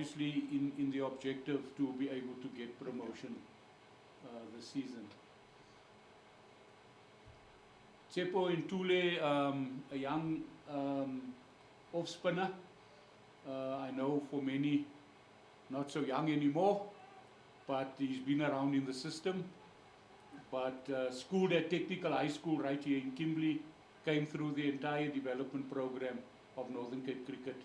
obviously in the objective to be able to get promotion this season. Tsepo Ntule, a young off spinner. I know for many not so young anymore, but he's been around in the system. But schooled at Technical High School right here in Kimberley, came through the entire development program of Northern Cape Cricket.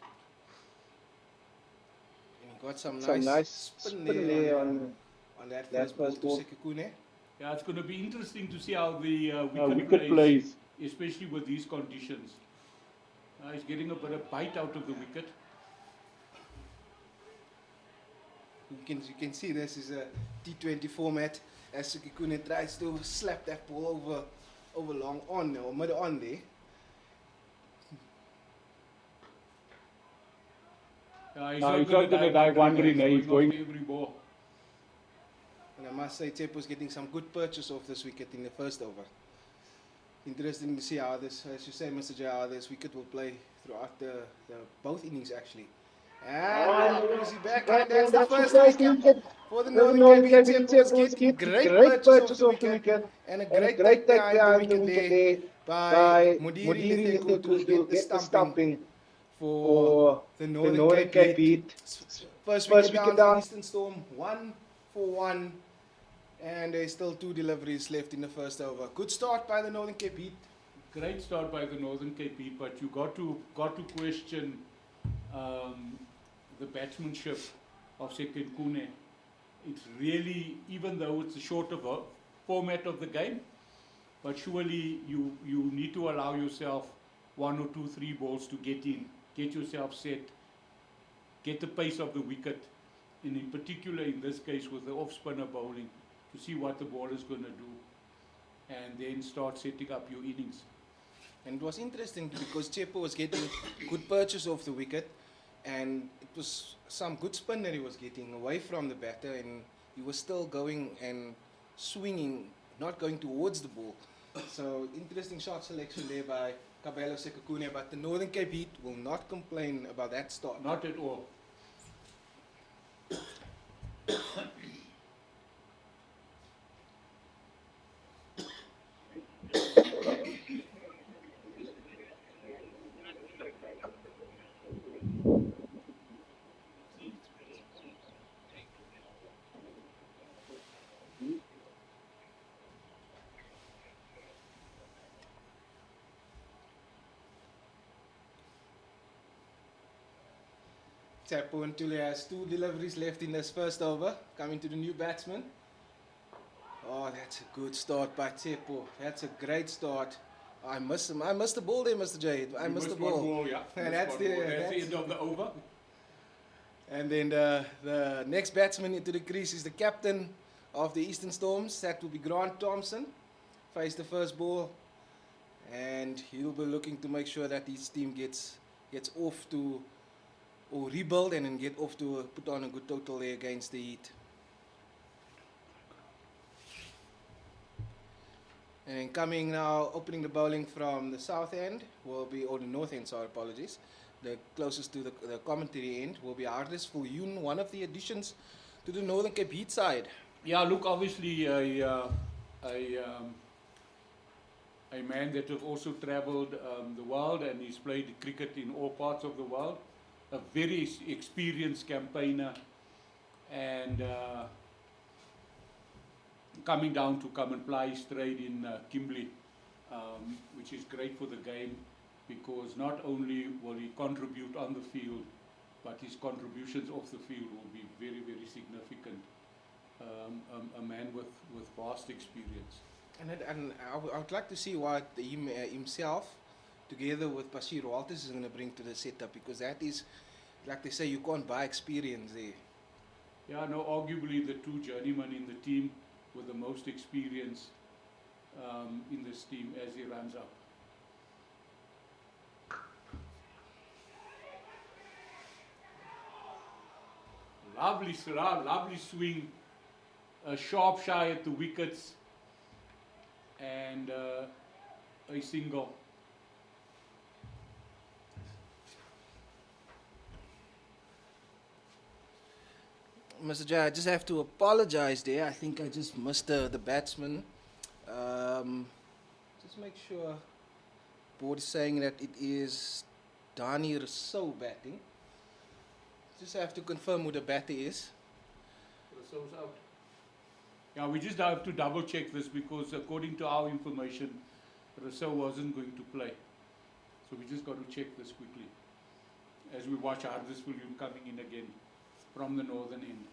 And got some nice spin there on that first ball to Sekekune. Yeah, it's going to be interesting to see how the wicket plays, especially with these conditions. He's getting a bit of bite out of the wicket. You can see this is a T20 format as Sekekune tries to slap that ball over long on or mid on there. He's not going to dive wondering, he's going for every ball. And I must say, Tsepo's getting some good purchase off this wicket in the first over. Interesting to see how this, as you say, Mr. J, how this wicket will play throughout the both innings actually. And is he back? And that's the first wicket for the Northern Cape. Tsepo's getting great purchase of the wicket and a great take behind the wicket there by Modiri to get the stumping for the Northern Cape beat. First wicket down for Eastern Storm, 1 for 1. And there's still 2 deliveries left in the first over. Good start by the Northern Cape Heat. Great start by the Northern Cape Heat, but you got to question the batsmanship of Sekekune. It's really, even though it's a shorter format of the game, but surely you need to allow yourself 1 or 2, 3 balls to get in, get yourself set, get the pace of the wicket, and in particular in this case with the off-spinner bowling, to see what the ball is going to do, and then start setting up your innings. And it was interesting because Tsepo was getting good purchase off the wicket, and it was some good spin that he was getting away from the batter, and he was still going and swinging, not going towards the ball. So interesting shot selection there by Kabelo Sekekune, but the Northern Cape Heat will not complain about that start. Not at all. Tsepo Ntule has 2 deliveries left in this first over. Coming to the new batsman. Oh, that's a good start by Tsepo. That's a great start. I missed him. I missed the ball there, Mr. J. I missed the ball. Yeah. And that's the end of the over. And then the next batsman into the crease is the captain of the Eastern Storms. That will be Grant Thompson. Face the first ball. And he'll be looking to make sure that his team gets off to, or rebuild and then get off to put on a good total there against the Heat. And then coming now, opening the bowling from the south end will be, or the north end, sorry, apologies. The closest to the commentary end will be Hardis Viljoen, one of the additions to the Northern Cape Heat side. Yeah, look, obviously a man that have also travelled the world, and he's played cricket in all parts of the world. A very experienced campaigner, and coming down to come and play straight in Kimberley, which is great for the game, because not only will he contribute on the field, but his contributions off the field will be very, very significant. A man with vast experience. And I would like to see what himself, together with Bashir Walters, is going to bring to the setup, because that is, like they say, you can't buy experience there. Yeah, no, arguably the 2 journeymen in the team with the most experience in this team as he runs up. Lovely swing, a sharp shy at the wickets, and a single. Mr. Jai, I just have to apologize there. I think I just missed the batsman. Just make sure board is saying that it is Dani Rousseau batting. Just have to confirm who the batter is. Rousseau's out. Yeah, we just have to double check this because according to our information, Rousseau wasn't going to play. So we just got to check this quickly as we watch Hardisville coming in again from the northern end.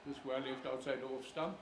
This well left outside the off stump.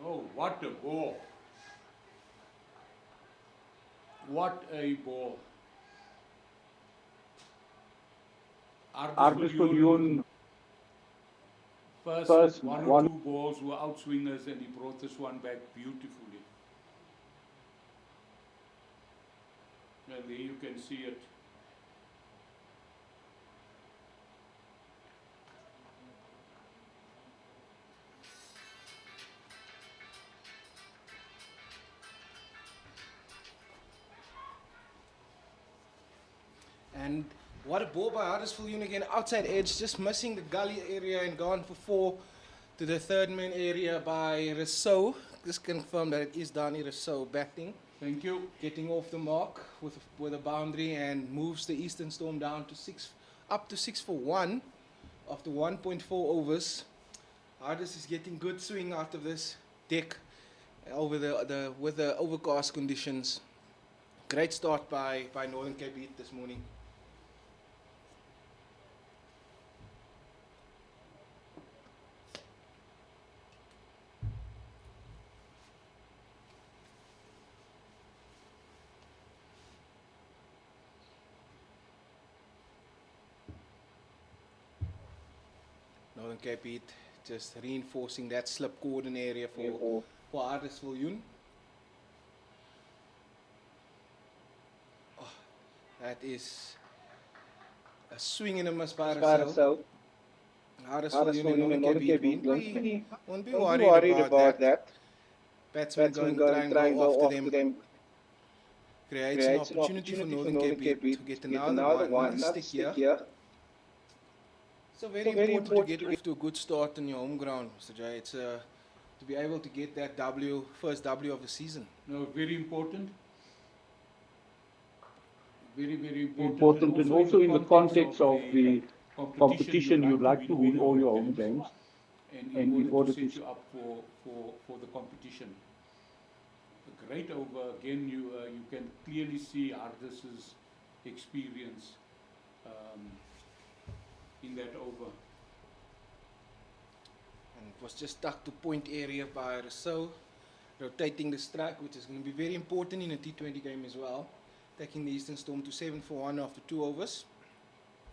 Oh, what a ball. What a ball. Hardisville first one or two balls were outswingers and he brought this one back beautifully. And there you can see it. And what a ball by Hardisville again, outside edge, just missing the gully area and gone for 4 to the third man area by Rousseau. Just confirm that it is Dani Rousseau batting. Thank you. Getting off the mark with a boundary and moves the Eastern Storm down to 6, up to 6 for 1 after 1.4 overs. Hardis is getting good swing out of this deck over with the overcast conditions. Great start by Northern Cape Heat this morning. Northern Cape Heat just reinforcing that slip cordon area for Hardisville. Oh, that is a swing and a miss by Rousseau. Hardisville and Northern Cape Heat won't be worried about that. Batsmen going to try and go after them. Creates an opportunity for Northern Cape Heat to get another one stick here. So very important to get off to a good start on your home ground, Mr. Jay. It's to be able to get that first W of the season. No, very important. Very, very important. And also in the context of the competition, you'd like to win all your home games. And in order to set you up for the competition. A great over. Again, you can clearly see Hardis's experience in that over. And it was just stuck to point area by Rousseau, rotating the strike, which is going to be very important in a T20 game as well. Taking the Eastern Storm to 7 for 1 after 2 overs.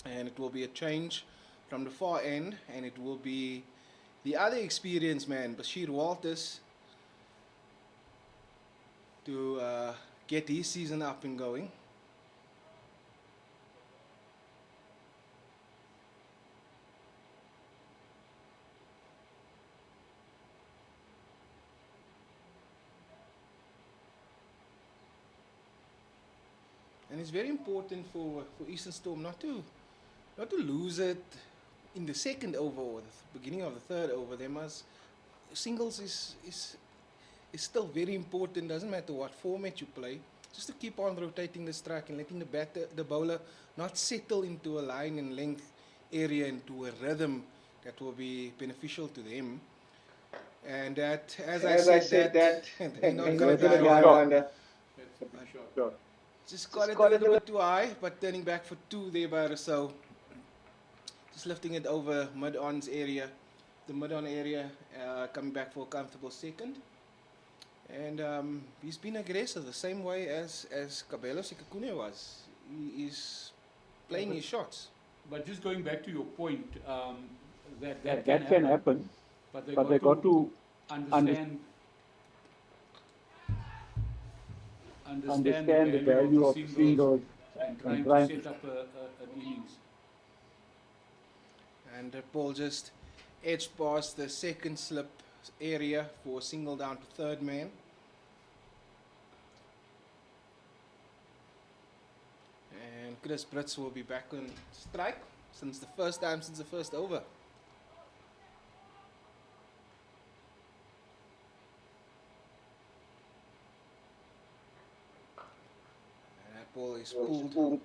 And it will be a change from the far end, and it will be the other experienced man, Bashir Walters, to get his season up and going. And it's very important for Eastern Storm not to lose it in the second over or the beginning of the third over. They must singles is still very important. Doesn't matter what format you play. Just to keep on rotating the strike and letting the bowler not settle into a line and length area into a rhythm that will be beneficial to them. And that, as I said, they're not going to drive under. Just got it a little bit too high, but turning back for 2 there by Rousseau. Just lifting it over mid-on's area. The mid-on area coming back for a comfortable second. And he's been aggressive the same way as Kabelo Sekakune was. He is playing his shots. But just going back to your point, that can happen. But they But got to understand the value of singles and trying to set up an innings. And that ball just edged past the second slip area for a single down to third man. And Chris Brits will be back on strike since the first over. And that ball is pulled down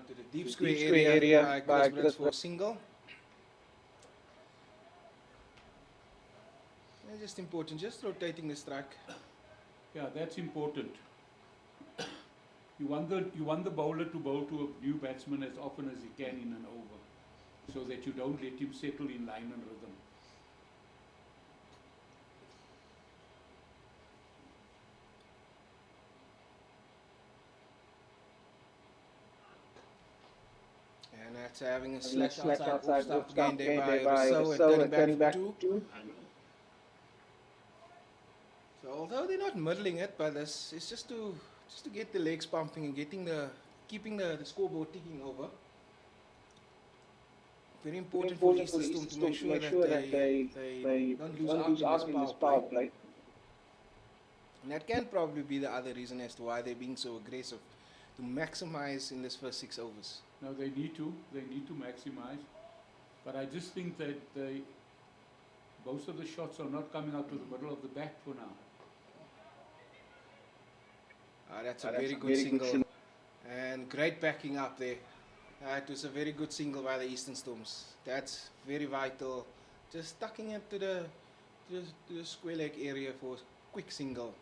to the deep square area by Chris Brits for a single. And just important, just rotating the strike. Yeah, that's important. You want the bowler to bowl to a new batsman as often as he can in an over, so that you don't let him settle in line and rhythm. And that's having a slash outside off gain there by Rousseau and turning back for two. So although they're not middling it, but this is just to get the legs pumping and keeping the scoreboard ticking over. Very important for Eastern Storm to make sure that they don't lose out in this power play. And that can probably be the other reason as to why they're being so aggressive, to maximize in this first 6 overs. No, they need to maximize. But I just think that most of the shots are not coming out to the middle of the bat for now. That's a very good single. And great backing up there. It was a very good single by the Eastern Storms. That's very vital. Just tucking it to the square leg area for a quick single.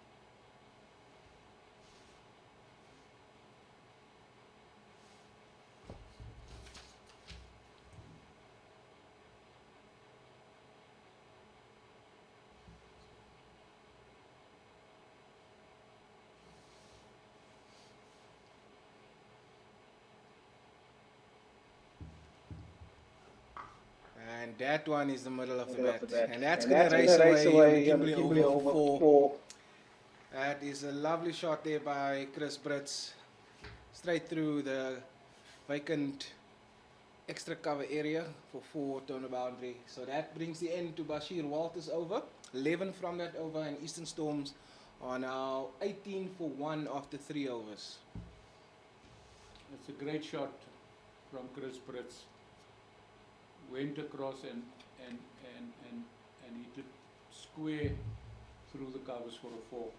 And that one is the middle of the bat. And that's going to race away Kimberley over for 4. That is a lovely shot there by Chris Brits. Straight through the vacant extra cover area for 4 to the boundary. So that brings the end to Bashir Walters over. 11 from that over, and Eastern Storms are now 18 for 1 after 3 overs. It's a great shot from Chris Brits. Went across and hit it square through the covers for a 4.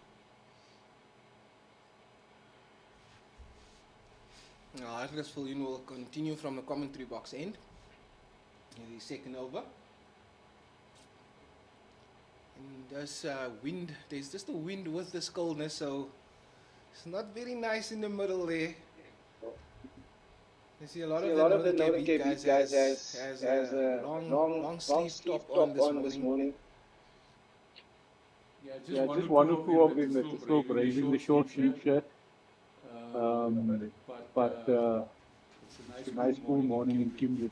Now Harris Viljoen will continue from the commentary box end in the second over. And there's wind, there's just a wind with this coldness, so it's not very nice in the middle there. You see a lot of the Northern Cape guys has a long sleeve top on this morning. Yeah, just one or two of them that are still raising the short sleeve shirt. But it's a nice cool morning in Kimberley.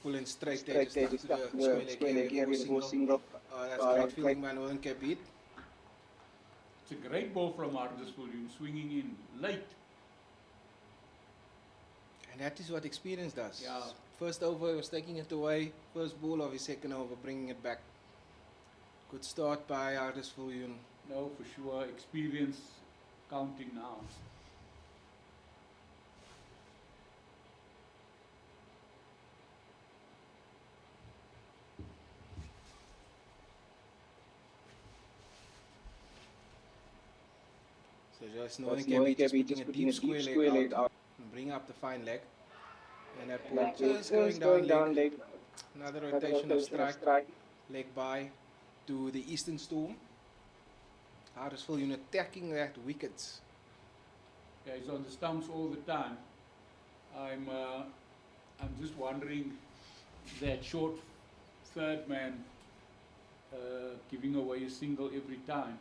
Pulling straight there, just stuck to the square leg area for single. That's great fielding by Northern Cape beat. It's a great ball from Harris Viljoen, swinging in late. And that is what experience does. Yeah. First over, he was taking it away. First ball of his second over, bringing it back. Good start by Harris Viljoen. No, for sure. Experience counting now. So just Northern Cape just putting a deep square leg out and bring up the fine leg. And that ball just going down leg. Another rotation of strike. Leg by to the Eastern Storm. Huddersfield attacking that wickets. Yeah, he's on the stumps all the time. I'm just wondering that short third man giving away a single every time.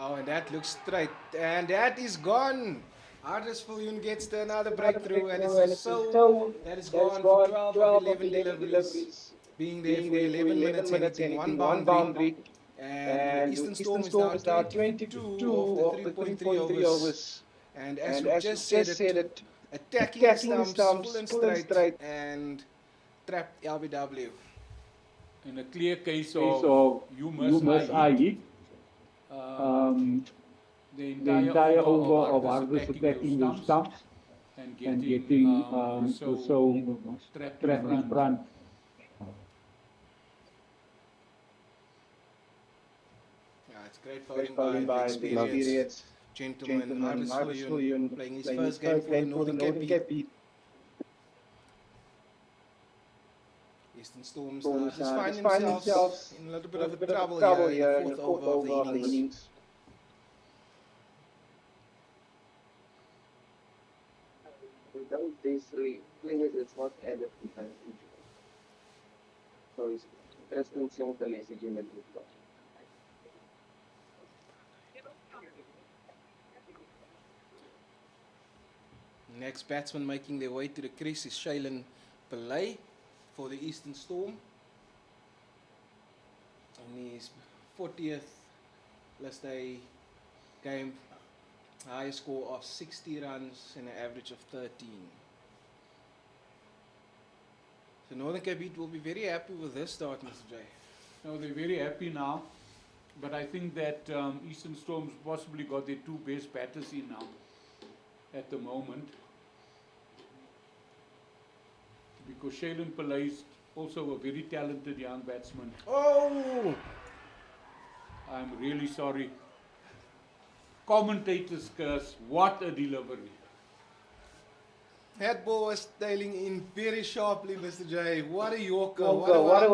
Oh, and that looks straight. And that is gone. Huddersfield gets another breakthrough, and it's so that is gone for 12 of 11 deliveries. Being there for 11 minutes, hitting one boundary. And Eastern Storm is now 20 for 2 of the 3.3 overs. And as we just said it, attacking the stumps full and straight and trapped LBW. In a clear case of you must I hit. The entire over of Argus attacking those stumps and getting so trapped in front. Yeah, it's great bowling by the experienced gentleman, Huddersfield, playing his first game for the Northern Cape. Eastern Storms just find themselves in a little bit of trouble here in the fourth over of the innings. Without these three players, it's not added to time. So it's interesting seeing the message in the group. Next batsman making their way to the crease is Kimberley for the Eastern Storm. On his 40th last day game, high score of 60 runs and an average of 13. So Northern Cape will be very happy with this start, Mr. J. No, they're very happy now, but I think that Eastern Storm's possibly got their two best batters in now at the moment. Because Shaylin Pillay is also a very talented young batsman. Oh! I'm really sorry. Commentators curse, what a delivery. That ball was tailing in very sharply, Mr. J. What a Yorker. What a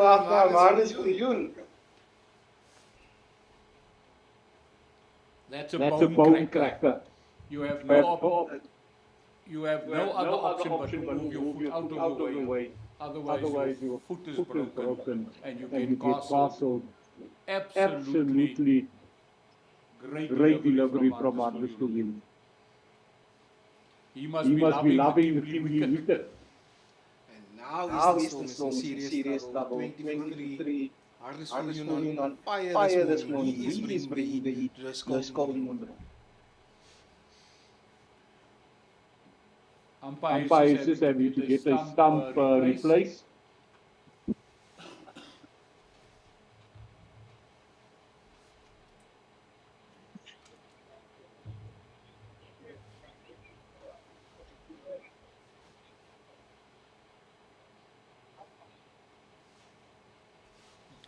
Huddersfield. That's a bone cracker. You have no other option but to move your foot out of the way. Otherwise your foot is broken and you get castled. Absolutely great delivery from Huddersfield. He must be loving the Kimberley wicket. And now Eastern Storm is in serious trouble. 23. Huddersfield on fire this morning. He is bringing the heat. Scolding. Umpires just having to get a stump replaced.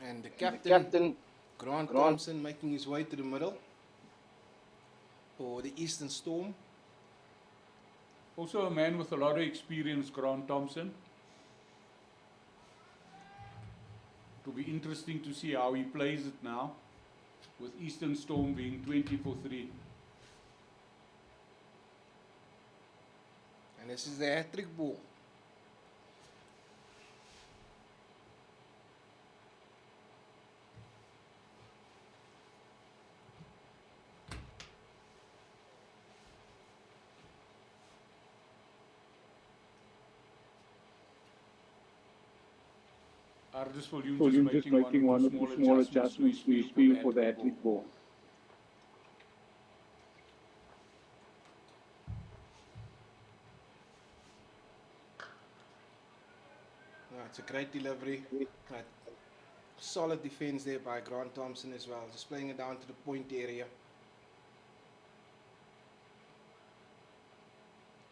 And the captain, Grant Thompson, making his way to the middle for the Eastern Storm. Also a man with a lot of experience, Grant Thompson. It'll be interesting to see how he plays it now, with Eastern Storm being 20 for 3. And this is the hat-trick ball. Just making one of the small adjustments we feel for the hat-trick ball. It's a great delivery. Solid defense there by Grant Thompson as well. Just playing it down to the point area.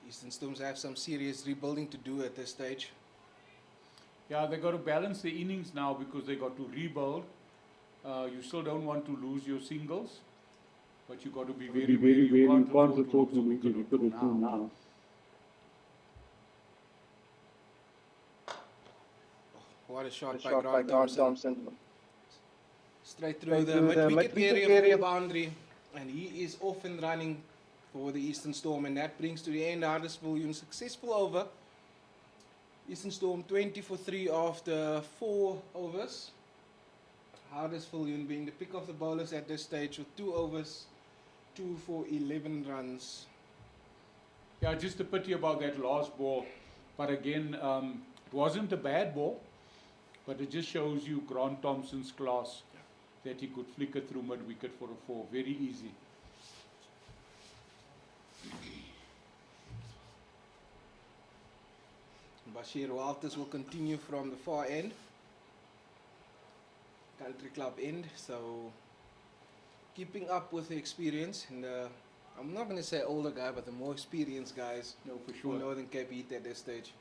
Eastern Storms have some serious rebuilding to do at this stage. Yeah, they got to balance the innings now because they got to rebuild. You still don't want to lose your singles, but you got to be very, you can't afford to lose a wicket or two now. What a shot by Shot by Grant Grant Thompson. Thompson. Straight through the mid-wicket area boundary. And he is off and running for the Eastern Storm. And that brings to the end Huddersfield successful over. Eastern Storm 20 for 3 after 4 overs. Huddersfield being the pick of the bowlers at this stage with 2 overs, 2 for 11 runs. Yeah, just a pity about that last ball. But again, it wasn't a bad ball, but it just shows you Grant Thompson's class, that he could flicker through mid-wicket for a 4. Very easy. Bashir Walters will continue from the far end, country club end, so keeping up with the experience and I'm not going to say older guy, but the more experienced guys. No, for For sure. Northern Cape Heat at this stage.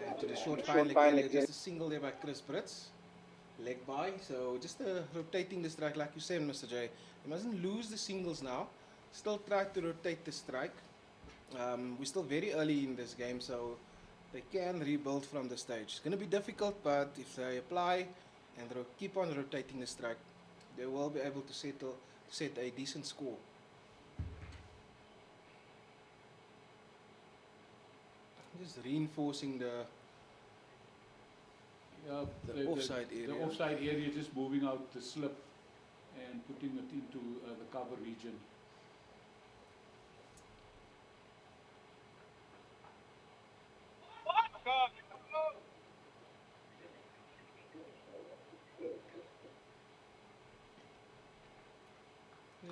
And to the short fine leg, just a single there by Chris Brits. Leg by, so just rotating the strike like you said, Mr. J. You mustn't lose the singles now. Still try to rotate the strike. We're still very early in this game, so they can rebuild from the stage. It's going to be difficult, but if they apply and keep on rotating the strike, they will be able to set a decent score. Just reinforcing the offside area. The offside area, just moving out the slip and putting it into the cover region.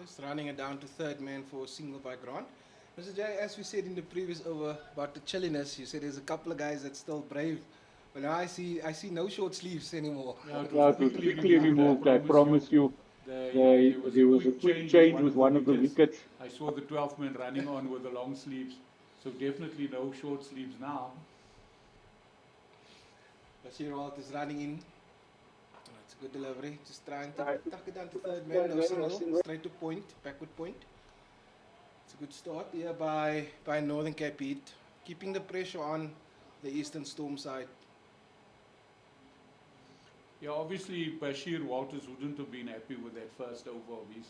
Just running it down to third man for a single by Grant. Mr. J, as we said in the previous over about the chilliness, you said there's a couple of guys that's still brave. But now I see no short sleeves anymore. Yeah, it was quickly removed, I promise you. There was a quick change with one of the wickets. I saw the 12th man running on with the long sleeves, so definitely no short sleeves now. Bashir Walt is running in. It's a good delivery. Just trying to tuck it down to third man. No single. Straight to point, backward point. It's a good start here by Northern Cape Heat, keeping the pressure on the Eastern Storm side. Yeah, obviously Bashir Walters wouldn't have been happy with that first over of his,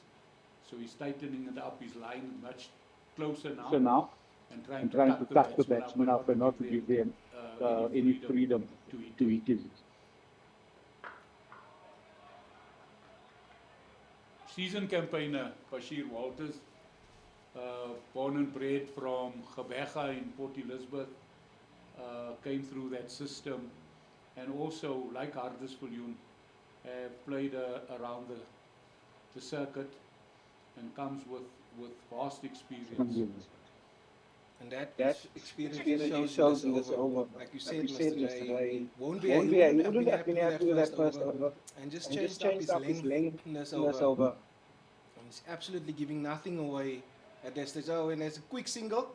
so he's tightening it up. He's lying much closer now, and trying to tuck the batsman up and not to give them any freedom to hit it. Season campaigner Bashir Walters, born and bred from Gqeberha in Port Elizabeth, came through that system, and also like Huddersfield have played around the circuit and comes with vast experience. And that experience shows in this over. Like you said, Mr. J, he wouldn't have been happy with that first over. And just changed up his length in this over. And he's absolutely giving nothing away at that stage. Oh, and there's a quick single.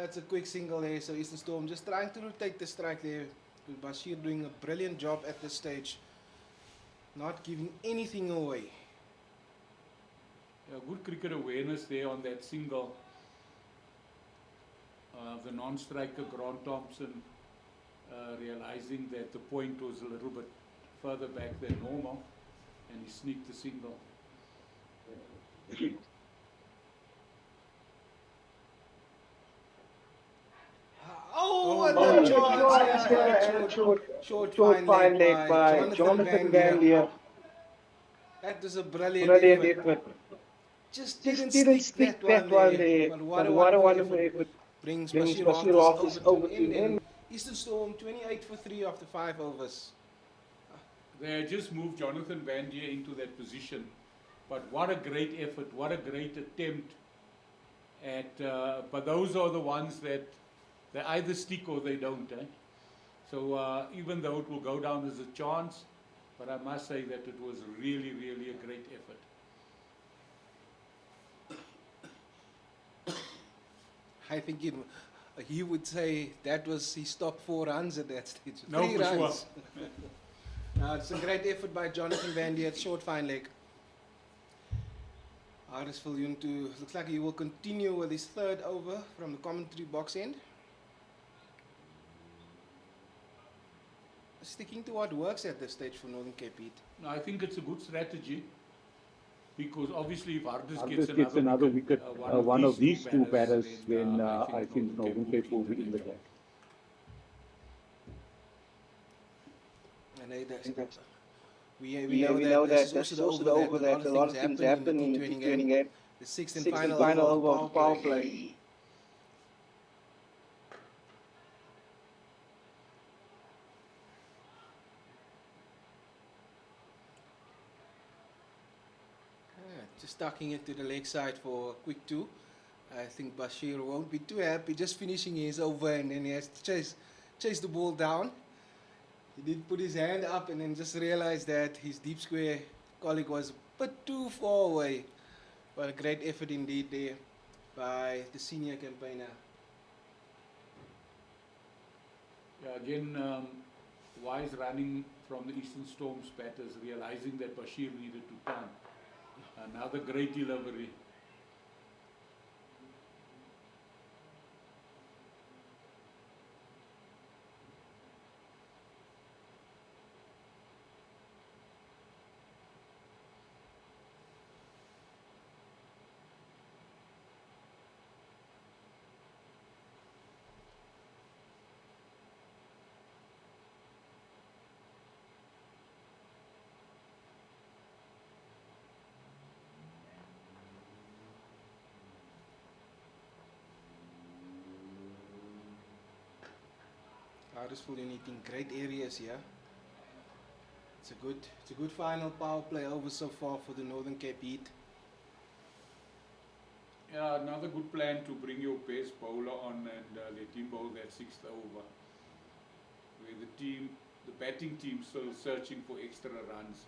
It's a quick single there, so Eastern Storm just trying to rotate the strike there. Bashir doing a brilliant job at this stage. Not giving anything away. Yeah, good cricket awareness there on that single. The non-striker Grant Thompson realizing that the point was a little bit further back than normal, and he sneaked the single. What a short fine leg by Jonathan Van Leer. That was a brilliant effort. Just didn't stick that one there. But what a wonderful effort. Brings Bashir Walters over to the end. Eastern Storm 28 for 3 after 5 overs. They just moved Jonathan Van Leer into that position. But what a great effort, what a great attempt at, but those are the ones that they either stick or they don't. So even though it will go down as a chance, but I must say that it was really, really a great effort. I think he would say that was his top 4 runs at that stage. No, 3 for runs. Sure. It's a great effort by Jonathan Van Leer, short fine leg. Huddersfield to looks like he will continue with his third over from the commentary box end. Sticking to what works at this stage for Northern Cape Heat. No, I think it's a good strategy because obviously if Hardus Hardus gets another wicket, one of these two batters, then I think Northern Cape will be in the game. And we know that this is also the over that a lot of things happen in the T20 game. The sixth and final over of Powerplay. Just tucking it to the leg side for a quick two. I think Bashir won't be too happy just finishing his over, and then he has to chase the ball down. He did put his hand up and then just realized that his deep square colleague was a bit too far away. But a great effort indeed there by the senior campaigner. Yeah, again, wise running from the Eastern Storm's batters, realizing that Bashir needed to turn. Another great delivery. Huddersfield hitting great areas here. It's a good final power play over so far for the Northern Cape Heat. Yeah, another good plan to bring your best bowler on and let him bowl that sixth over. Where the batting team still searching for extra runs.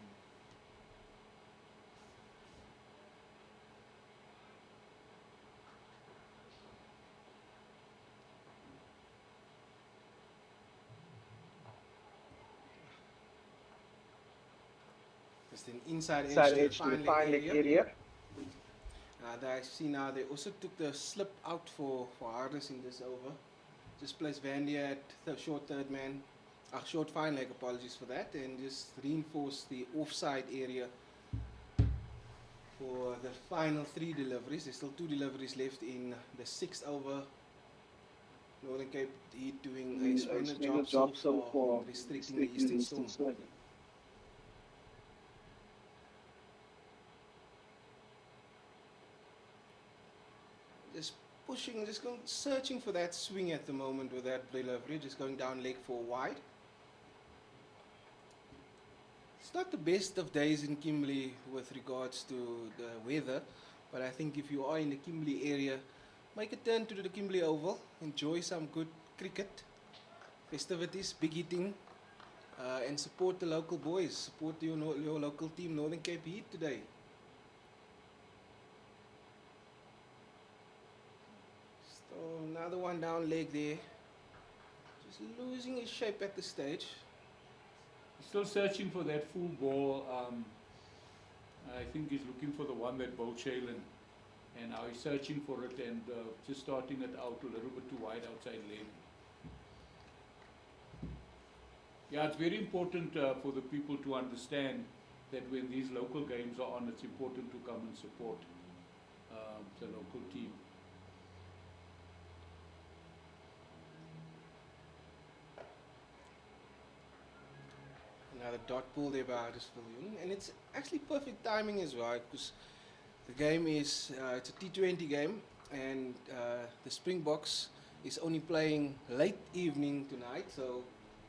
Just an inside edge to the fine leg area. I see now they also took the slip out for Hardus in this over. Just placed Vandia at the short third man, short fine leg, apologies for that, and just reinforce the offside area for the final three deliveries. There's still two deliveries left in the sixth over. Northern Cape Heat doing a splendid job so far restricting the Eastern Storm. Pushing, just going, searching for that swing at the moment with that delivery, just going down leg four wide. It's not the best of days in Kimberley with regards to the weather, but I think if you are in the Kimberley area, make a turn to the Kimberley Oval, enjoy some good cricket, festivities, big hitting, and support the local boys, support your local team, Northern Cape Heat today. Another one down leg there. Just losing his shape at this stage. Still searching for that full ball. I think he's looking for the one that bowled Shailen. And now he's searching for it and just starting it out a little bit too wide outside leg. Yeah, it's very important for the people to understand that when these local games are on, it's important to come and support the local team. Another dot pull there by Huddersfield, and it's actually perfect timing as well, because the game is it's a T20 game, and the Springboks is only playing late evening tonight, so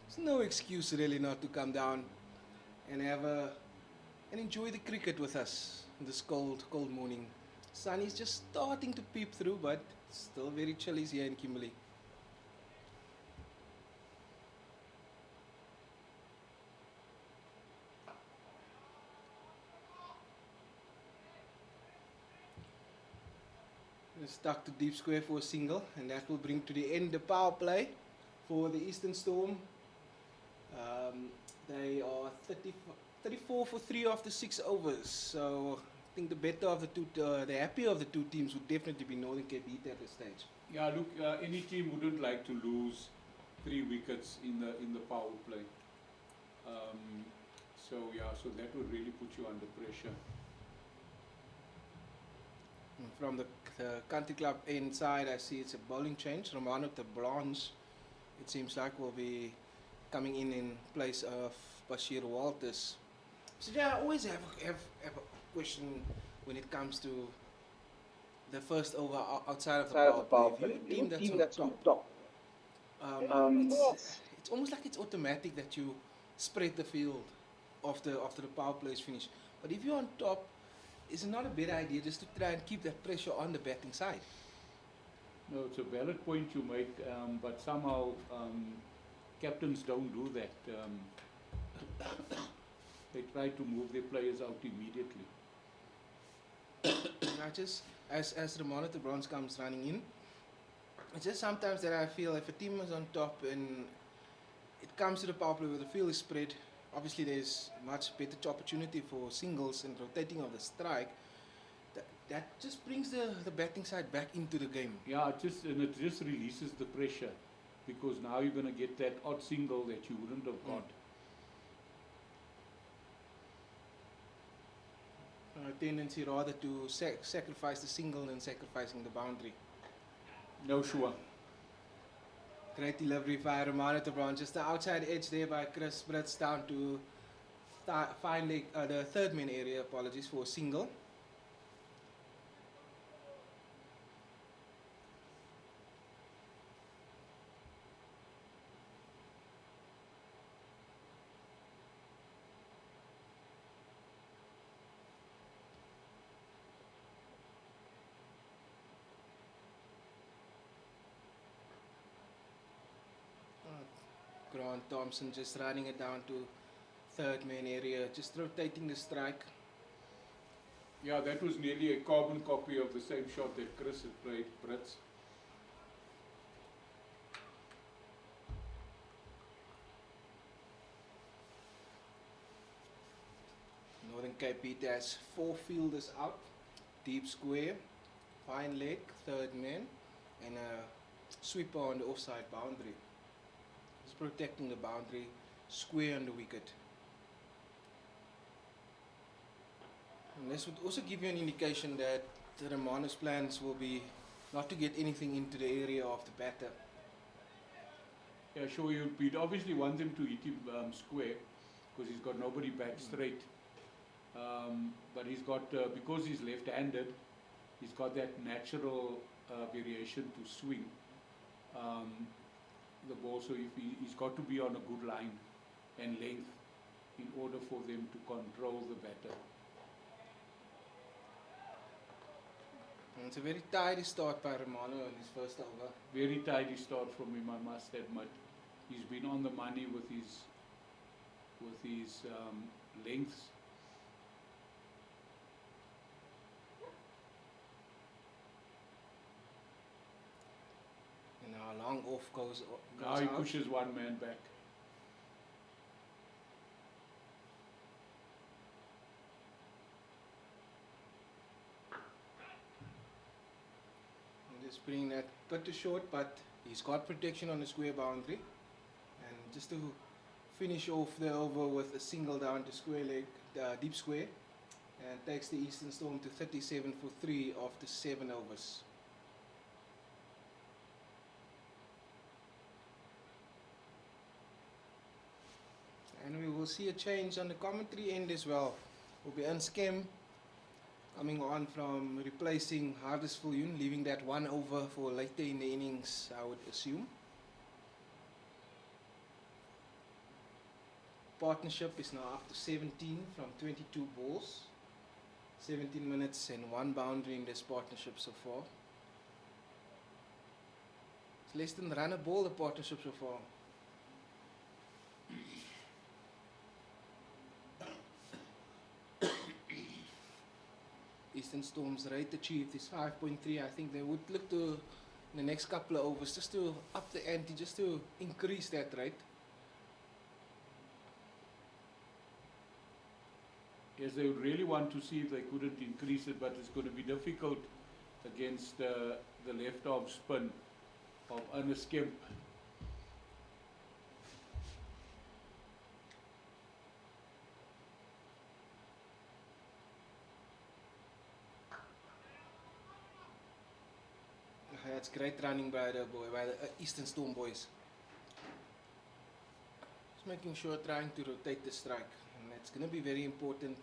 there's no excuse really not to come down and and enjoy the cricket with us in this cold morning. Sun is just starting to peep through, but still very chilly here in Kimberley. Stuck to deep square for a single, and that will bring to the end the power play for the Eastern Storm. They are 34 for 3 after 6 overs, so think the better of the two, the happier of the two teams would definitely be Northern Cape beat at this stage. Yeah, look, any team wouldn't like to lose 3 wickets in the power play. So that would really put you under pressure. From the country club inside, I see it's a bowling change. Romano de Bronze, it seems like, will be coming in place of Bashir Walters. So yeah, I always have a question when it comes to the first over outside of the power play. If you're a team that's on top, it's almost like it's automatic that you spread the field after the power play is finished. But if you're on top, is it not a better idea just to try and keep that pressure on the batting side? No, it's a valid point you make, but somehow captains don't do that. They try to move their players out immediately. I just, as Romano de Bronze comes running in, it's just sometimes that I feel if a team is on top and it comes to the power play where the field is spread, obviously there's much better opportunity for singles and rotating of the strike. That just brings the batting side back into the game. Yeah, it just releases the pressure, because now you're going to get that odd single that you wouldn't have got. A tendency rather to sacrifice the single than sacrificing the boundary. No, sure. Great delivery by Romano de Bronze. Just the outside edge there by Chris Brits down to fine leg, the third man area, apologies, for a single. Grant Thompson just running it down to third man area, just rotating the strike. Yeah, that was nearly a carbon copy of the same shot that Chris had played, Brits. Northern Cape beat has 4 fielders out, deep square, fine leg, third man, and a sweeper on the offside boundary. Just protecting the boundary, square on the wicket. And this would also give you an indication that the Romano's plans will be not to get anything into the area of the batter. Yeah, sure, you'd obviously want him to hit him square, because he's got nobody back straight. But he's got, because he's left-handed, he's got that natural variation to swing the ball. So if he's got to be on a good line and length in order for them to control the batter. And it's a very tidy start by Romano in his first over. Very tidy start from him, I must admit. He's been on the money with his lengths. And now a long off goes Now he out. pushes one man back. And just bringing that cut to short, but he's got protection on the square boundary. And just to finish off the over with a single down to square leg, deep square, and takes the Eastern Storm to 37 for 3 after 7 overs. And we will see a change on the commentary end as well. Will be Unskem coming on from replacing Hardest Viljoen, leaving that 1 over for later in the innings, I would assume. Partnership is now up to 17 from 22 balls. 17 minutes and 1 boundary in this partnership so far. It's less than run a ball, the partnership so far. Eastern Storm's rate achieved is 5.3. I think they would look to, in the next couple of overs, just to up the ante, just to increase that rate. Yes, they would really want to see if they couldn't increase it, but it's going to be difficult against the left arm spin of Ernest Kemp. That's great running by the Eastern Storm boys. Just making sure, trying to rotate the strike, and that's going to be very important.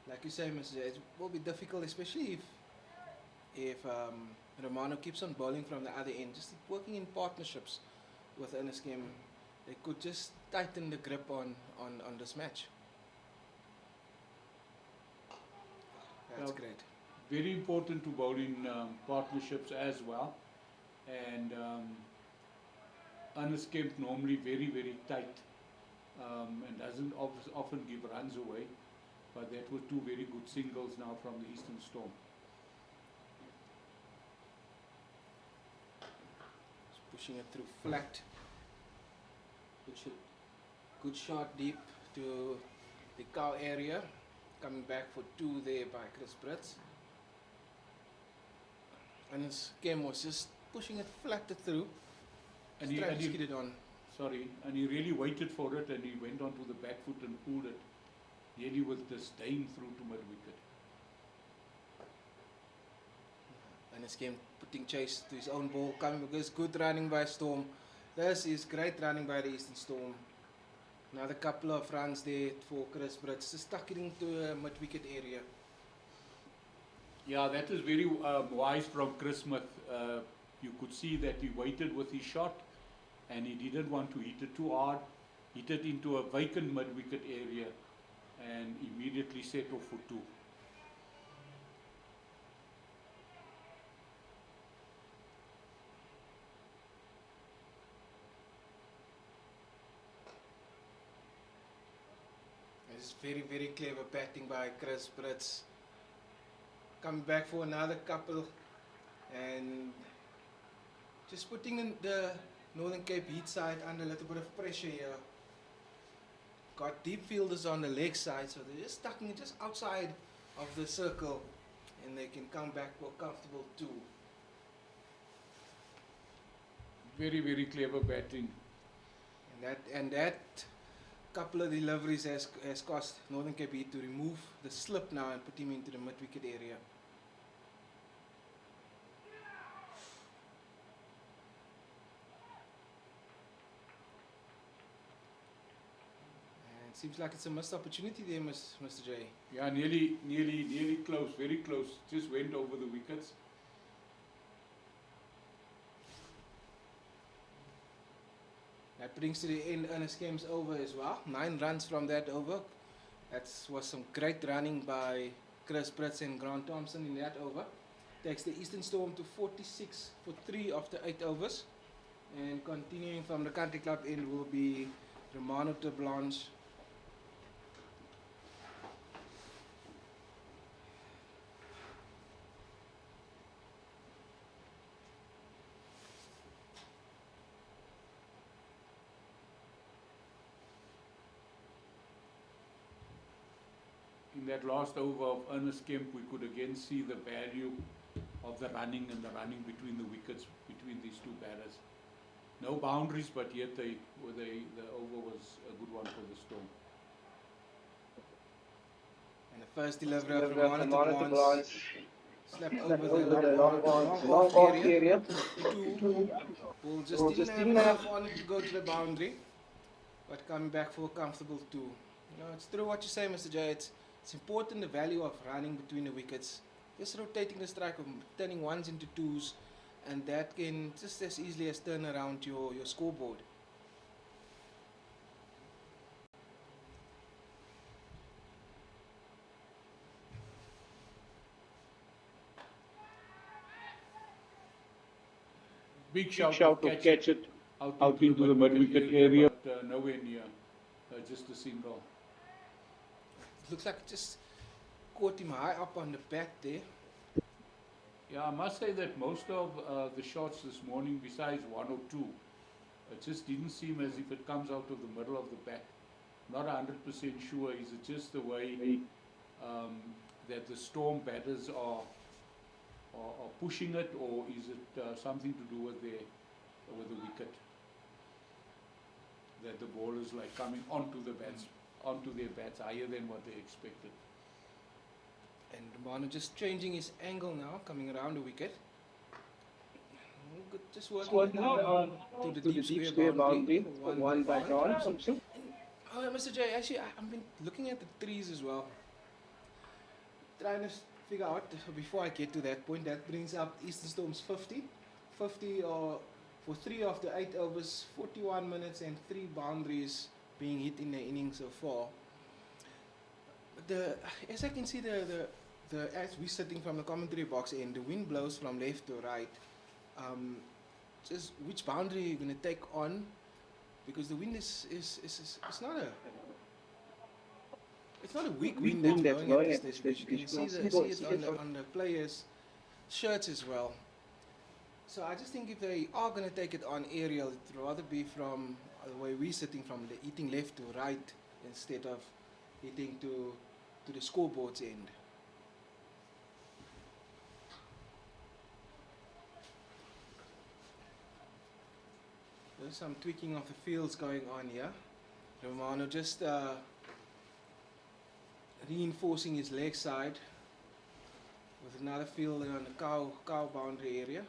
Like you say, Mr. J, it will be difficult, especially if Romano keeps on bowling from the other end. Just working in partnerships with Ernest Kemp, they could just tighten the grip on this match. That's great. Very important to bowl in partnerships as well, and Ernest Kemp normally very, very tight and doesn't often give runs away, but that were two very good singles now from the Eastern Storm. Just pushing it through flat. Good shot deep to the cow area, coming back for two there by Chris Brits. And his game was just pushing it flat through, and he skid it on. Sorry, and he really waited for it, and he went onto the back foot and pulled it nearly with disdain through to mid-wicket. And his game putting chase to his own ball, coming because good running by Storm. This is great running by the Eastern Storm. Another couple of runs there for Chris Brits, just stuck it into a mid-wicket area. Yeah, that is very wise from Chris Smith. You could see that he waited with his shot, and he didn't want to hit it too hard. Hit it into a vacant mid-wicket area, and immediately set off for two. This is very, very clever batting by Chris Brits. Coming back for another couple, and just putting in the Northern Cape Heat side under a little bit of pressure here. Got deep fielders on the leg side, so they're just tucking it just outside of the circle, and they can come back for comfortable two. Very, very clever batting. And that couple of deliveries has cost Northern Cape Heat to remove the slip now and put him into the mid-wicket area. Seems like it's a missed opportunity there, Mr. J. Yeah, nearly close, very close. Just went over the wickets. That brings to the end Ernest Kemp's over as well. 9 runs from that over. That was some great running by Chris Brits and Grant Thompson in that over. Takes the Eastern Storm to 46 for 3 after 8 overs. And continuing from the country club end will be Romano Blanche. In that last over of Ernest Kemp, we could again see the value of the running and the running between the wickets between these two batters. No boundaries, but yet the over was a good one for the Storm. And the first delivery of Romano Blanche. Slapped over the long off area. Ball just didn't have enough on it to go to the boundary, but coming back for a comfortable 2. You know, it's true what you say, Mr. J. It's important, the value of running between the wickets. Just rotating the strike, of turning 1s into 2s, and that can just as easily as turn around your scoreboard. Big shout to catch it out into the mid-wicket area, but nowhere near, just a single. It looks like it just caught him high up on the bat there. Yeah, I must say that most of the shots this morning, besides 1 or 2, it just didn't seem as if it comes out of the middle of the bat. Not 100% sure. Is it just the way that the Storm batters are pushing it, or is it something to do with the wicket? That the ball is like coming onto their bats higher than what they expected. And Manu just changing his angle now, coming around the wicket. Good, just working on to the deep square boundary for one by Thompson. Oh, Mr. J, actually, I've been looking at the threes as well. Trying to figure out, before I get to that point, that brings up Eastern Storm's 50 or for 3 of the 8 overs, 41 minutes and 3 boundaries being hit in the innings so far. As I can see, as we're sitting from the commentary box and the wind blows from left to right, just which boundary you're going to take on, because the wind is not a weak wind that's blowing at this stage. You can see it on the players' shirts as well. So I just think if they are going to take it on aerial, it'd rather be from the way we're sitting, from the hitting left to right instead of hitting to the scoreboard's end. There's some tweaking of the fields going on here. Romano just reinforcing his leg side with another fielder on the cow boundary area.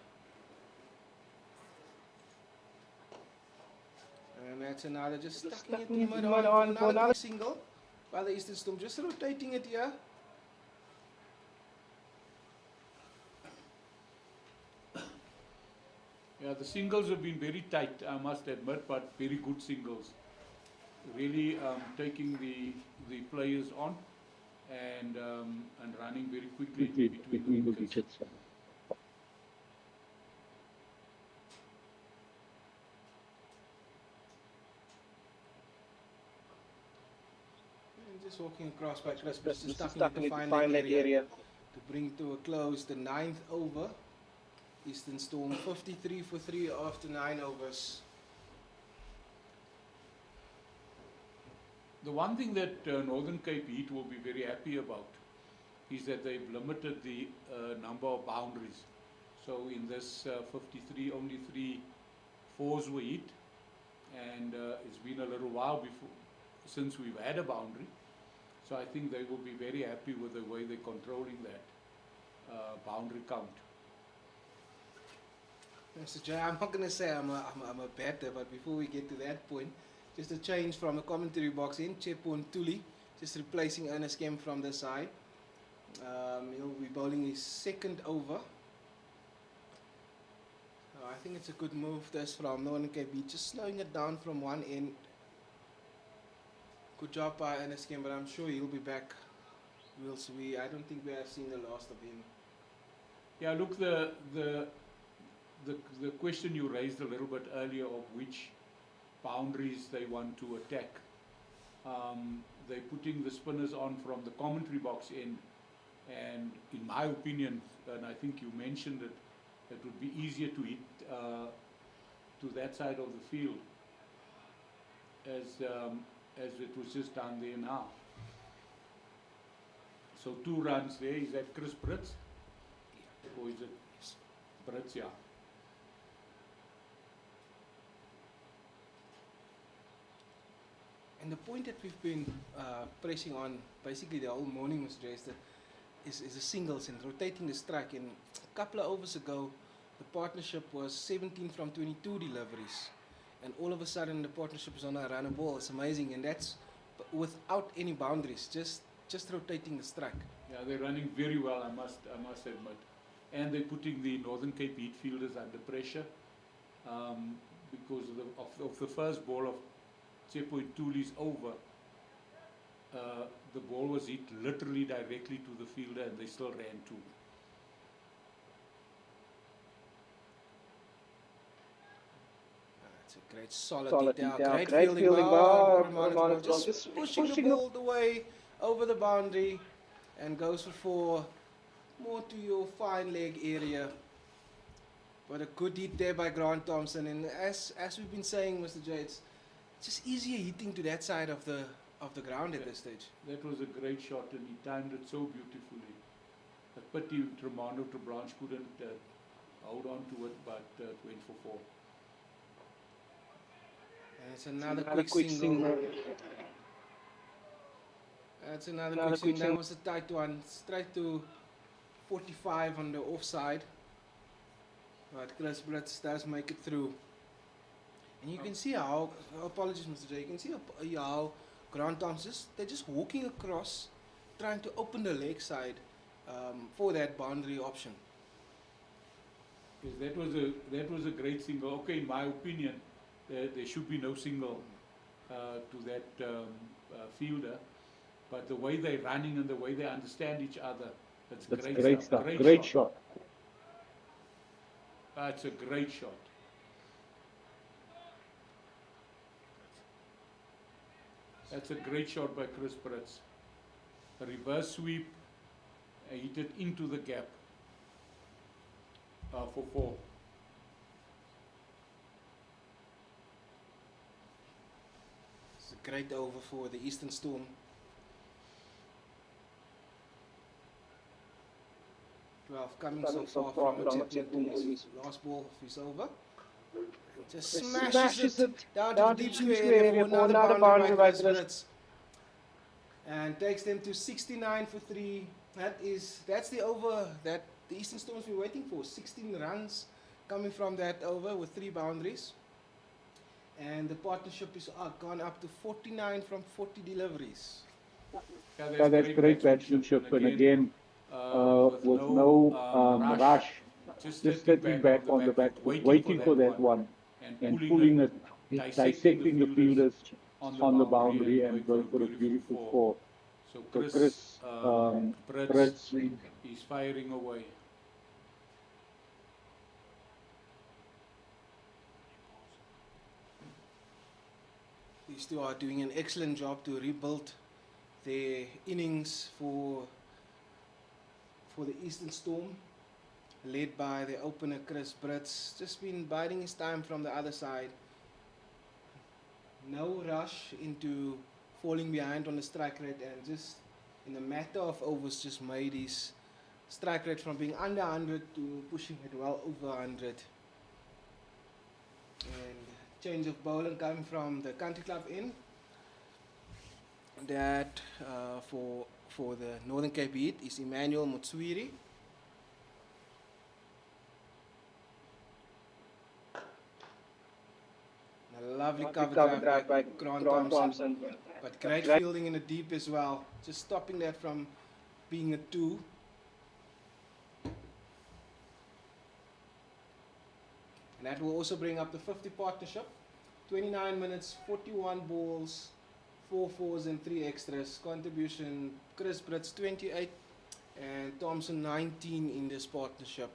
And that's another, just stucking it in mid on for another single by the Eastern Storm, just rotating it here. Yeah, the singles have been very tight, I must admit, but very good singles. Really taking the players on and running very quickly between the wickets. Just walking across by Chris, just stuck in the final area to bring to a close the 9th over. Eastern Storm 53 for 3 after 9 overs. The one thing that Northern Cape Heat will be very happy about is that they've limited the number of boundaries. So in this 53, only 3 fours were hit, and it's been a little while since we've had a boundary. So I think they will be very happy with the way they're controlling that boundary count. Mr. J, I'm not going to say I'm a batter, but before we get to that point, just a change from the commentary box in. Chepo Ntuli, just replacing Ernest Kemp from the side. He'll be bowling his 2nd over. I think it's a good move this from Northern Cape Beach, just slowing it down from one end. Good job by Ernest Kemp, but I'm sure he'll be back. I don't think we have seen the last of him. Yeah, look, the question you raised a little bit earlier of which boundaries they want to attack. They're putting the spinners on from the commentary box in, and in my opinion, and I think you mentioned it, it would be easier to hit to that side of the field as it was just done there now. So 2 runs there. Is that Chris Brits? Or is it Brits? Yeah. And the point that we've been pressing on basically the whole morning, Mr. J, is the singles and rotating the strike. And a couple of overs ago, the partnership was 17 from 22 deliveries. And all of a sudden, the partnership is on a run a ball. It's amazing. And that's without any boundaries, just rotating the strike. Yeah, they're running very well, I must admit. And they're putting the Northern Cape Heat fielders under pressure because of the first ball of Chepo Ntuli's over. The ball was hit literally directly to the fielder, and they still ran 2. That's a great solid detail. Great fielding ball. Just pushing the ball the way over the boundary and goes for 4, more to your fine leg area. But a good hit there by Grant Thompson, and as we've been saying, Mr. J, it's just easier hitting to that side of the of the ground at this stage. That was a great shot, and he timed it so beautifully. A pity Romano Trebranche couldn't hold on to it, but it went for 4. And it's another quick single. That's another quick single. That was a tight one. Straight to 45 on the offside. But Chris Brits does make it through. And you can see how, apologies Mr. J, you can see how Grant Thompson, they're just walking across, trying to open the leg side for that boundary option. Yes, that was a great single. Okay, in my opinion, there should be no single to that fielder. But the way they're running and the way they understand each other, that's great stuff. Great shot. It's a great shot. That's a great shot by Chris Brits. A reverse sweep, hit it into the gap for 4. It's a great over for the Eastern Storm. Coming so far from his last ball of his over. Just smashes it down to the deep square area for another boundary by Brits. And takes them to 69 for 3. That's the over that the Eastern Storm's been waiting for. 16 runs coming from that over with 3 boundaries. And the partnership is gone up to 49 from 40 deliveries. Yeah, that's great batsmanship, and again, with no rush, just sitting back on the back, waiting for that one, and pulling it, dissecting the fielders on the boundary and going for a beautiful 4. So Chris Brits is firing away. These two are doing an excellent job to rebuild their innings for the Eastern Storm, led by the opener Chris Brits. Just been biding his time from the other side. No rush into falling behind on the strike rate, and just in a matter of overs just made his strike rate from being under 100 to pushing it well over 100. And change of bowling coming from the country club in. That for the Northern Cape Heat is Emmanuel Mutswiri. A lovely cover drive by Grant Thompson. But great fielding in the deep as well. Just stopping that from being a 2. And that will also bring up the 50 partnership. 29 minutes, 41 balls, 4 fours and 3 extras. Contribution, Chris Brits 28 and Thompson 19 in this partnership.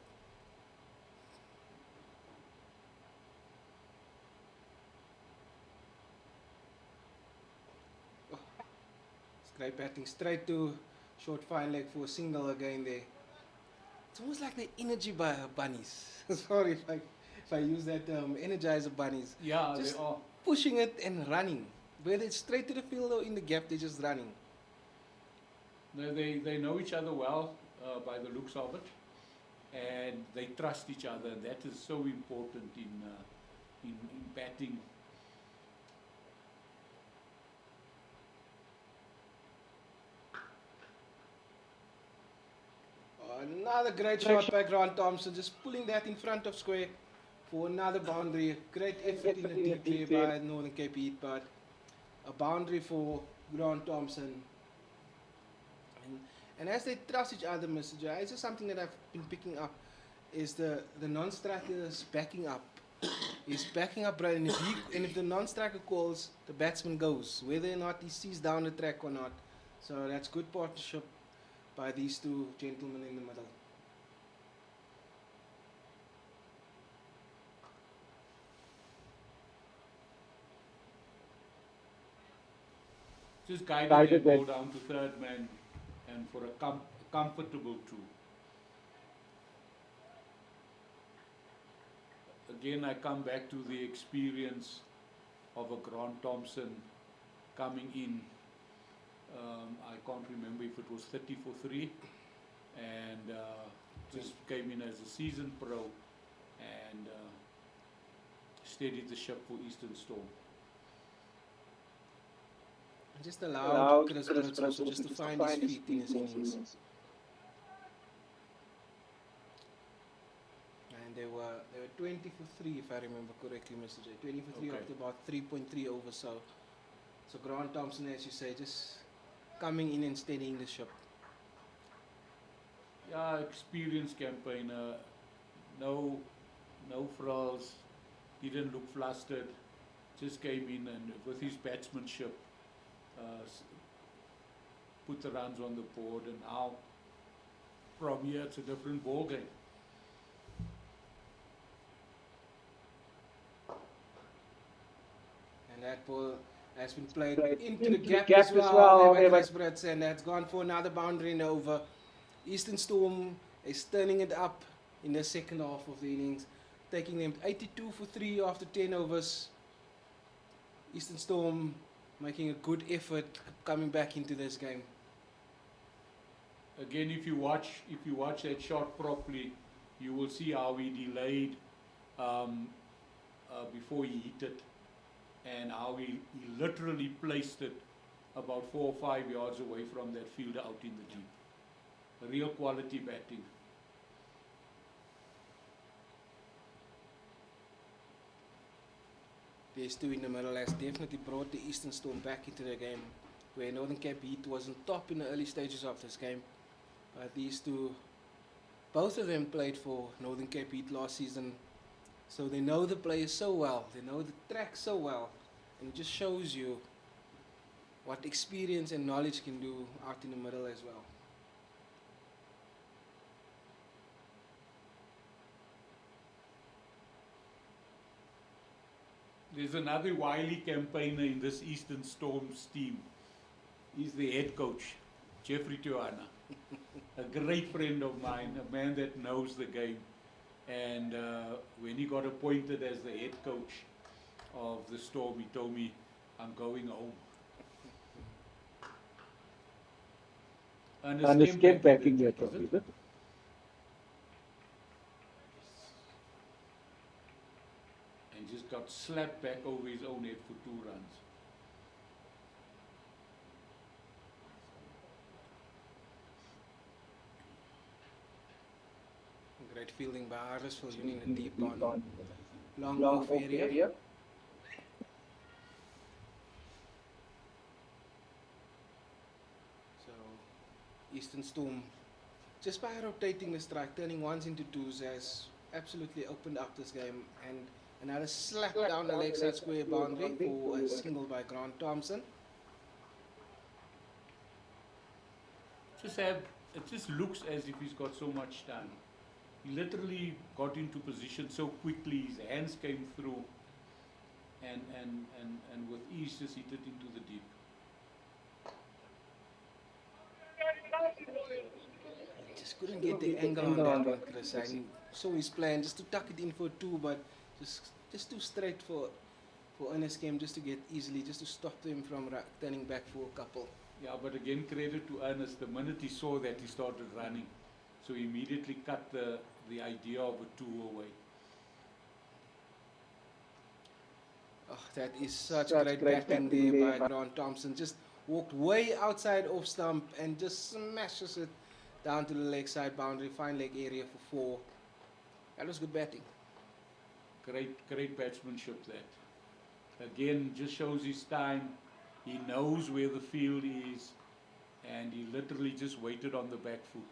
It's great batting, straight to short fine leg for a single again there. It's almost like the energy bunnies. Sorry if I use that term, energizer bunnies. Yeah, just they are. Pushing it and running. Whether it's straight to the field or in the gap, they're just running. They know each other well by the looks of it, and they trust each other, and that is so important in batting. Another great shot by Grant Thompson, just pulling that in front of square for another boundary. Great effort in the deep play by Northern Cape Heat, but a boundary for Grant Thompson. And as they trust each other, Mr. J, it's just something that I've been picking up, is the non-striker's backing up. He's backing up right, and if the non-striker calls, the batsman goes, whether or not he sees down the track or not. So that's good partnership by these two gentlemen in the middle. Just guided the ball down to third man and for a comfortable 2. Again, I come back to the experience of a Grant Thompson coming in I can't remember if it was 30 for 3, and just came in as a seasoned pro and steadied the ship for Eastern Storm. Just allowed Chris Brits also just to find his feet in his innings. And they were 20 for 3, if I remember correctly, Mr. J. 20 for 3 after about 3.3 overs. So Grant Thompson, as you say, just coming in and steadying the ship. Yeah, experienced campaigner, no frills, didn't look flustered, just came in and with his batsmanship put the runs on the board, and now from here it's a different ball game. And that ball has been played into the gap as well by Chris Brits, and that's gone for another boundary in the over. Eastern Storm is turning it up in the second half of the innings, taking them 82 for 3 after 10 overs. Eastern Storm making a good effort coming back into this game. Again, if you watch that shot properly, you will see how he delayed before he hit it, and how he literally placed it about 4 or 5 yards away from that fielder out in the deep. Real quality batting. These two in the middle has definitely brought the Eastern Storm back into the game, where Northern Cape Heat was on top in the early stages of this game. But these two, both of them played for Northern Cape Heat last season, so they know the players so well, they know the track so well, and it just shows you what experience and knowledge can do out in the middle as well. There's another wily campaigner in this Eastern Storm's team. He's the head coach, Jeffrey Tuana. A great friend of mine, a man that knows the game. And when he got appointed as the head coach of the Storm, he told me, I'm going home. And escape backing that, is it? And just got slapped back over his own head for 2 runs. Great fielding by Harrisville in the deep on long off area. So Eastern Storm, just by rotating the strike, turning ones into twos, has absolutely opened up this game. And another slap down the leg side square boundary for a single by Grant Thompson. It just looks as if he's got so much time. He literally got into position so quickly, his hands came through, and with ease just hit it into the deep. He just couldn't get the angle on that one, Chris. I saw his plan just to tuck it in for 2, but just too straight for Ernest Kemp, just to get easily, just to stop him from turning back for a couple. Yeah, but again, credit to Ernest. The minute he saw that, he started running. So he immediately cut the idea of a 2 away. Oh, that is such great batting there by Grant Thompson. Just walked way outside off stump and just smashes it down to the leg side boundary, fine leg area for 4. That was good batting. Great batsmanship that. Again, just shows his time. He knows where the field is, and he literally just waited on the back foot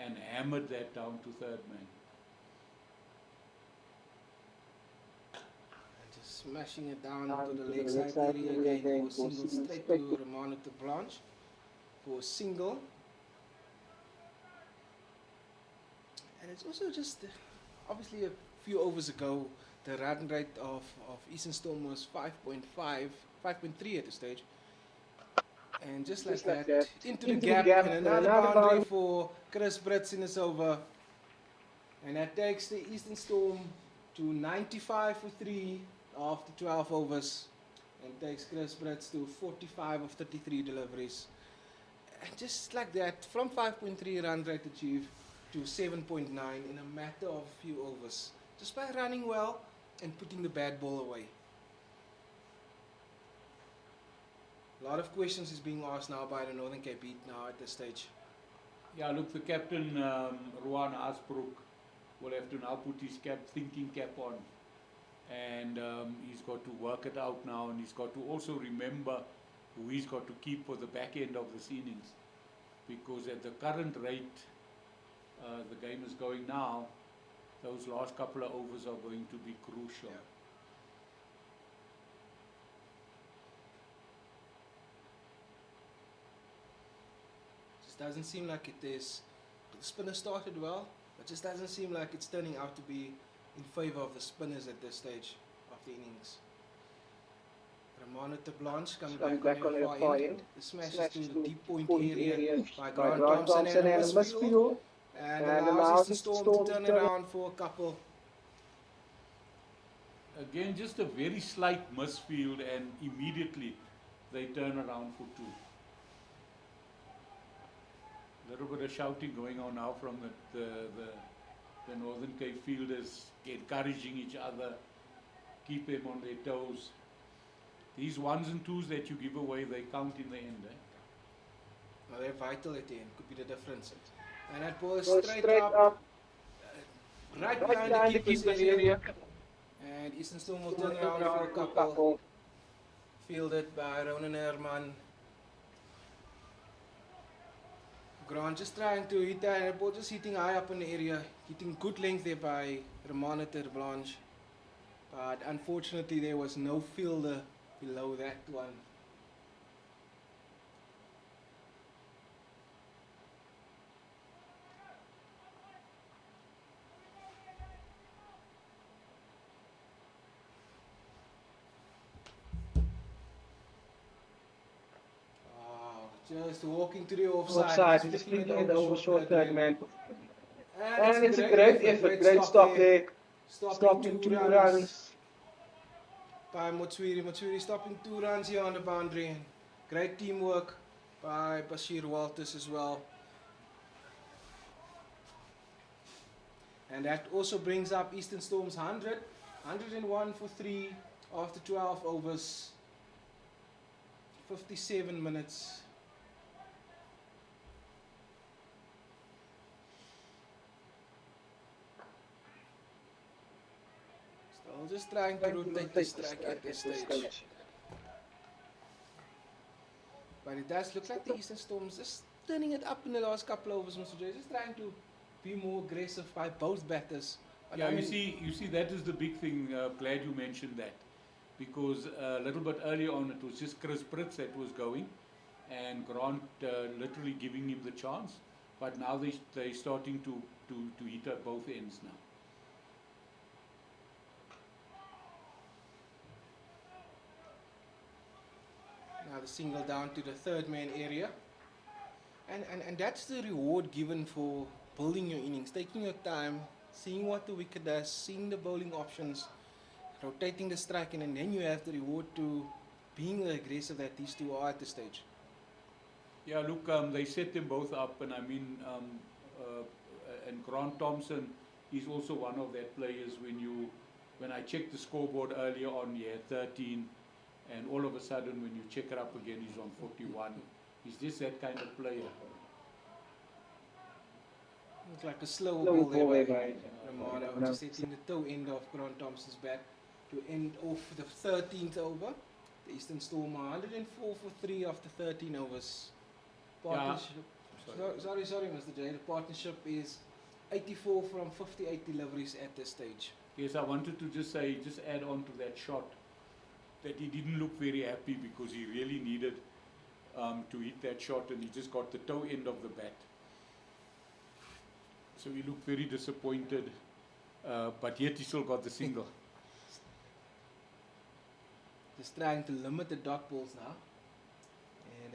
and hammered that down to third man. And just smashing it down to the leg side area again for a single, straight to Romano to Blanche for a single. And it's also just, obviously a few overs ago, the run rate of Eastern Storm was 5.3 at the stage. And just like that, into the gap, and another boundary for Chris Brits in this over. And that takes the Eastern Storm to 95 for 3 after 12 overs. and takes Chris Brits to 45 of 33 deliveries. And just like that, from 5.3 run rate achieved to 7.9 in a matter of a few overs, just by running well and putting the bad ball away. A lot of questions is being asked now by the Northern Cape Beat now at this stage. Yeah, look, the captain, Ruan Asbrook, will have to now put his thinking cap on. And he's got to work it out now, and he's got to also remember who he's got to keep for the back end of this innings. Because at the current rate the game is going now, those last couple of overs are going to be crucial. Yeah. Just doesn't seem like it is. The spinner started well, but just doesn't seem like it's turning out to be in favour of the spinners at this stage of the innings. Ramona Blanche coming back on the far end. The smashes to the deep point area by Grant Thompson and a misfield. And allows the Storm to turn around for a couple. Again, just a very slight misfield, and immediately they turn around for two. A little bit of shouting going on now from the Northern Cape fielders, encouraging each other, keep them on their toes. These ones and twos that you give away, they count in the end. Well, they're vital at the end, could be the difference. And that ball is straight up, right behind the keeper's area. And Eastern Storm will turn around for a couple. Fielded by Ronan Herman. Grant just trying to hit that, and the ball just hitting high up in the area. Hitting good length there by Ramona Blanche. But unfortunately there was no fielder below that one. Just walking to the offside, just flicking it over short third man. And it's a great effort, great stop there. Stopping 2 runs by Motswiri. Motswiri stopping 2 runs here on the boundary. Great teamwork by Bashir Walters as well. And that also brings up Eastern Storm's 101 for 3 after 12 overs. 57 minutes. Still just trying to rotate the strike at this stage. But it does look like the Eastern Storms just turning it up in the last couple of overs, Mr. J. Just trying to be more aggressive by both batters. But yeah, you see, that is the big thing. Glad you mentioned that, because a little bit earlier on it was just Chris Brits that was going, and Grant literally giving him the chance. But now they're starting to hit at both ends now. Now the single down to the third man area. And that's the reward given for building your innings, taking your time, seeing what the wicket does, seeing the bowling options, rotating the strike, and then you have the reward to being the aggressive that these two are at this stage. Yeah, look, they set them both up, and I mean, and Grant Thompson is also one of that players. When I checked the scoreboard earlier on, he had 13, and all of a sudden when you check it up again, he's on 41. He's just that kind of player. Looks like a slow ball there by Ramona, just hitting the toe end of Grant Thompson's bat to end off the 13th over. The Eastern Storm are 104 for 3 after 13 overs. Partnership. Yeah. Sorry, Mr. J. The partnership is 84 from 58 deliveries at this stage. Yes, I wanted to just add on to that shot, that he didn't look very happy because he really needed to hit that shot, and he just got the toe end of the bat. So he looked very disappointed, but yet he still got the single. Just trying to limit the dot balls now. And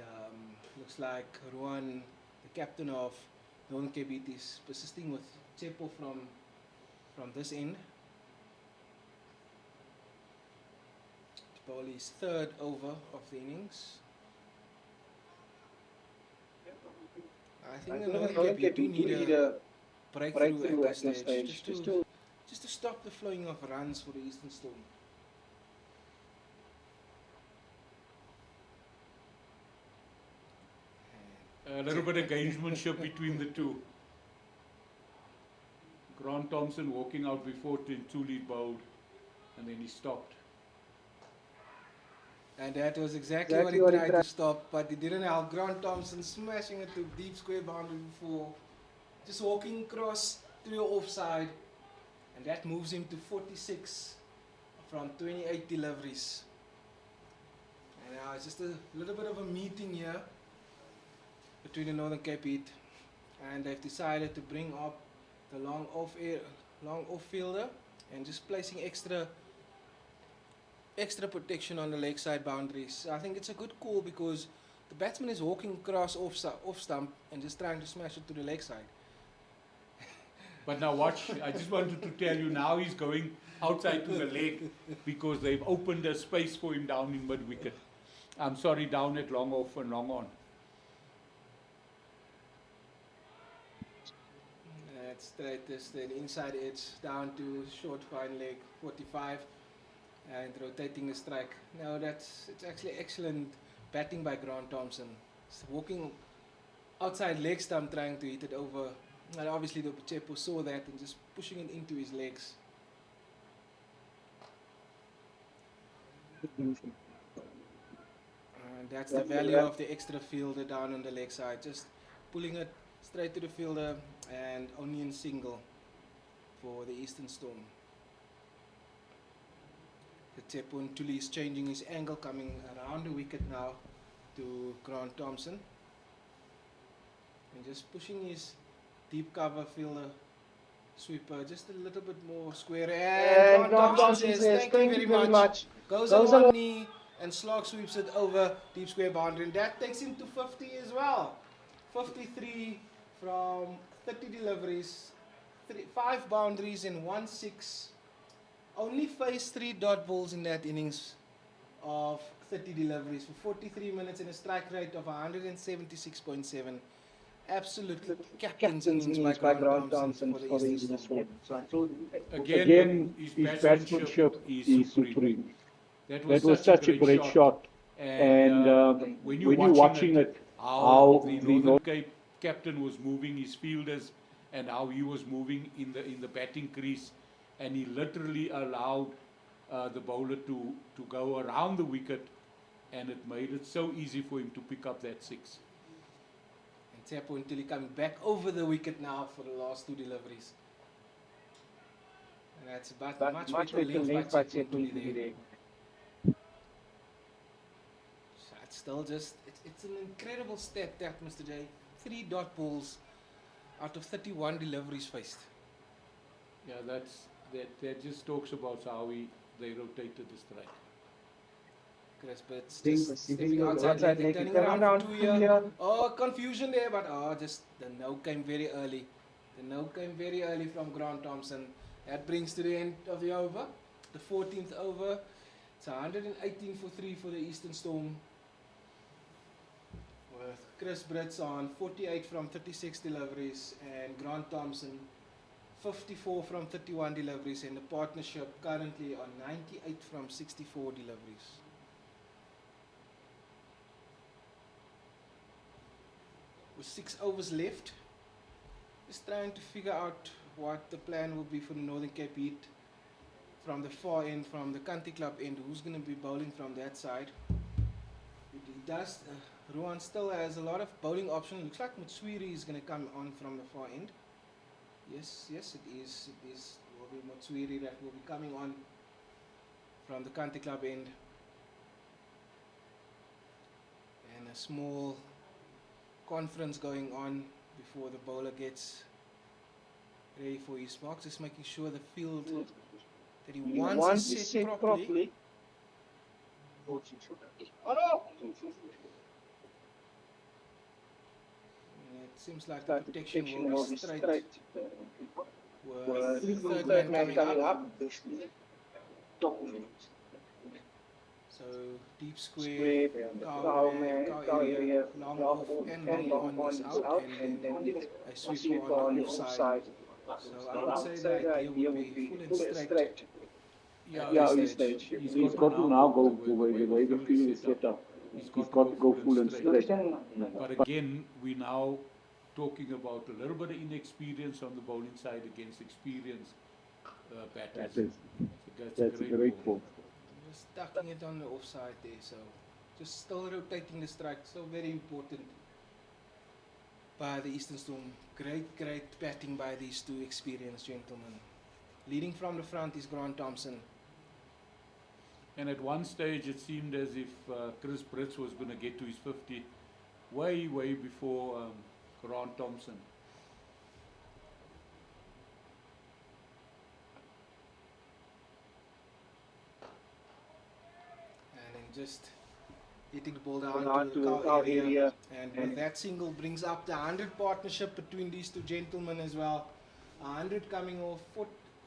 looks like Ruan, the captain of Northern Cape Beat, is persisting with Tsepo from this end. bowl his third over of the innings. I think the Northern Cape do need a breakthrough at this stage, just to stop the flowing of runs for the Eastern Storm. A little bit of gamesmanship between the two. Grant Thompson walking out before Tuli bowled, and then he stopped. And that was exactly what he tried to stop, but he didn't help. Grant Thompson smashing it to deep square boundary before, just walking across to the offside, and that moves him to 46 from 28 deliveries. And now it's just a little bit of a meeting here between the Northern Cape Heat, and they've decided to bring up the long off fielder and just placing extra protection on the leg side boundaries. I think it's a good call because the batsman is walking across off stump and just trying to smash it to the leg side. But now watch, I just wanted to tell you, now he's going outside to the leg because they've opened a space for him down in mid wicket. I'm sorry, down at long off and long on. That's straight, just an inside edge down to short fine leg 45 and rotating the strike. Now it's actually excellent batting by Grant Thompson. He's walking outside leg stump trying to hit it over. And obviously the Chepo saw that and just pushing it into his legs. And that's the value of the extra fielder down on the leg side. Just pulling it straight to the fielder and only in single for the Eastern Storm. The Chepo Tuli is changing his angle, coming around the wicket now to Grant Thompson. And just pushing his deep cover fielder sweeper just a little bit more square. And Grant Thompson says, thank you very much. Goes on one knee and slog sweeps it over deep square boundary. And that takes him to 50 as well. 53 from 30 deliveries, 5 boundaries and 1 6. Only faced 3 dot balls in that innings of 30 deliveries for 43 minutes and a strike rate of 176.7. Absolutely captain's innings by Grant Thompson for the Eastern Storm. Again, his batsmanship is supreme. That was such a great shot. And when you're watching it, how the Northern Cape captain was moving his fielders and how he was moving in the batting crease, and he literally allowed the bowler to go around the wicket, and it made it so easy for him to pick up that 6. And Chepo until he coming back over the wicket now for the last 2 deliveries. And that's about much better length by Chepo there. So it's still just, it's an incredible stat that, Mr. J. 3 dot balls out of 31 deliveries faced. Yeah, that just talks about how they rotated the strike. Chris, but just stepping outside leg, turning around for 2 here. Oh, confusion there, but just the no came very early. The no came very early from Grant Thompson. That brings to the end of the over, the 14th over. It's 118 for 3 for the Eastern Storm. With Chris Brits on 48 from 36 deliveries and Grant Thompson 54 from 31 deliveries, and the partnership currently on 98 from 64 deliveries. With 6 overs left, just trying to figure out what the plan will be for the Northern Cape Heat from the far end, from the country club end. Who's going to be bowling from that side? It does. Ruan still has a lot of bowling options. Looks like Mutswiri is going to come on from the far end. Yes, it is. It will be Mutswiri that will be coming on from the country club end. And a small conference going on before the bowler gets ready for his marks. Just making sure the field that he wants is set properly. It seems like the protection will be straight with third man coming up. So deep square, cow area, long off and long on is out, and then a sweeper on the offside. So I would say the idea would be full and straight Yeah, early stage. He's got to now go the way the field is set up. He's got to go full and straight. But again, we now talking about a little bit of inexperience on the bowling side against experienced batters. That's a great ball. Just tucking it on the offside there, so just still rotating the strike, so very important by the Eastern Storm. Great batting by these two experienced gentlemen. Leading from the front is Grant Thompson. And at one stage it seemed as if Chris Brits was going to get to his 50 way before Grant Thompson. And then just hitting the ball down to the cow area. And with that single brings up the 100 partnership between these two gentlemen as well. 100 coming off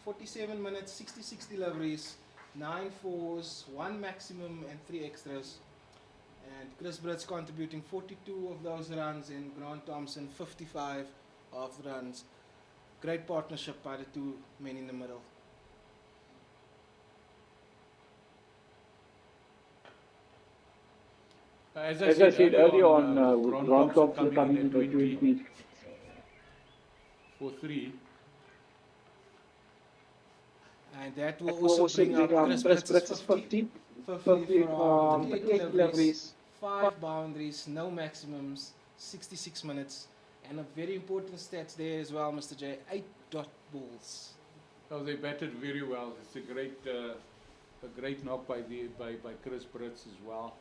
47 minutes, 66 deliveries, 9 fours, 1 maximum and 3 extras. And Chris Brits contributing 42 of those runs and Grant Thompson 55 of the runs. Great partnership by the two men in the middle. As I said earlier on, Grant Thompson coming in at 20 for 3. And that will also bring up Chris Brits' 50 from 38 deliveries, 5 boundaries, no maximums, 66 minutes. And a very important stats there as well, Mr. J, 8 dot balls. Oh, they batted very well. It's a great knock by Chris Brits as well.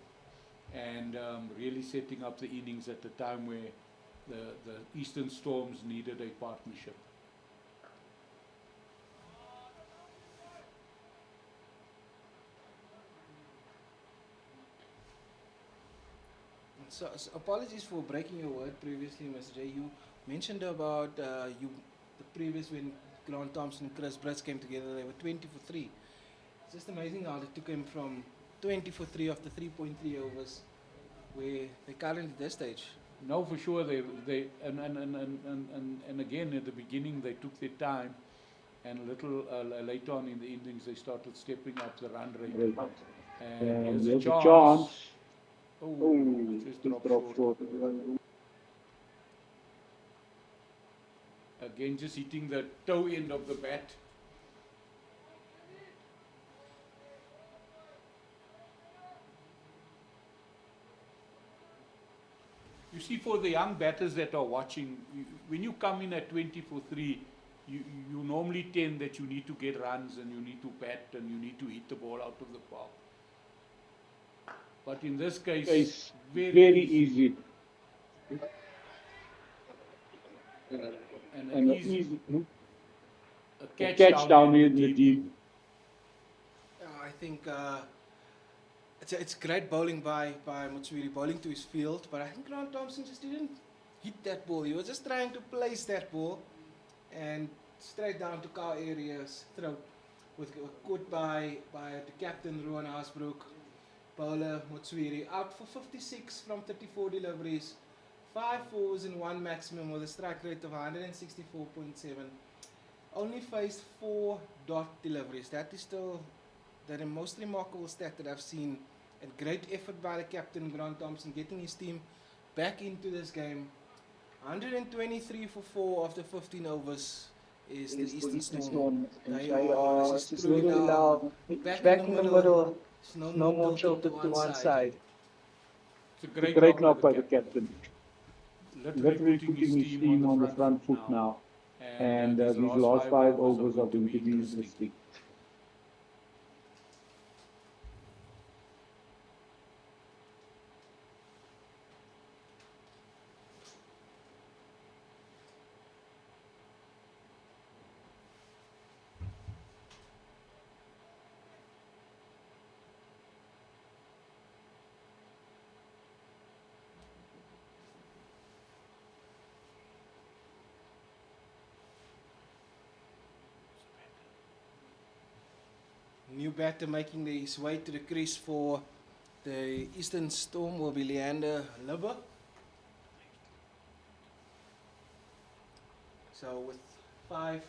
And really setting up the innings at the time where the Eastern Storms needed a partnership. So apologies for breaking your word previously, Mr. J. You mentioned about the previous when Grant Thompson and Chris Brits came together, they were 20 for 3. It's just amazing how they took him from 20 for 3 after 3.3 overs, where they're currently at this stage. No, for sure they and again at the beginning they took their time, and a little later on in the innings they started stepping up the run rate. And here's a chance. Oh, just dropped short. Again, just hitting the toe end of the bat. You see, for the young batters that are watching, when you come in at 20 for 3, you normally tend that you need to get runs and you need to bat and you need to hit the ball out of the park. But in this case, very easy. And an easy catch down in the deep. I think it's great bowling by Motswiri, bowling to his field, but I think Grant Thompson just didn't hit that ball. He was just trying to place that ball and straight down to cow area's throat. Caught by the captain, Rowan Haasbroek. Bowler Motswiri out for 56 from 34 deliveries, 5 fours and 1 maximum with a strike rate of 164.7. Only faced 4 dot deliveries. That is still the most remarkable stat that I've seen. And great effort by the captain Grant Thompson getting his team back into this game. 123 for 4 after 15 overs is the Eastern Storm. They are just truly now back in the middle. No more tilted to one side. It's a great knock by the captain. Literally putting his team on the front foot now. And these last 5 overs are going to be interesting. New batter making his way to the crease for The Eastern Storm will be Leander Lubber. So with five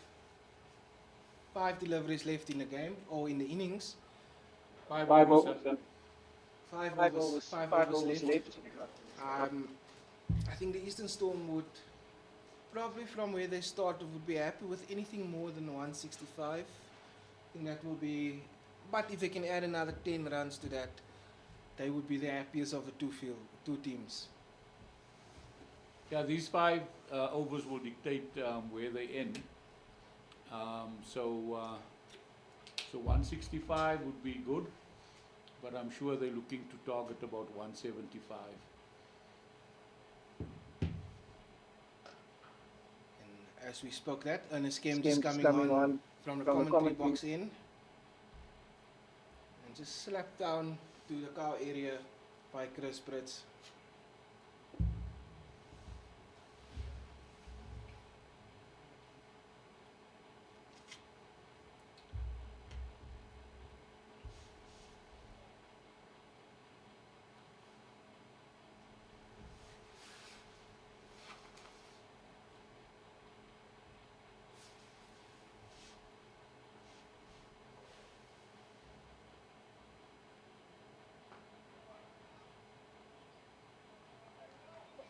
deliveries left in the game, or in the innings. Five overs. Five overs left. I think the Eastern Storm would, probably from where they started, would be happy with anything more than 165. I think that will be, but if they can add another 10 runs to that, they would be the happiest of the two teams. Yeah, these 5 overs will dictate where they end. So 165 would be good, but I'm sure they're looking to target about 175. And as we spoke that, Ernest Kemp just coming on from the commentary box in, and just slapped down to the cow area by Chris Brits.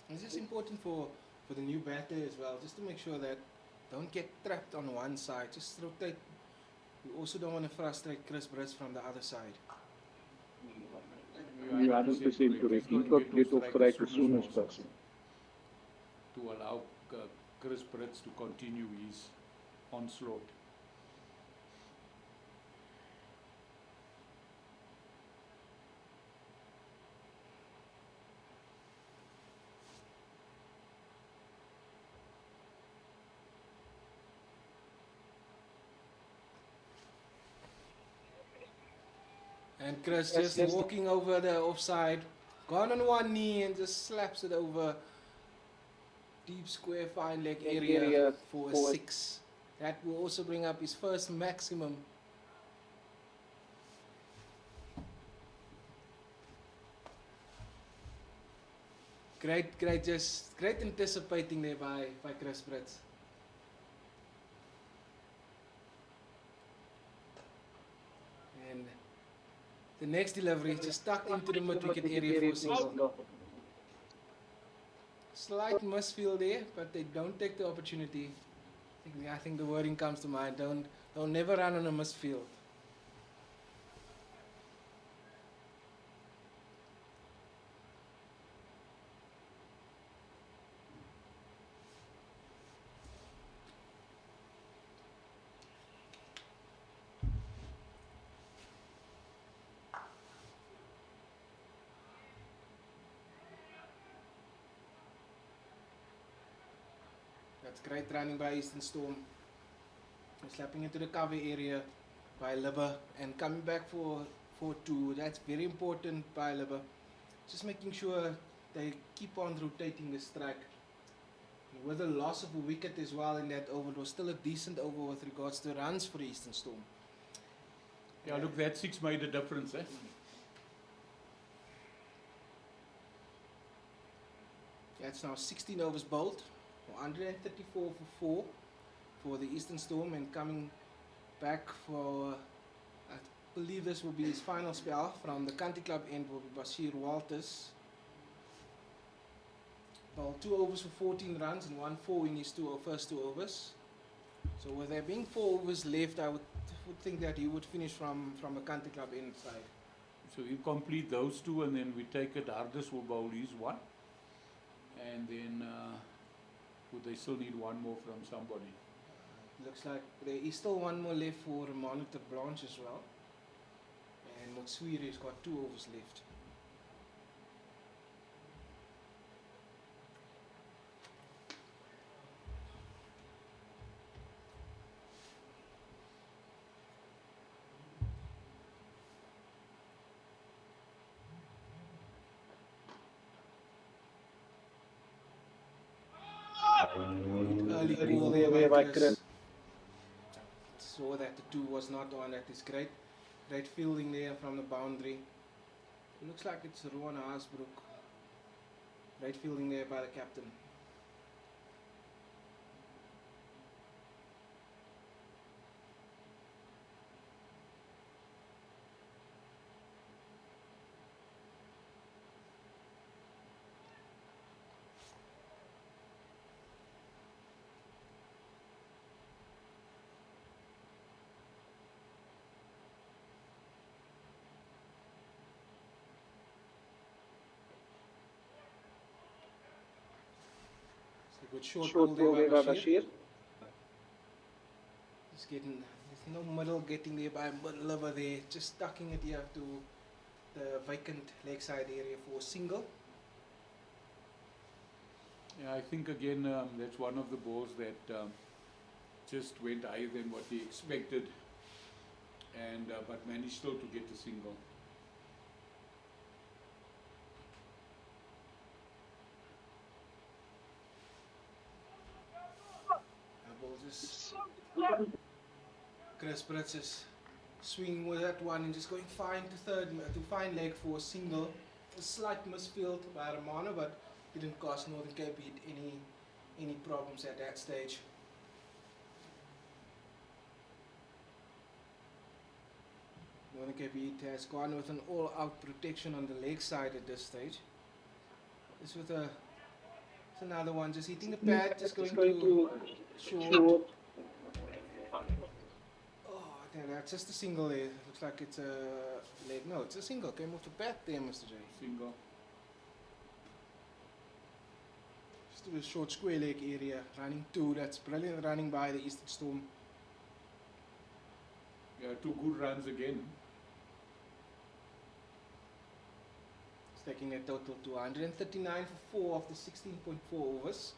It's just important for the new batter as well, just to make sure that don't get trapped on one side. Just rotate. You also don't want to frustrate Chris Brits from the other side. You're 100% correct. He's got to get off strike as soon as possible. To allow Chris Brits to continue his onslaught. And Chris just walking over the offside, gone on one knee and just slaps it over deep square fine leg area for a 6. That will also bring up his first maximum. Great anticipating there by Chris Brits. And the next delivery is just stuck into the mid-wicket area for a single. Slight misfield there, but they don't take the opportunity. I think the wording comes to mind. Don't never run on a misfield. That's great running by Eastern Storm. Slapping into the cover area by Libber and coming back for 2. That's very important by Libber. Just making sure they keep on rotating the strike. With the loss of a wicket as well in that over, it was still a decent over with regards to runs for Eastern Storm. Yeah, look, that 6 made a difference, eh? That's now 16 overs bowled. 134 for 4 for the Eastern Storm, and coming back for, I believe this will be his final spell from the country club end, will be Bashir Walters. Bowled 2 overs for 14 runs and 1-4 in his first 2 overs. So with there being 4 overs left, I would think that he would finish from a country club end side. So you complete those 2 and then we take it, Hardus will bowl his 1. And then would they still need 1 more from somebody? Looks like there is still 1 more left for Monitor Blanche as well. And Motswiri's got 2 overs left. Early call there by Chris. Saw that the 2 was not on. That is great fielding there from the boundary. Looks like it's Rowan Haasbroek. Right fielding there by the captain. Good short ball there by Bashir. Just getting, there's no middle getting there by middle there. Just tucking it here to the vacant leg side area for a single. Yeah, I think again that's one of the balls that just went higher than what he expected, and but managed still to get the single. Chris Brits is swinging with that one and just going fine to fine leg for a single. A slight misfield by Romano, but didn't cost Northern Cape any problems at that stage. Northern Cape has gone with an all-out protection on the leg side at this stage. This with a it's another one, just hitting the pad, just going to short. That's just a single there. Looks like it's a leg. No, it's a single. Came off the bat there, Mr. J. Single. Just to the short square leg area. Running two. That's brilliant running by the Eastern Storm. Yeah, 2 good runs again. It's taking a total to 139 for 4 of the 16.4 overs.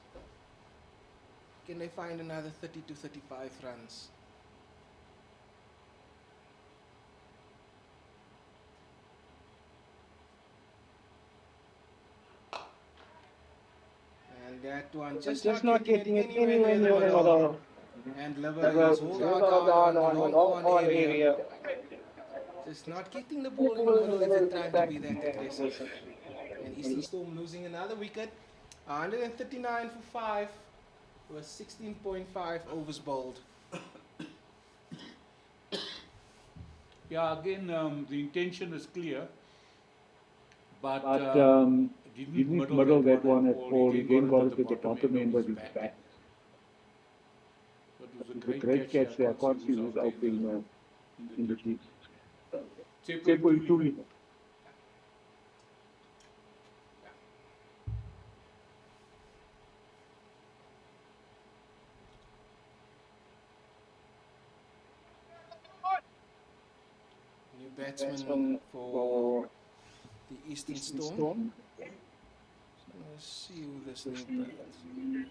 Can they find another 30 to 35 runs? That one just not getting it anywhere near the middle. And Liver is hold on the long area. Just not getting the ball in the middle if they're trying to be that aggressive. And Eastern Storm losing another wicket. 139 for 5 with 16.5 overs bowled. Yeah, again the intention is clear, but didn't muddle that one at all. He again got it to the bottom end of his bat. It was a great catch there. I can't see who's out there in the team. Tepo Ituli. New batsman for the Eastern Storm. Let's see who this new batsman is.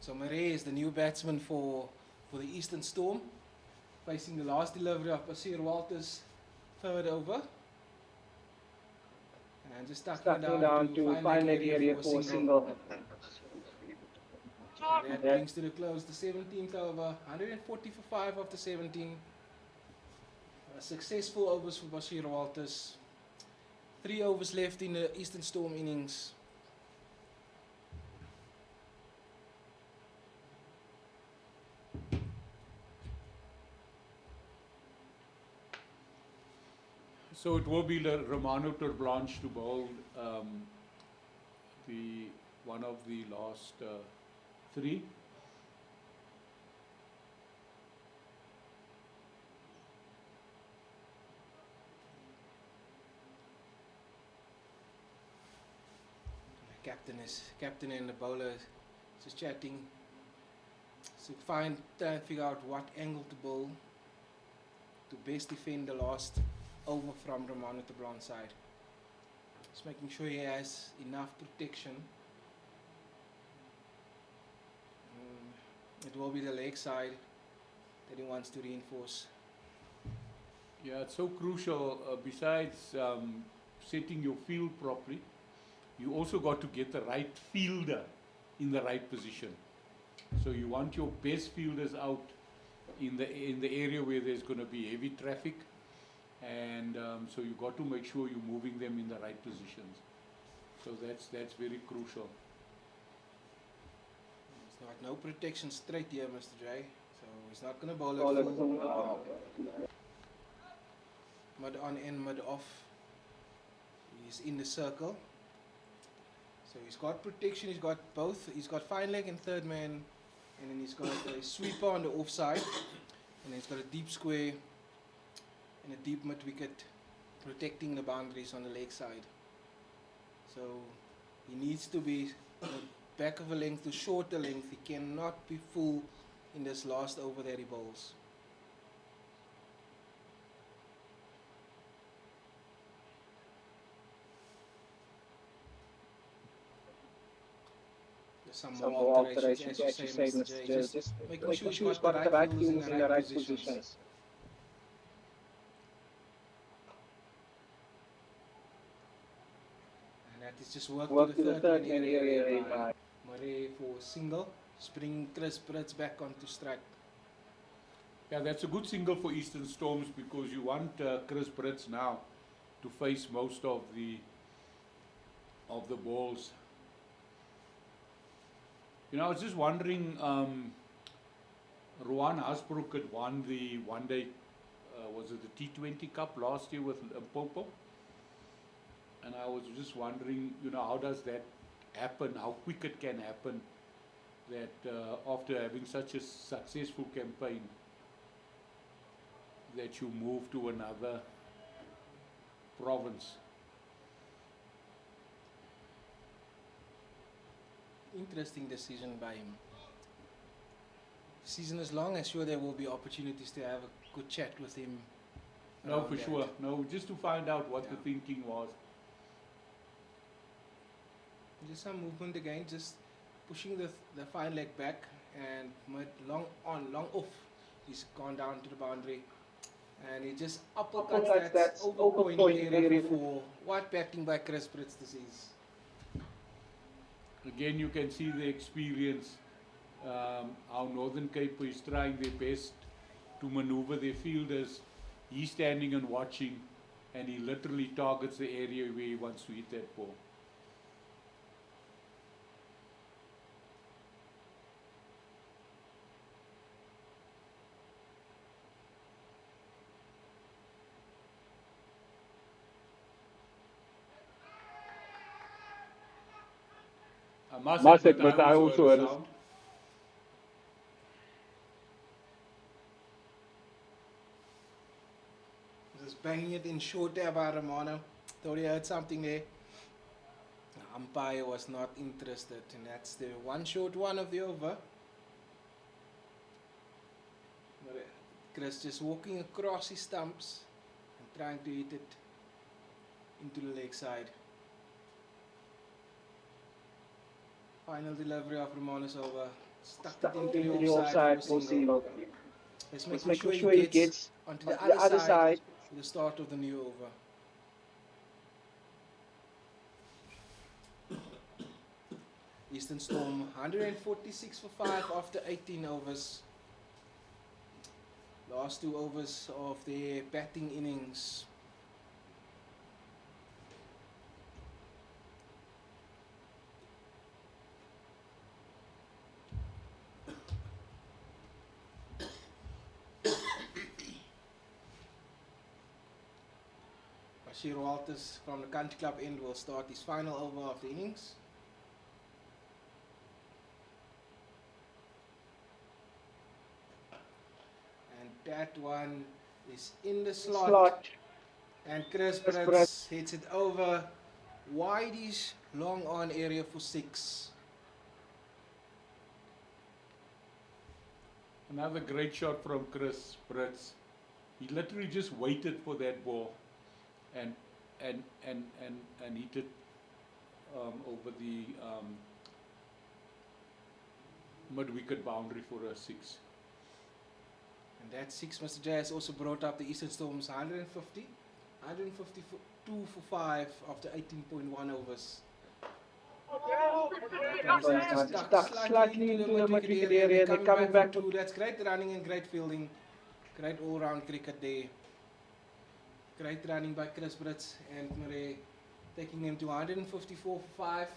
So Murray is the new batsman for the Eastern Storm, facing the last delivery of Bashir Walters' third over. And just tucking down to find that area for a single. And that brings to the close the 17th over, 140 for 5 of the 17. Successful overs for Bashir Walters. 3 overs left in the Eastern Storm innings. So it will be Romano Terblanche to bowl the one of the last 3. Captain and the bowler just chatting. So trying to figure out what angle to bowl to best defend the last over from Romano Terblanche's side. Just making sure he has enough protection. It will be the leg side that he wants to reinforce. Yeah, it's so crucial. Besides setting your field properly, you also got to get the right fielder in the right position. So you want your best fielders out in the area where there's going to be heavy traffic, and so you got to make sure you're moving them in the right positions. So that's very crucial. It's not no protection straight here, Mr. J. So he's not gonna bowl it full. Mid on and mid off. He's in the circle. So he's got protection, he's got both, he's got fine leg and third man, and then he's got a sweeper on the offside, and then he's got a deep square and a deep mid wicket protecting the boundaries on the leg side. So he needs to be back of a length to shorter length. He cannot be full in this last over that he bowls. Some more alterations, as you say, Mr. J. Just making sure he's got the right fielders in the right positions. And that is just work to the third man area by Murray for a single. Just bringing Chris Brits back onto strike. Yeah, that's a good single for Eastern Storms, because you want Chris Brits now to face most of the balls. You know, I was just wondering, Rowan Hasbrook had won the one-day, was it the T20 Cup last year with Limpopo? And I was just wondering, you know, how does that happen, how quick it can happen, that after having such a successful campaign, that you move to another province. Interesting decision by him. The season is long, I'm sure there will be opportunities to have a good chat with him. No, for sure. No, just to find out what the thinking was. Just some movement again, just pushing the fine leg back and long on, long off. He's gone down to the boundary. And he just uppercuts that over point area for what batting by Chris Brits this is. Again, you can see the experience, how Northern Cape is trying their best to maneuver their fielders. He's standing and watching, and he literally targets the area where he wants to hit that ball. I must admit, I also heard it. Just banging it in short there by Romano. Thought he heard something there. The umpire was not interested, and that's the one short one of the over. Chris just walking across his stumps and trying to hit it into the leg side. Final delivery of Romano's over. Stuck it into the offside for single. Let's make sure he gets onto the other side for the start of the new over. Eastern Storm 146 for 5 after 18 overs. Last 2 overs of their batting innings. Bashir Walters from the Country Club end will start his final over of the innings. And that one is in the slot. And Chris Brits hits it over wideish, long on area for 6. Another great shot from Chris Brits. He literally just waited for that ball and hit it over the mid-wicket boundary for a 6. And that 6, Mr. J, has also brought up the Eastern Storm's 152 for 5 after 18.1 overs. That one is stuck slightly into the mid-wicket area. They're coming back for 2. That's great running and great fielding. Great all-round cricket there. Great running by Chris Brits and Murray, taking them to 154 for 5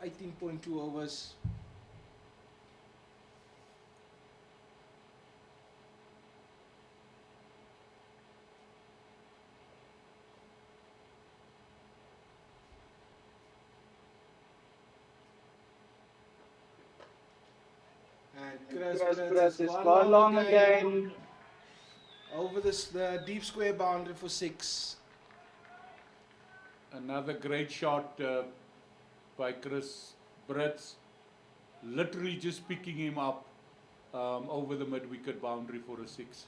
of 18.2 overs. And Chris Brits has gone long again. Over the deep square boundary for 6. Another great shot by Chris Brits, literally just picking him up over the mid-wicket boundary for a 6.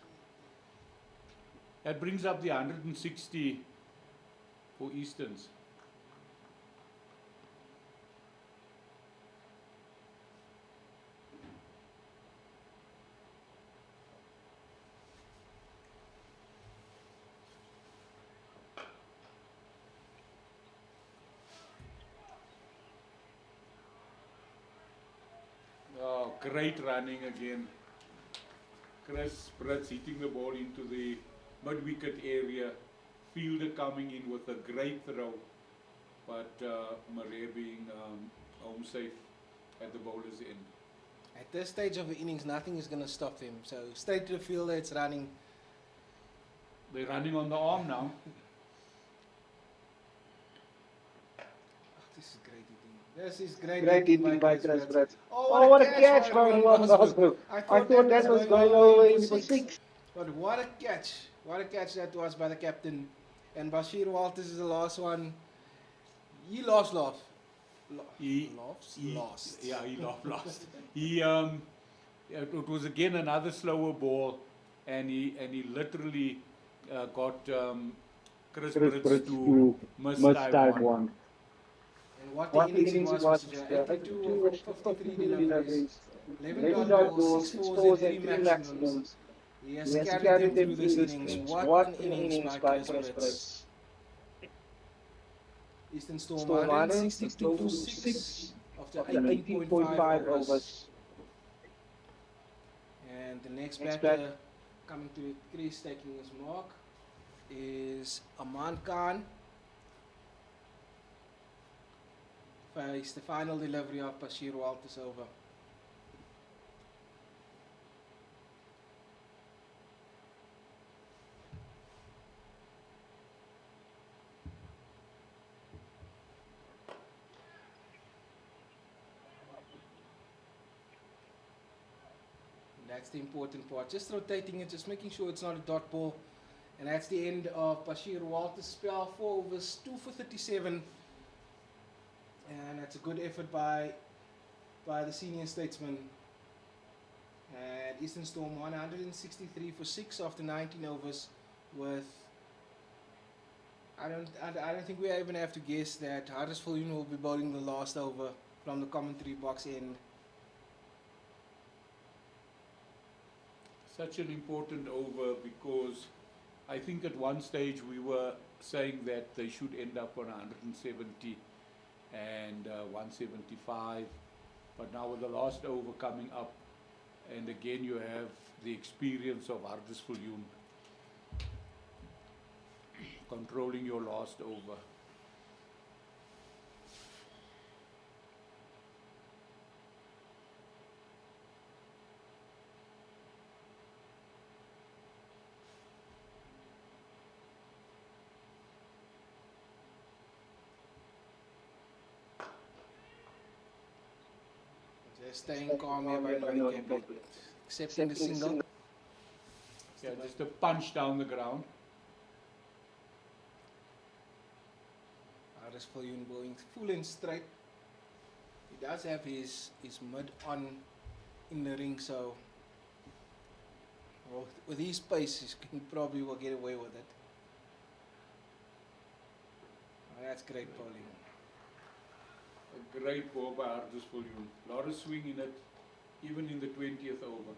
That brings up the 160 for Easterns. Oh, great running again. Chris Brits hitting the ball into the mid-wicket area. Fielder coming in with a great throw, but Murray being home safe at the bowler's end. At this stage of the innings, nothing is going to stop them. So straight to the fielder, it's running. They're running on the arm now. This is great eating. This is great eating by Chris Brits. Oh, what a catch by Rosberg. I thought that was going over in for 6. But what a catch. What a catch that was by the captain. And Bashir Walters is the last one. He lost. He lost. It was again another slower ball, and he literally got Chris Brits to miss time 1. And what the innings was, 82 of 53 deliveries, 11 dot balls, 6 fours and 3 maximums. He has carried them through this innings. What an innings by Chris Brits. Eastern Storm 162 for 6 after 18.5 overs. And the next batter coming to the crease taking his mark is Aman Khan. It's the final delivery of Bashir Walters over. That's the important part. Just rotating it, just making sure it's not a dot ball. And that's the end of Bashir Walters' spell. 4 overs, 2 for 37. And that's a good effort by the senior statesman. And Eastern Storm 163 for 6 after 19 overs with, I don't think we even have to guess that Huddersfield will be bowling the last over from the commentary box end. Such an important over, because I think at one stage we were saying that they should end up on 170 and 175, but now with the last over coming up, and again you have the experience of Huddersfield controlling your last over. Staying calm here by Noy Campbell, accepting the single. Yeah, just a punch down the ground. Huddersfield going full and straight. He does have his mid on in the ring, so with his pace, he probably will get away with it. Oh, that's great bowling. A great ball by Huddersfield. A lot of swing in it, even in the 20th over.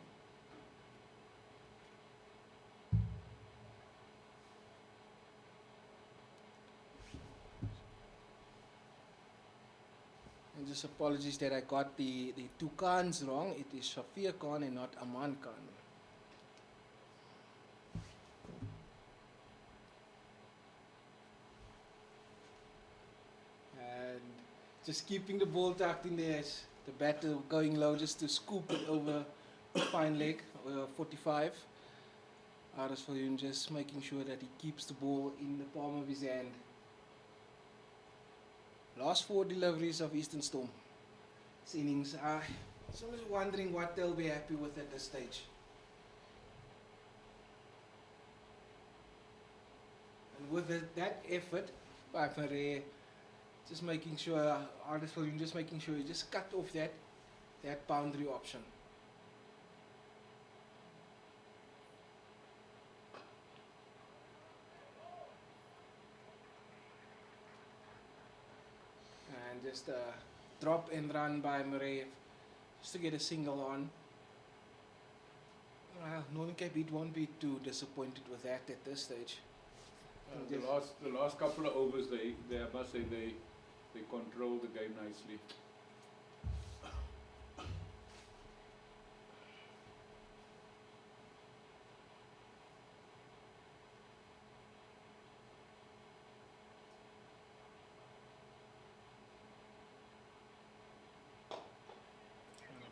And just apologies that I got the two Khans wrong. It is Shafir Khan and not Aman Khan. And just keeping the ball tucked in there, the batter going low just to scoop it over fine leg, 45. Aris Viljoen just making sure that he keeps the ball in the palm of his hand. Last 4 deliveries of Eastern Storm. This innings, I'm always wondering what they'll be happy with at this stage. And with that effort by Murray, just making sure, Aris Viljoen just making sure he just cut off that boundary option. And just a drop and run by Murray just to get a single on. Northern Cape Beat won't be too disappointed with that at this stage. The last couple of overs, I must say they control the game nicely.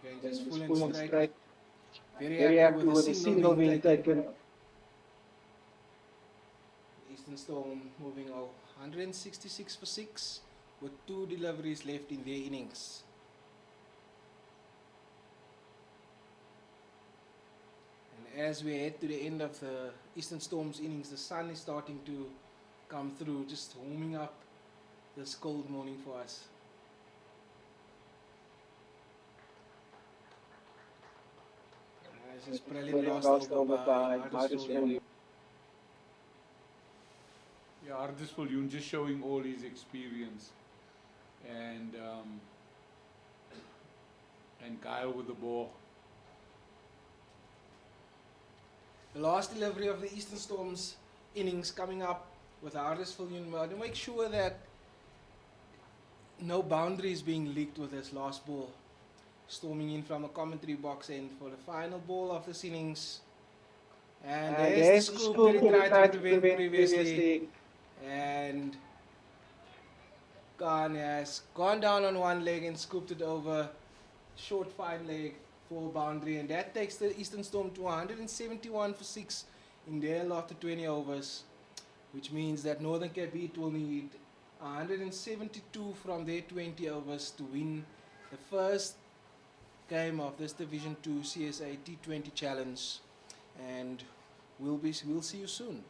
Okay, just full and straight. Very happy with the single being taken. Eastern Storm moving 166 for 6 with 2 deliveries left in their innings. And as we head to the end of the Eastern Storm's innings, the sun is starting to come through, just warming up this cold morning for us. This is brilliant last over by Aris Viljoen. Yeah, Aris Viljoen just showing all his experience and guile with the ball. The last delivery of the Eastern Storm's innings coming up with Aris Viljoen to make sure that no boundary is being leaked with this last ball. Storming in from a commentary box end for the final ball of this innings. And there's the scoop that he tried to prevent previously. And Khan has gone down on one leg and scooped it over. Short fine leg for boundary. And that takes the Eastern Storm to 171 for 6 in their lot of 20 overs. Which means that Northern Cape Beat will need 172 from their 20 overs to win the first game of this Division 2 CSA T20 challenge, and we'll see you soon.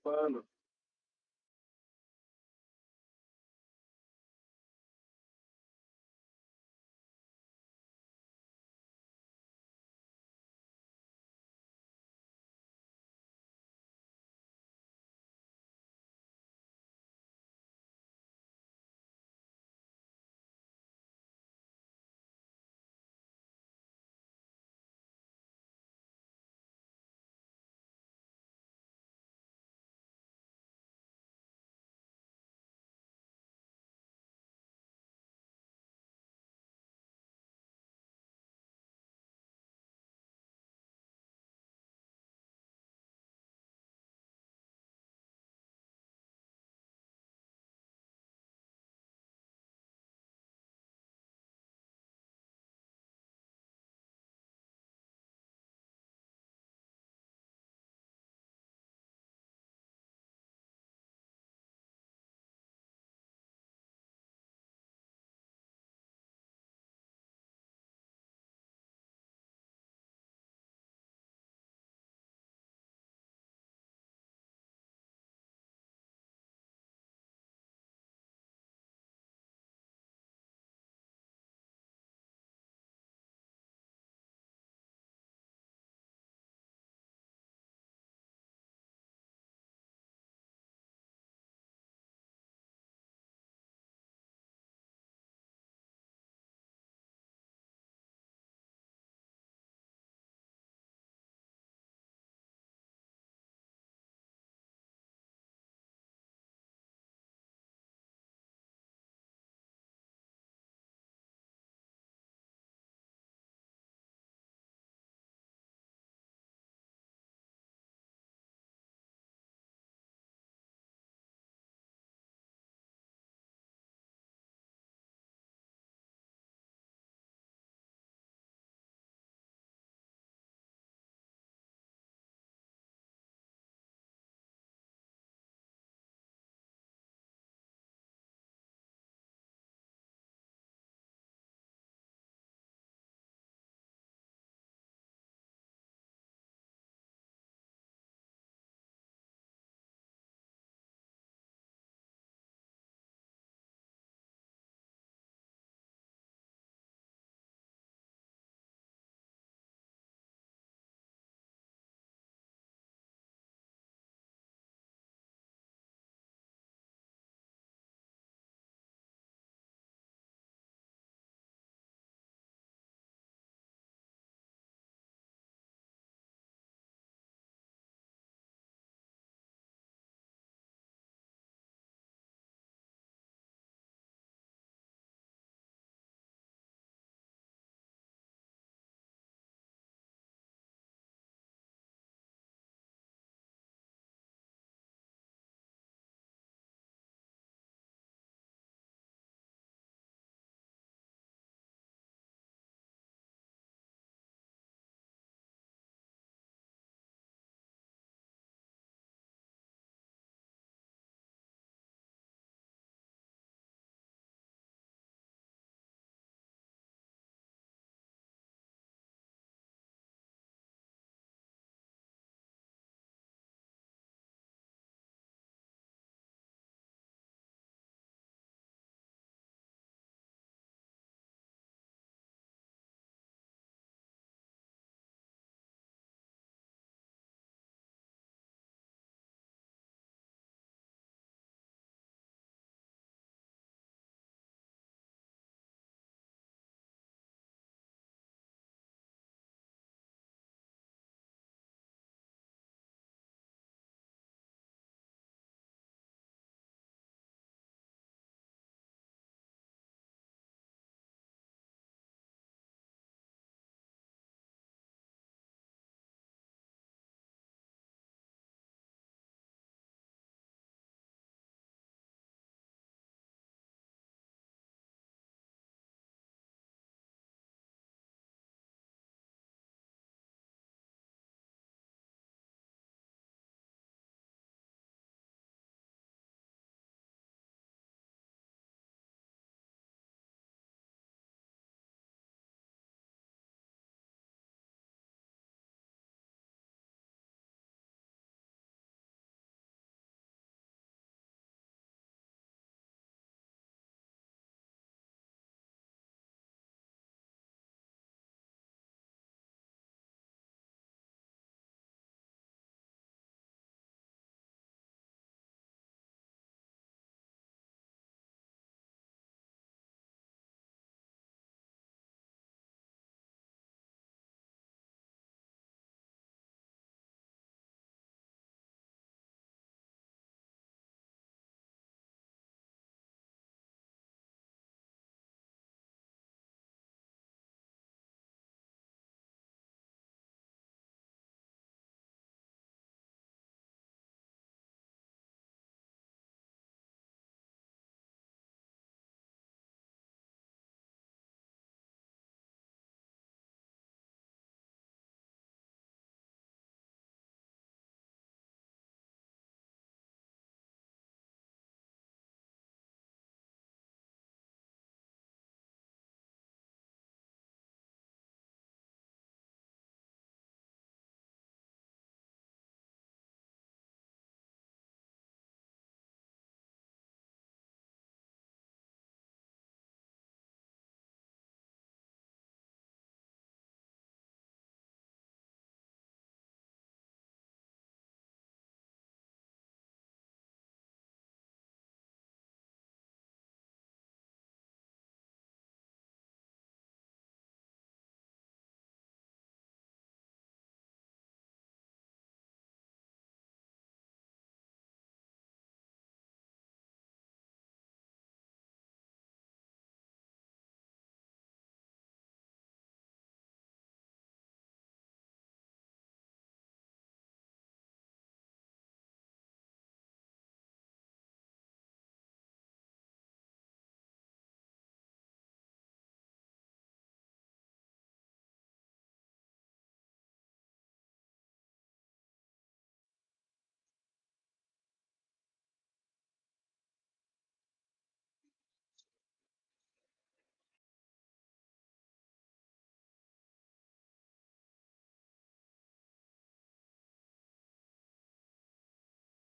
Fun.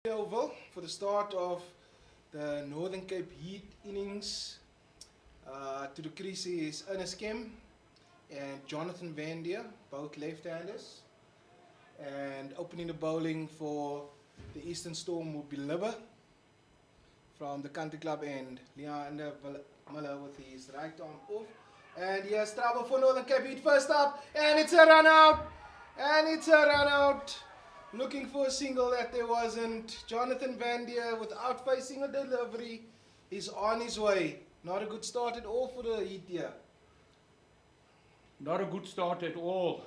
Oval for the start of the Northern Cape Heat innings. To the crease is Ernest Kim and Jonathan Van Dier, both left-handers. And opening the bowling for the Eastern Storm will be Libber from the Country Club, and Leander Miller with his right arm off. And here's trouble for Northern Cape Heat first up, and it's a run out. And it's a run out. Looking for a single that there wasn't. Jonathan Van Dier, without facing a delivery, is on his way. Not a good start at all for the Heat here. Not a good start at all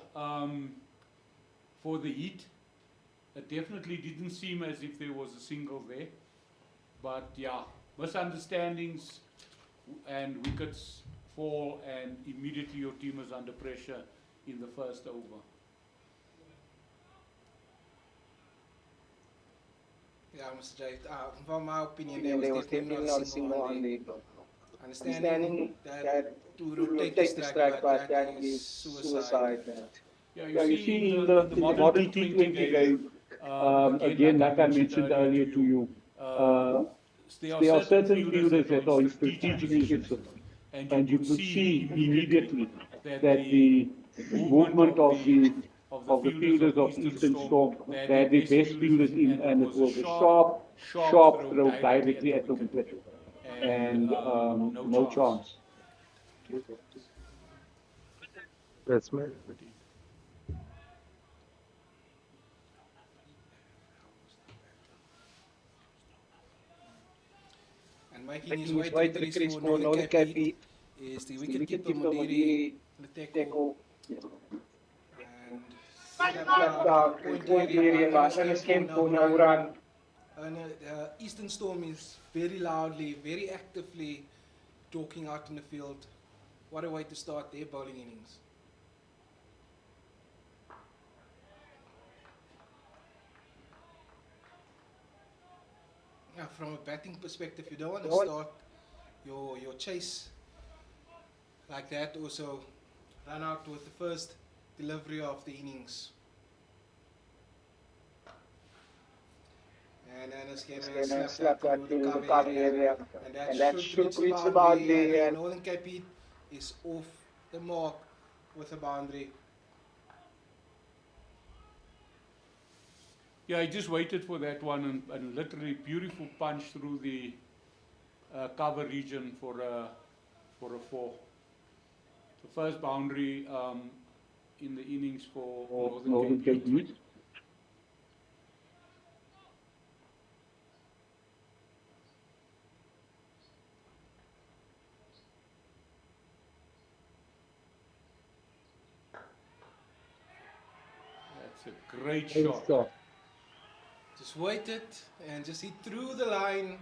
for the Heat. It definitely didn't seem as if there was a single there. But yeah, misunderstandings and wickets fall, and immediately your team is under pressure in the first over. Yeah, Mr. Jay, from my opinion, there was definitely not a single on the understanding that to rotate the strike, but that is suicide. Yeah, you see in the modern T20 game, again, like I mentioned earlier to you, there are certain fielders that are in strategic positions, and you could see immediately that the movement of the fielders of Eastern Storm, they had the best fielders in, and it was a sharp throw directly at the wicket, and no chance. That's right. And making his way to the crease for Northern Cape Heat is the wicketkeeper Modiri Leteko. And point area by Ernest Kim for no run. And Eastern Storm is very loudly, very actively talking out in the field. What a way to start their bowling innings. Yeah, from a batting perspective, you don't want to start your chase like that. Also, run out with the first delivery of the innings. And Ernest came and slapped that through the cover area. And that should reach the boundary. And Northern Cape Heat is off the mark with a boundary. Yeah, I just waited for that one, and literally beautiful punch through the cover region for a 4. The first boundary in the innings for Northern Cape Heat. That's a great shot. Just waited and just hit through the line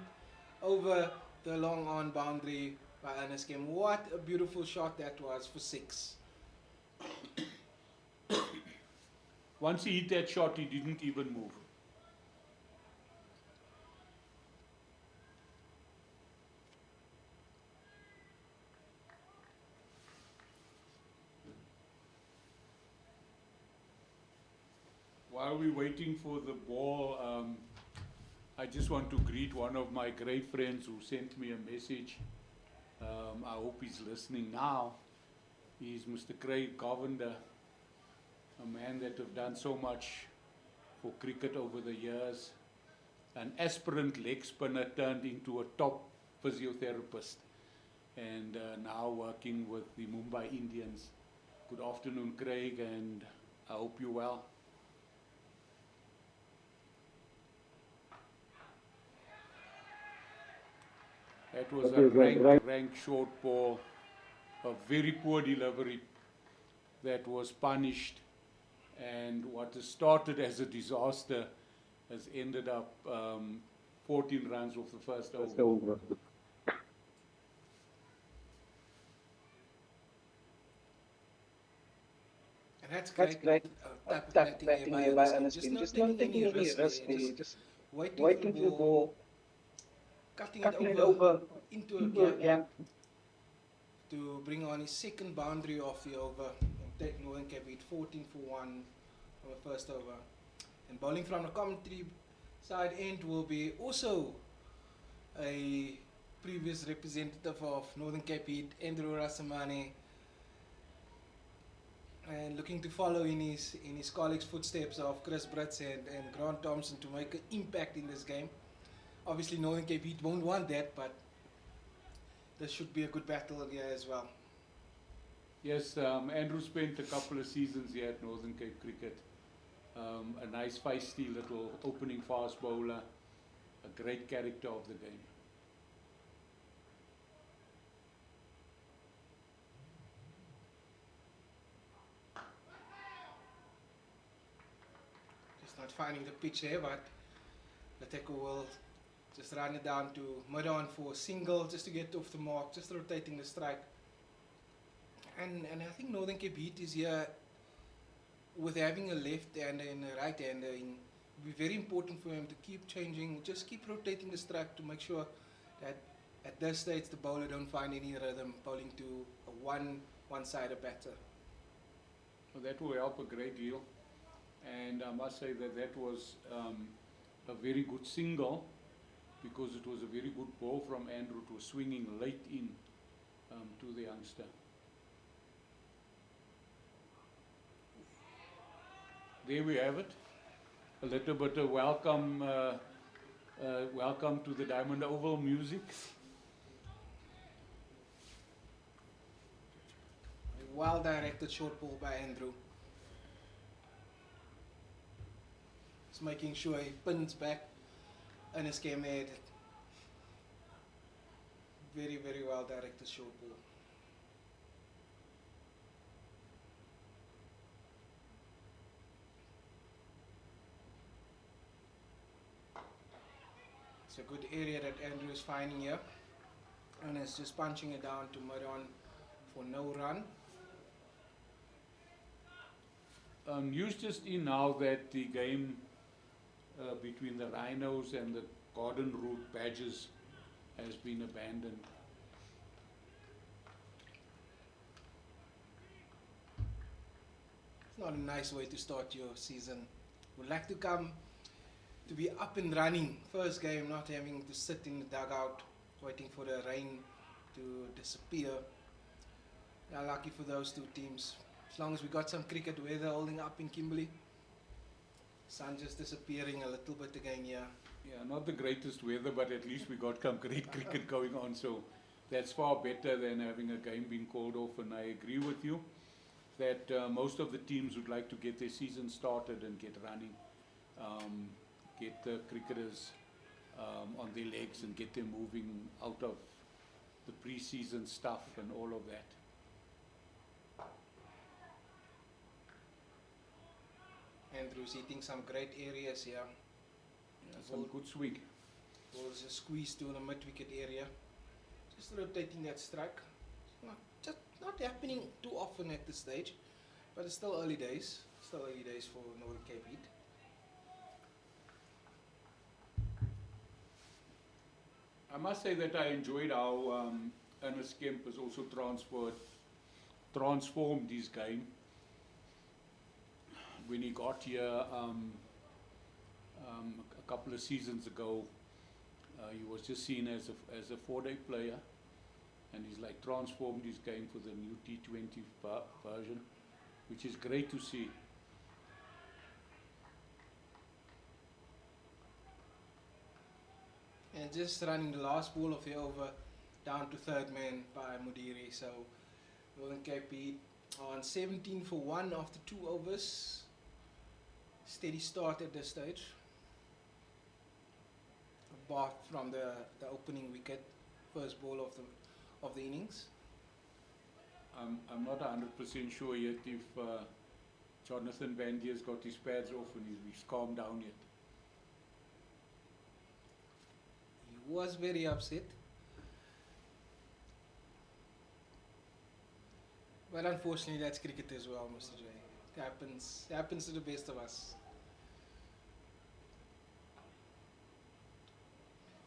over the long on boundary by Ernest Kim. What a beautiful shot that was for 6. Once he hit that shot, he didn't even move. While we're waiting for the ball, I just want to greet one of my great friends who sent me a message. I hope he's listening now. He's Mr. Craig Govender, a man that have done so much for cricket over the years. An aspirant leg spinner turned into a top physiotherapist, and now working with the Mumbai Indians. Good afternoon, Craig, and I hope you're well. That was a rank short ball, a very poor delivery that was punished, and what has started as a disaster has ended up 14 runs off the first over. And that's great. Batting here by Ernest Kim. Just not taking any risk there. Just waiting for the ball. Cutting it over into a gap to bring on his second boundary of the over and take Northern Cape Heat 14 for 1 on the first over. And bowling from the commentary Side end will be also a previous representative of Northern Cape Heat, Andrew Rasamane, and looking to follow in his colleagues' footsteps of Chris Brits and Grant Thompson to make an impact in this game. Obviously, Northern Cape Heat won't want that, but this should be a good battle here as well. Yes, Andrew spent a couple of seasons here at Northern Cape Cricket. A nice feisty little opening fast bowler, a great character of the game. Just not finding the pitch there, but the tackle will just run it down to mid-on for a single, just to get off the mark, just rotating the strike. And I think Northern Cape Heat is here with having a left-hander and a right-hander. It will be very important for him to keep changing, just keep rotating the strike to make sure that at this stage the bowler don't find any rhythm bowling to a one-sided batter. So that will help a great deal. And I must say that that was a very good single, because it was a very good ball from Andrew. It was swinging late in to the youngster. There we have it. A little bit of welcome to the Diamond Oval music. A well-directed short ball by Andrew. Just making sure he pins back in his game head. Very, very well-directed short ball. It's a good area that Andrew is finding here, and it's just punching it down to mid-on for no run. News just in now that the game between the Rhinos and the Garden Route Badgers has been abandoned. It's not a nice way to start your season. Would like to be up and running first game, not having to sit in the dugout waiting for the rain to disappear. Yeah, lucky for those two teams. As long as we got some cricket weather holding up in Kimberley. Sun just disappearing a little bit again here. Yeah, not the greatest weather, but at least we got some great cricket going on, so that's far better than having a game being called off. And I agree with you that most of the teams would like to get their season started and get running, get the cricketers on their legs and get them moving out of the pre-season stuff and all of that. Andrew's hitting some great areas here. Yeah, some good swing. Ball's just squeezed to the mid-wicket area. Just rotating that strike. Not happening too often at this stage, but it's still early days. Still early days for Northern Cape Heat. I must say that I enjoyed how Ernest Kemp has also transformed his game. When he got here a couple of seasons ago, he was just seen as a four-day player, and he's like transformed his game for the new T20 version, which is great to see. And just running the last ball of the over down to third man by Mudiri. So Northern Cape Heat on 17 for 1 after 2 overs. Steady start at this stage. A bat from the opening wicket, first ball of the innings. I'm not 100% sure yet if Jonathan Van Dier's got his pads off and he's calmed down yet. He was very upset. But unfortunately, that's cricket as well, Mr. J. It happens to the best of us.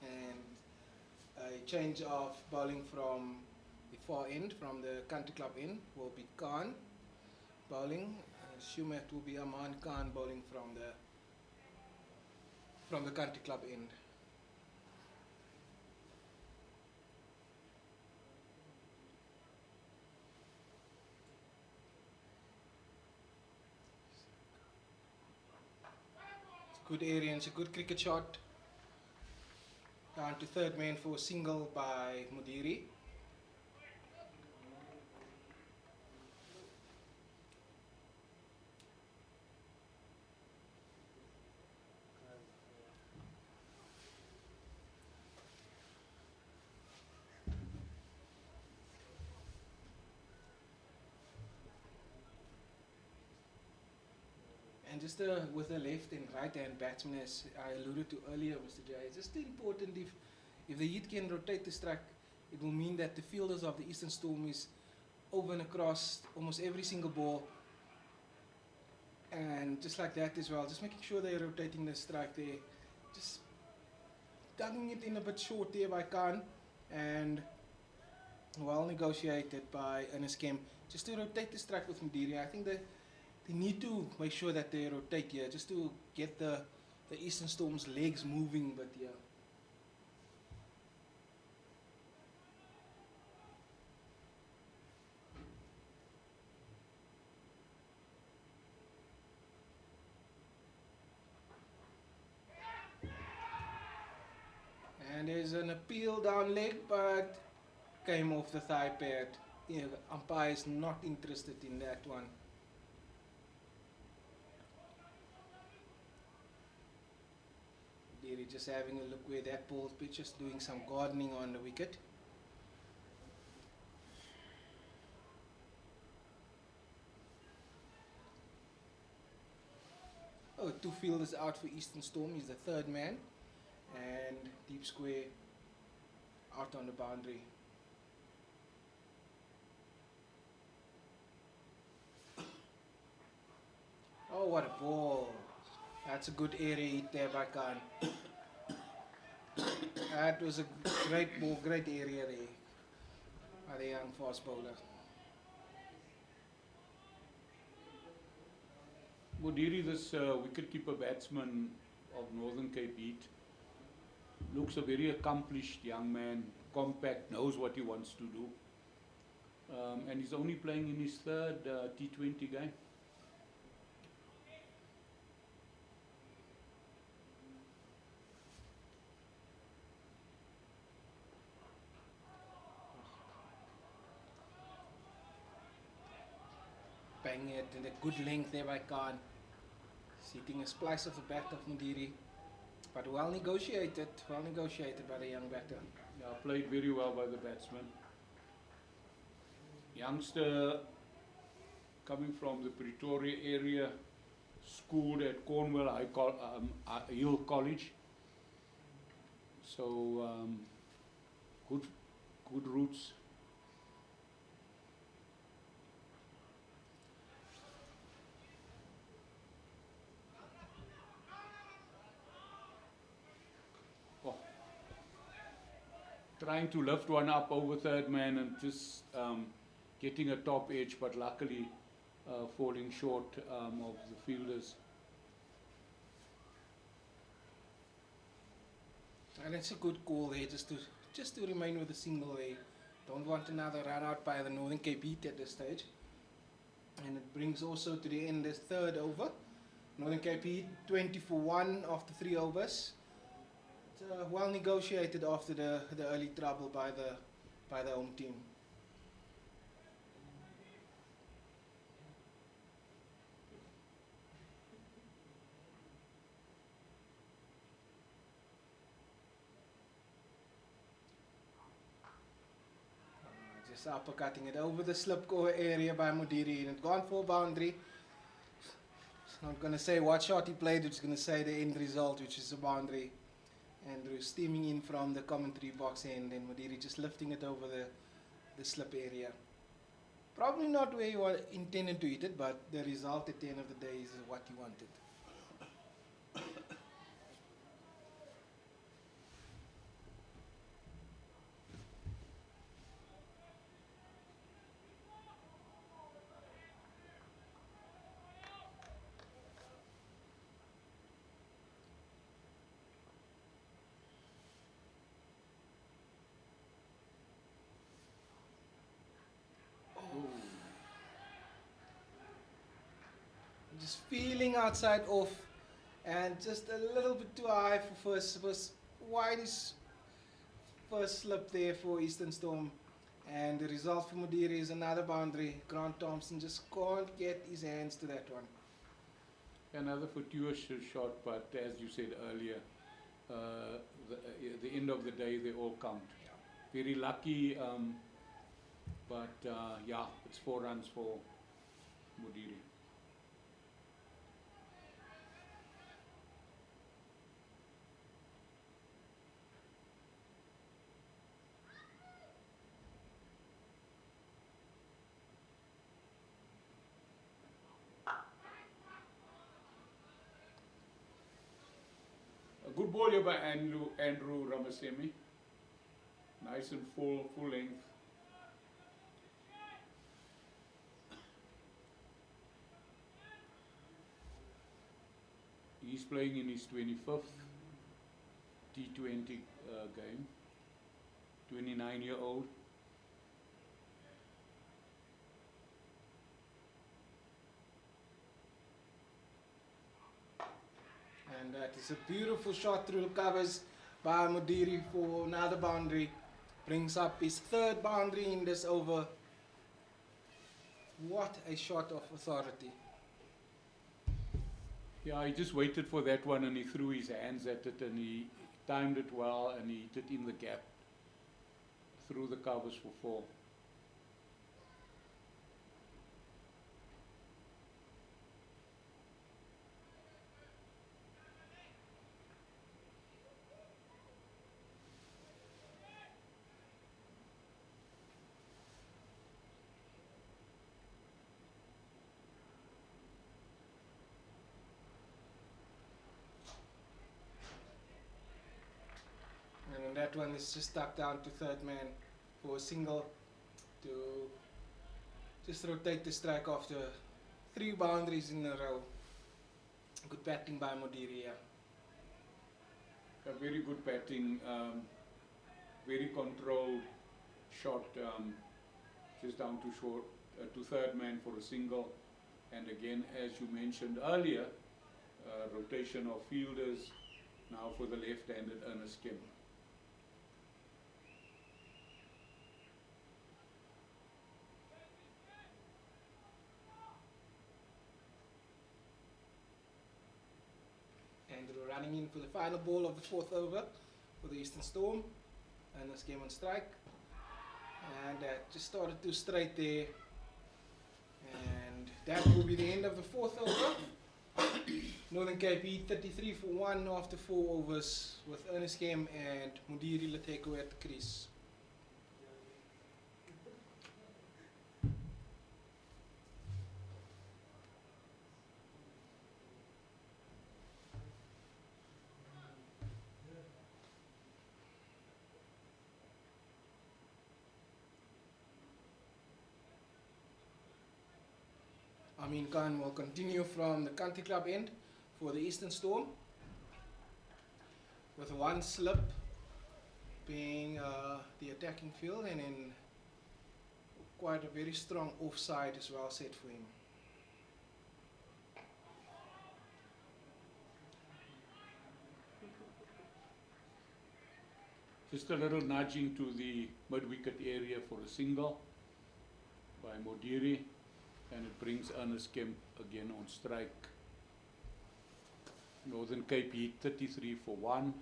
And a change of bowling from the far end, from the country club end, will be Khan bowling. I assume it will be Aman Khan bowling from the country club end. It's a good area and it's a good cricket shot. Down to third man for a single by Mudiri. And just with the left and right hand batsman, as I alluded to earlier, Mr. J, it's just important if the Heat can rotate the strike, it will mean that the fielders of the Eastern Storm is over and across almost every single ball. And just like that as well, just making sure they're rotating the strike there. Just tugging it in a bit short there by Khan, and well negotiated by Ernest Kemp, just to rotate the strike with Mudiri. I think they need to make sure that they rotate here, just to get the Eastern Storm's legs moving, but yeah. And there's an appeal down leg, but came off the thigh pad. Yeah, the umpire is not interested in that one. They're just having a look where that ball pitch, just doing some gardening on the wicket. Oh, two fielders out for Eastern Storm. He's the third man. And deep square out on the boundary. Oh, what a ball. That's a good area hit there by Khan. That was a great ball, great area there by the young fast bowler. Mudiri, this wicketkeeper batsman of Northern Cape Heat, looks a very accomplished young man, compact, knows what he wants to do. And he's only playing in his third T20 game. Bang it in a good length there by Khan. Sitting a splice of the bat of Mudiri. But well negotiated by the young batter. Yeah, played very well by the batsman. Youngster coming from the Pretoria area, schooled at Cornwall Hill College. So good roots. Trying to lift one up over third man and just getting a top edge, but luckily falling short of the fielders. And it's a good call there, just to remain with a single there. Don't want another run out by the Northern Cape Heat at this stage. And it brings also to the end this third over. Northern Cape Heat 20 for 1 after 3 overs. Well negotiated after the early trouble by the home team. Just uppercutting it over the slip core area by Mudiri, and it gone for boundary. Not going to say what shot he played, it's going to say the end result, which is a boundary. Andrew steaming in from the commentary box end, and Mudiri just lifting it over the slip area. Probably not where you intended to hit it, but the result at the end of the day is what you wanted. just feeling outside off, and just a little bit too high for first wide is first slip there for Eastern Storm. And the result for Modiri is another boundary. Grant Thompson just can't get his hands to that one. Another fortuitous shot, but as you said earlier, the end of the day they all count. Very lucky, but yeah, it's 4 runs for Modiri. A good ball here by Andrew Ramasemi. Nice and full length. He's playing in his 25th T20 game. 29-year-old. And that is a beautiful shot through the covers by Modiri for another boundary. Brings up his 3rd boundary in this over. What a shot of authority. Yeah, he just waited for that one and he threw his hands at it and he timed it well and he hit it in the gap through the covers for 4. And that one is just stuck down to 3rd man for a single to just rotate the strike after 3 boundaries in a row. Good batting by Modiri. A very good batting, very controlled shot, just down to short, to 3rd man for a single. And again, as you mentioned earlier, rotation of fielders now for the left-handed Ernest Kim. Andrew running in for the final ball of the 4th over for the Eastern Storm. And this game on strike. And that just started too straight there. And that will be the end of the 4th over. Northern Cape beat 33 for 1 after 4 overs with Ernest Kim and Modiri Lateko at the crease. Amin Khan will continue from the country club end for the Eastern Storm with 1 slip being the attacking field and then quite a very strong offside as well set for him. Just a little nudging to the mid-wicket area for a single by Modiri. And it brings Ernest Kemp again on strike. Northern Cape hit 33 for 1.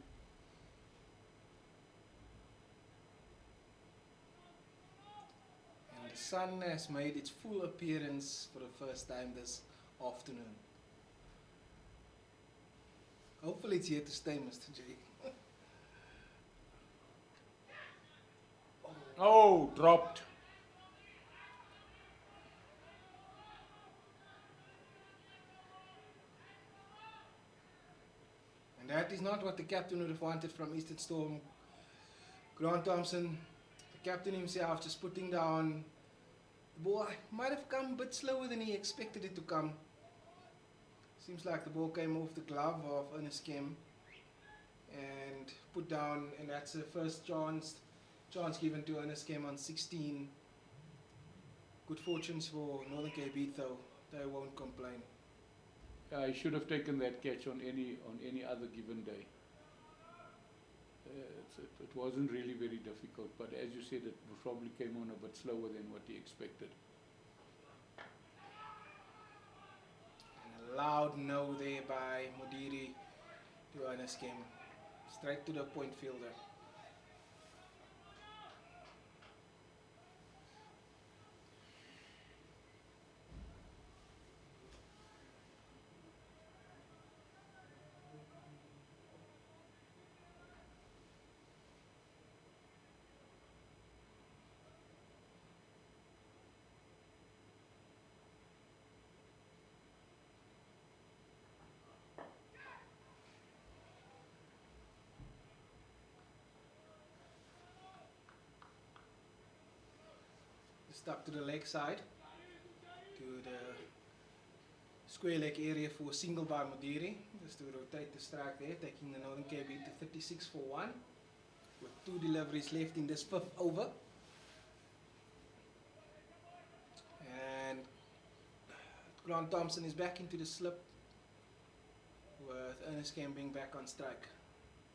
And the sun has made its full appearance for the first time this afternoon. Hopefully it's here to stay, Mr. J. Oh, dropped. That is not what the captain would have wanted from Eastern Storm. Grant Thompson, the captain himself, just putting down the ball. Might have come a bit slower than he expected it to come. Seems like the ball came off the glove of Ernest Kim and put down, and that's the first chance given to Ernest Kim on 16. Good fortunes for Northern Cape Beat though, they won't complain. I should have taken that catch on any other given day. It wasn't really very difficult, but as you said, it probably came on a bit slower than what he expected. And a loud no there by Modiri to Ernest Kim. Straight to the point fielder. Stuck to the leg side, to the square leg area for a single by Modiri, just to rotate the strike there, taking the Northern Cape beat to 36 for 1, with 2 deliveries left in this 5th over. And Grant Thompson is back into the slip, with Ernest Camping back on strike.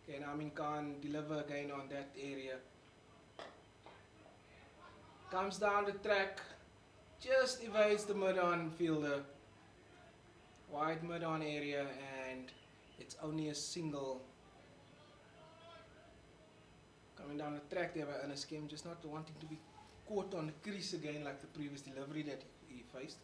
Okay, now Amin Khan deliver again on that area. Comes down the track, just evades the mid-on fielder, wide mid-on area, and it's only a single. Coming down the track there by Ernest Kim, just not wanting to be caught on the crease again like the previous delivery that he faced.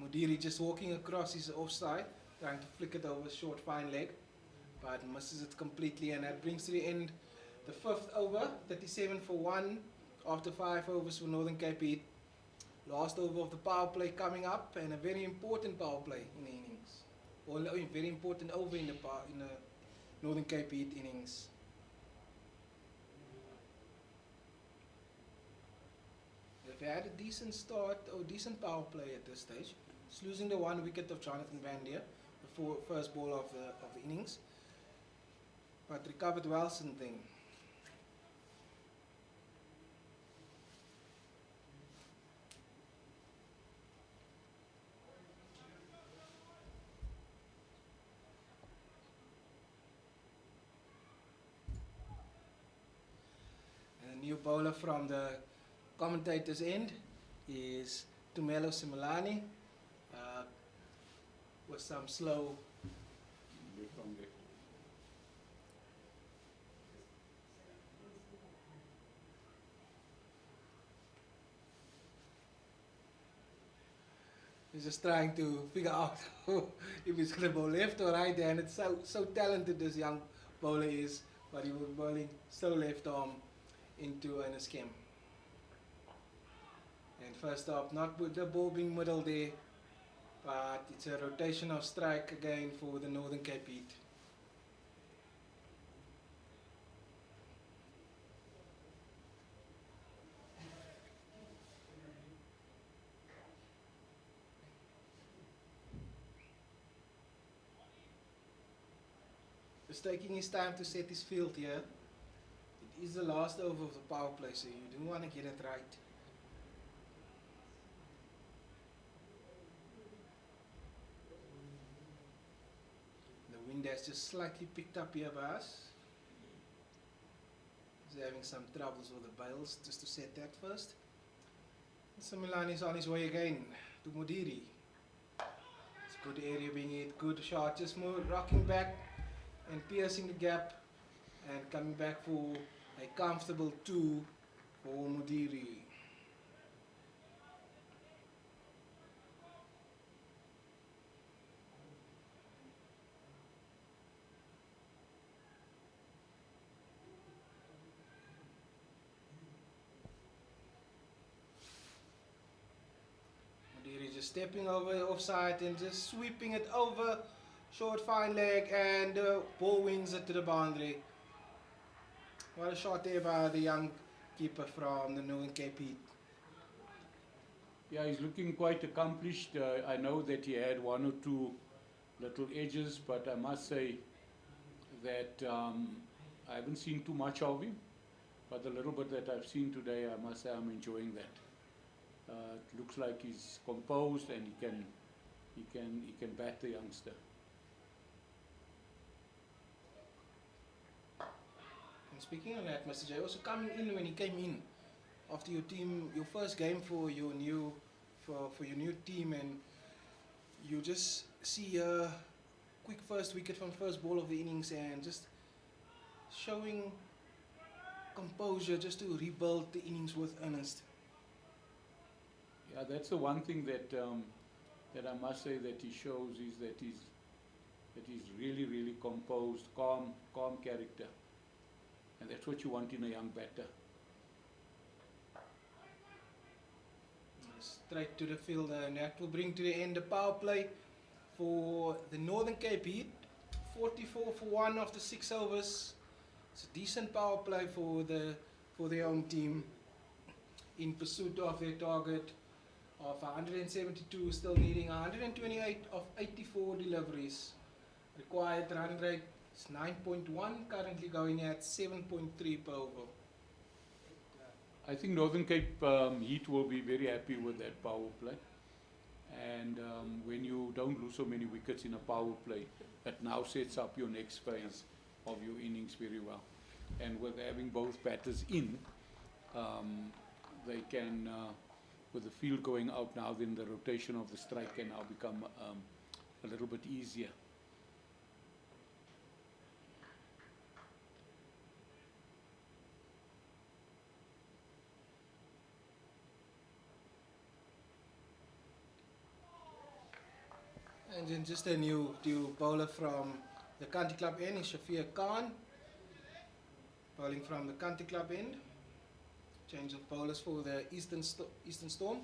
Modiri just walking across his offside, trying to flick it over short fine leg, but misses it completely, and that brings to the end the 5th over, 37 for 1 after 5 overs for Northern Cape Heat. Last over of the power play coming up, and a very important power play in the innings, or a very important over in the Northern Cape Heat innings. They've had a decent start, or decent power play at this stage. It's losing the 1 wicket of Jonathan Van Deer, the first ball of the innings, but recovered well since then. And a new bowler from the commentator's end is Tumelo Similani, with some slow he's just trying to figure out if he's going to bowl left or right, and it's so talented this young bowler is, but he was bowling so left arm into Ernest Kim. And first up, not with the ball being middle there, but it's a rotation of strike again for the Northern Cape Heat. Just taking his time to set his field here. It is the last over of the power play, so you do want to get it right. Wind has just slightly picked up here by us. He's having some troubles with the bails, just to set that first. Similani is on his way again to Modiri. It's a good area being hit, good shot, just rocking back and piercing the gap and coming back for a comfortable 2 for Modiri. Just stepping over offside and just sweeping it over, short fine leg, and the ball wings it to the boundary. What a shot there by the young keeper from the Northern Cape Heat. Yeah, he's looking quite accomplished. I know that he had one or two little edges, but I must say that I haven't seen too much of him. But the little bit that I've seen today, I must say I'm enjoying that. It looks like he's composed and he can bat the youngster. And speaking of that, Mr. J, also coming in when he came in after your team, your first game for your new team, and you just see a quick first wicket from first ball of the innings and just showing composure just to rebuild the innings with earnest. Yeah, that's the one thing that that I must say that he shows is that he's really composed, calm character, and that's what you want in a young batter. Straight to the fielder, and that will bring to the end the power play for the Northern Cape Heat. 44 for 1 after 6 overs. It's a decent power play for their own team in pursuit of their target of 172, still needing 128 of 84 deliveries. Required run rate is 9.1, currently going at 7.3 per over. I think Northern Cape Heat will be very happy with that power play. And when you don't lose so many wickets in a power play, it now sets up your next phase of your innings very well. And with having both batters in, they can, with the field going out now, then the rotation of the strike can now become a little bit easier. And then just a new bowler from the Country Club end is Shafir Khan. Bowling from the Country Club end. Change of bowlers for the Eastern Storm.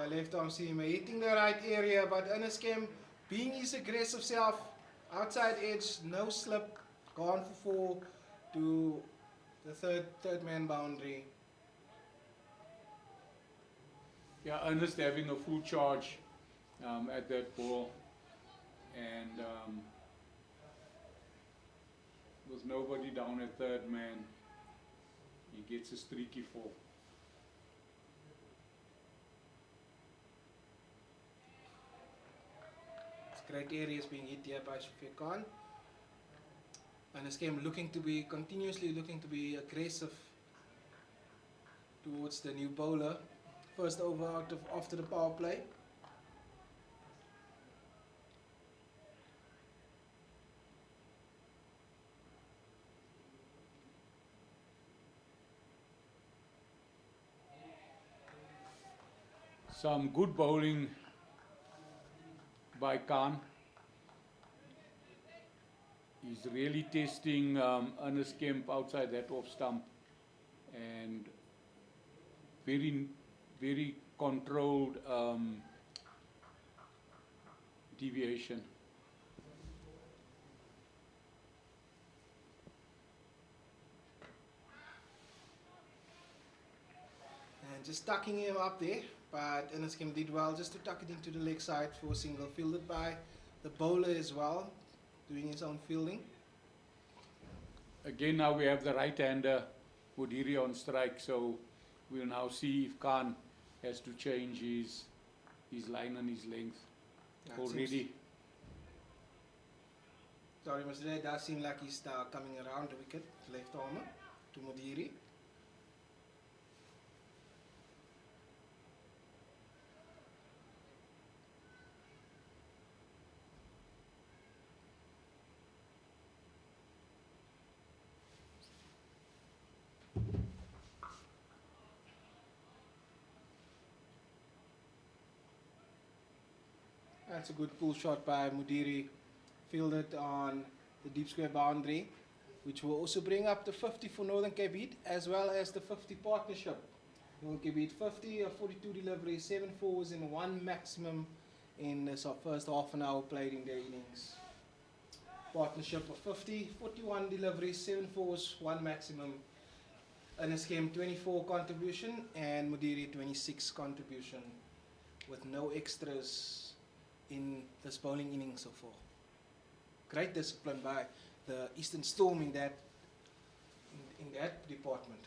Left arm seamer hitting the right area, but Ernest Kemp being his aggressive self, outside edge, no slip, gone for 4 to the third man boundary. Yeah, Ernest having a full charge at that ball, and with nobody down at third man, he gets a streaky 4. Great areas being hit here by Shafir Khan. And this game continuously looking to be aggressive towards the new bowler. First over after the power play. Some good bowling by Khan. He's really testing Ernest Kemp outside that off stump, and very controlled deviation. And just tucking him up there, but Ernest Kemp did well just to tuck it into the leg side for a single, fielded by the bowler as well, doing his own fielding. Again, now we have the right-hander Mudiri on strike, so we'll now see if Khan has to change his line and his length already. Sorry, Mr. Ray, it does seem like he's now coming around the wicket, left armer to Mudiri. That's a good pull shot by Mudiri, fielded on the deep square boundary. which will also bring up the 50 for Northern Cape Heat, as well as the 50 partnership. Northern Cape Heat 50, a 42 deliveries, 7 fours and 1 maximum in the first half an hour played in their innings. Partnership of 50, 41 deliveries, 7 fours, 1 maximum. Ernest Kemp 24 contribution and Modiri 26 contribution, with no extras in this bowling inning so far. Great discipline by the Eastern Storm in that department.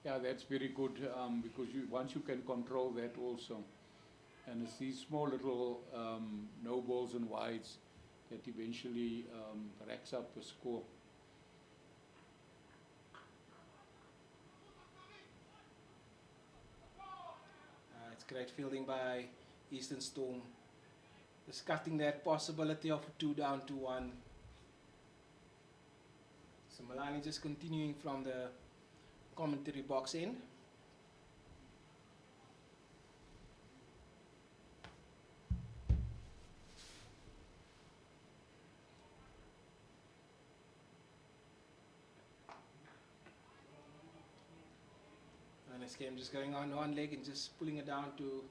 Yeah, that's very good because once you can control that also, and it's these small little no balls and wides that eventually racks up a score. It's great fielding by Eastern Storm, just cutting that possibility of a 2 down to 1. So Malani just continuing from the commentary box end. And this game just going on one leg and just pulling it down to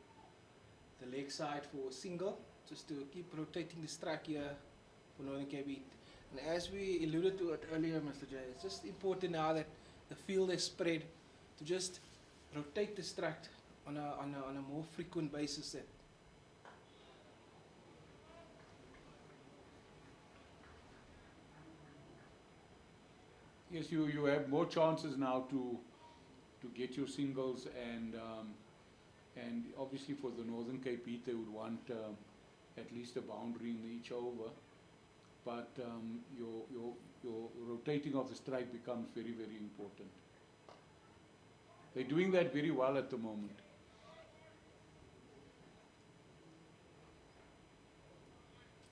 the leg side for a single, just to keep rotating the strike here for Northern Cape Heat. And as we alluded to it earlier, Mr. J, it's just important now that the field is spread to just rotate the strike on a more frequent basis. Yes, you have more chances now to get your singles, and obviously for the Northern Cape Heat they would want at least a boundary in each over, but your rotating of the strike becomes very, very important. They're doing that very well at the moment.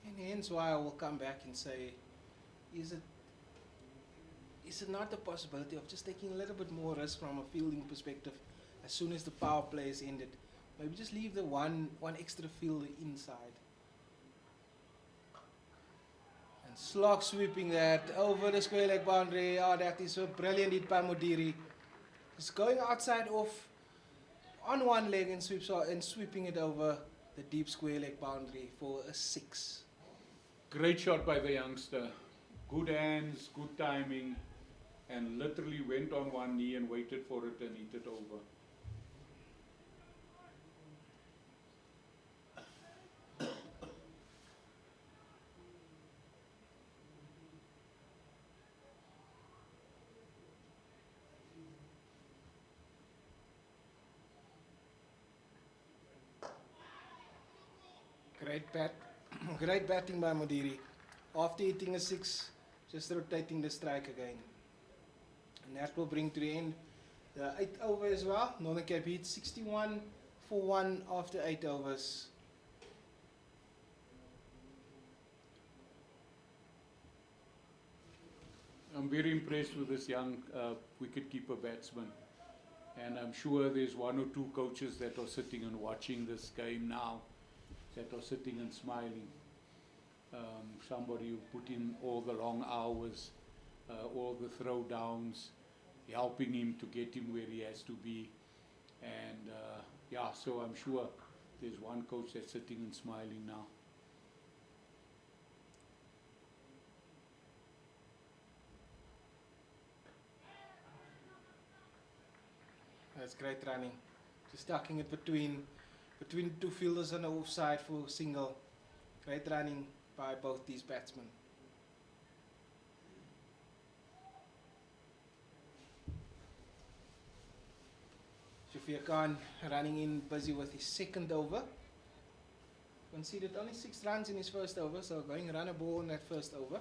And hence why I will come back and say, is it not a possibility of just taking a little bit more risk from a fielding perspective as soon as the power play is ended? Maybe just leave the one extra fielder inside. And Slog sweeping that over the square leg boundary. Oh, that is a brilliant hit by Modiri. Just going outside off on one leg and sweeping it over the deep square leg boundary for a 6. Great shot by the youngster. Good hands, good timing, and literally went on one knee and waited for it and hit it over. Great batting by Modiri. After hitting a 6, just rotating the strike again. And that will bring to the end the 8th over as well. Northern Cape Heat 61 for 1 after 8 overs. I'm very impressed with this young wicketkeeper batsman, and I'm sure there's 1 or 2 coaches that are sitting and watching this game now, that are sitting and smiling. Somebody who put in all the long hours, all the throw downs, helping him to get him where he has to be, and yeah, so I'm sure there's one coach that's sitting and smiling now. That's great running. Just tucking it between 2 fielders on the offside for single. Great running by both these batsmen. Shafir Khan running in busy with his 2nd over. Conceded only 6 runs in his first over, so going run a ball in that first over.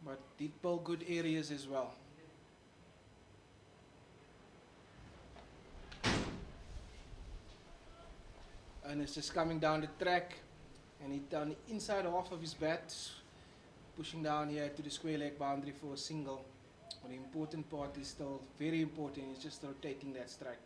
But did bowl good areas as well. And it's just coming down the track, and he down the inside half of his bat, pushing down here to the square leg boundary for a single. But the important part is still very important, it's just rotating that strike.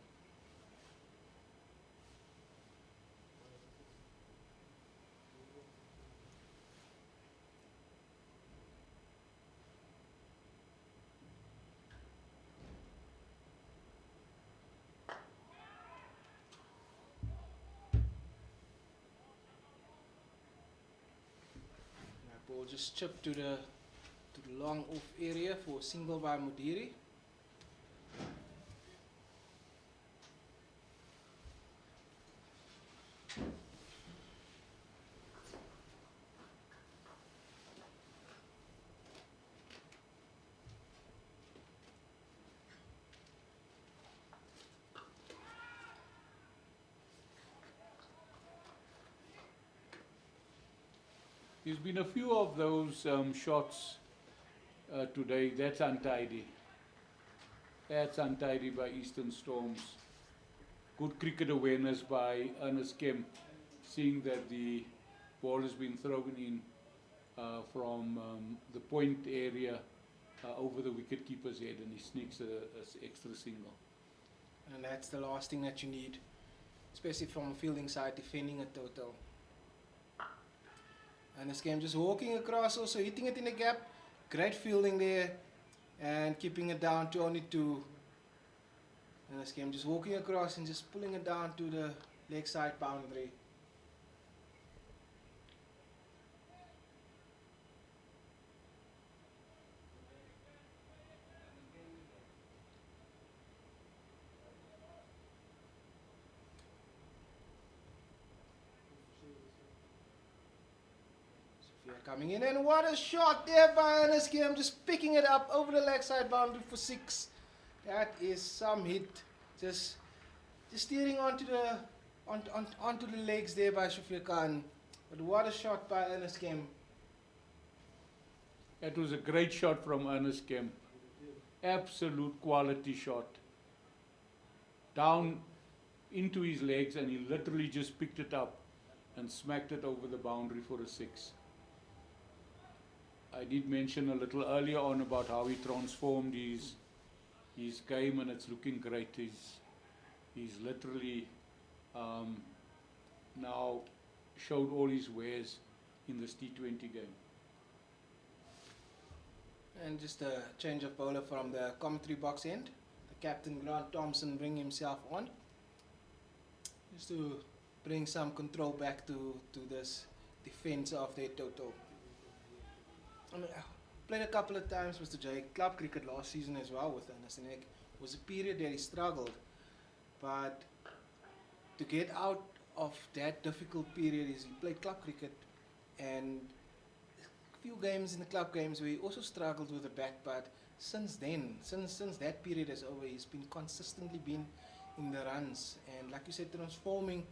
Ball just chipped to the long off area for a single by Mudiri. There's been a few of those shots today. That's untidy. That's untidy by Eastern Storms. Good cricket awareness by Ernest Kemp, seeing that the ball has been thrown in from the point area over the wicketkeeper's head, and he sneaks an extra single. And that's the last thing that you need, especially from a fielding side, defending a total. And this game just walking across, also hitting it in the gap. Great fielding there, and keeping it down to only 2. And this game just walking across and just pulling it down to the leg side boundary. Coming in, and what a shot there by Ernest Kim, just picking it up over the leg side boundary for 6. That is some hit, just steering onto the legs there by Shafir Khan. But what a shot by Ernest Kim. That was a great shot from Ernest Kemp. Absolute quality shot. Down into his legs, and he literally just picked it up and smacked it over the boundary for a 6. I did mention a little earlier on about how he transformed his game, and it's looking great. He's literally now showed all his wares in this T20 game. And just a change of bowler from the commentary box end. The captain Grant Thompson bring himself on, just to bring some control back to this defense of their total. I mean, I played a couple of times, Mr. J, club cricket last season as well with Ernest, and it was a period that he struggled. But to get out of that difficult period is he played club cricket, and a few games in the club games where he also struggled with the bat, but since then, since that period is over, he's been consistently been in the runs, and like you said, transforming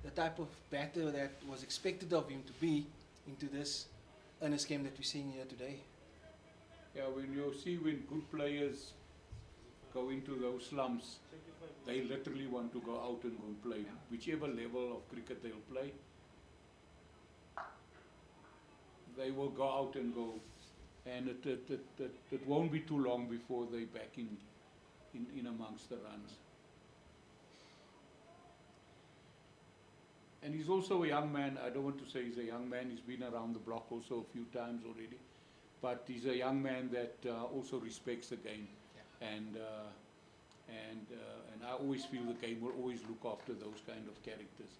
the type of batter that was expected of him to be into this Ernest game that we're seeing here today. Yeah, when good players go into those slumps, they literally want to go out and go play, whichever level of cricket they'll play. They will go out and go, and it won't be too long before they're back in amongst the runs. And he's also a young man. I don't want to say he's a young man. He's been around the block also a few times already. But he's a young man that also respects the game. Yeah. And I always feel the game will always look after those kind of characters.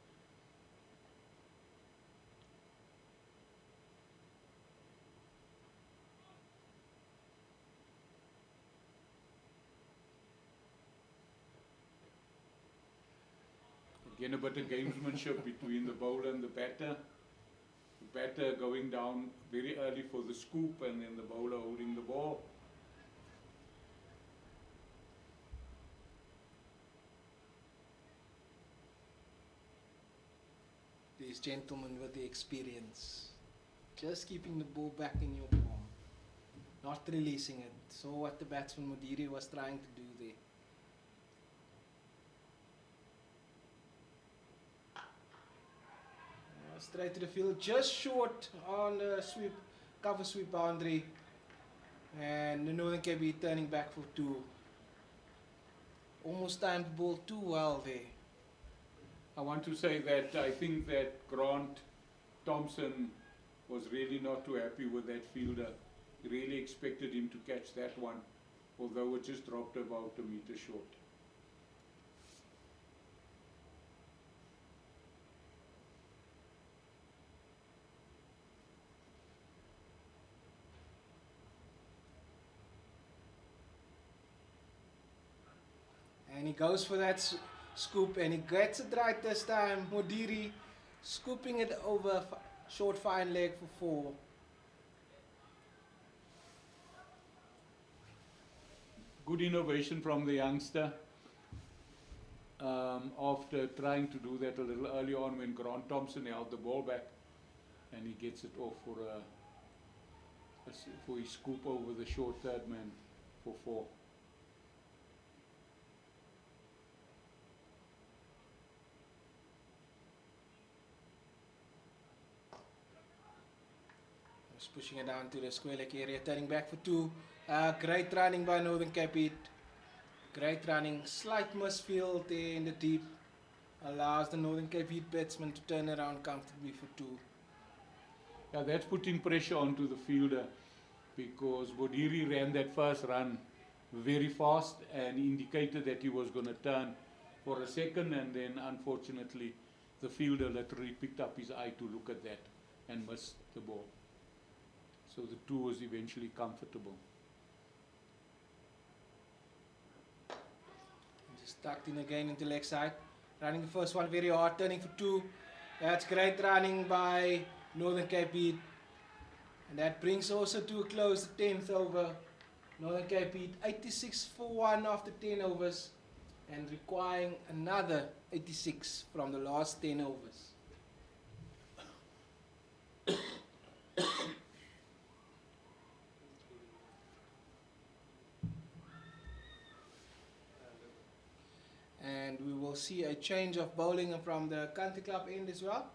Again, a bit of gamesmanship between the bowler and the batter. The batter going down very early for the scoop, and then the bowler holding the ball. These gentlemen with the experience. Just keeping the ball back in your palm. Not releasing it. So what the batsman Mudiri was trying to do there. Straight to the field, just short on the sweep, cover sweep boundary, and the Northern Cape turning back for 2. Almost timed the ball too well there. I want to say that I think that Grant Thompson was really not too happy with that fielder. He really expected him to catch that one, although it just dropped about a meter short. And he goes for that scoop and he gets it right this time. Modiri scooping it over short fine leg for 4. Good innovation from the youngster. After trying to do that a little early on when Grant Thompson held the ball back, and he gets it off for his scoop over the short third man for 4. Just pushing it down to the square leg area, turning back for 2. Great running by Northern Cape Heat. Great running, slight misfield there in the deep. Allows the Northern Cape Heat batsman to turn around comfortably for 2. Yeah, that's putting pressure onto the fielder, because Bodiri ran that first run very fast and indicated that he was going to turn for a second, and then unfortunately the fielder literally picked up his eye to look at that and missed the ball. So the 2 was eventually comfortable. Just tucked in again into leg side. Running the first one very hard, turning for 2. That's great running by Northern Cape Heat. And that brings also to a close the 10th over. Northern Cape Heat 86 for 1 after 10 overs, and requiring another 86 from the last 10 overs. And we will see a change of bowling from the country club end as well.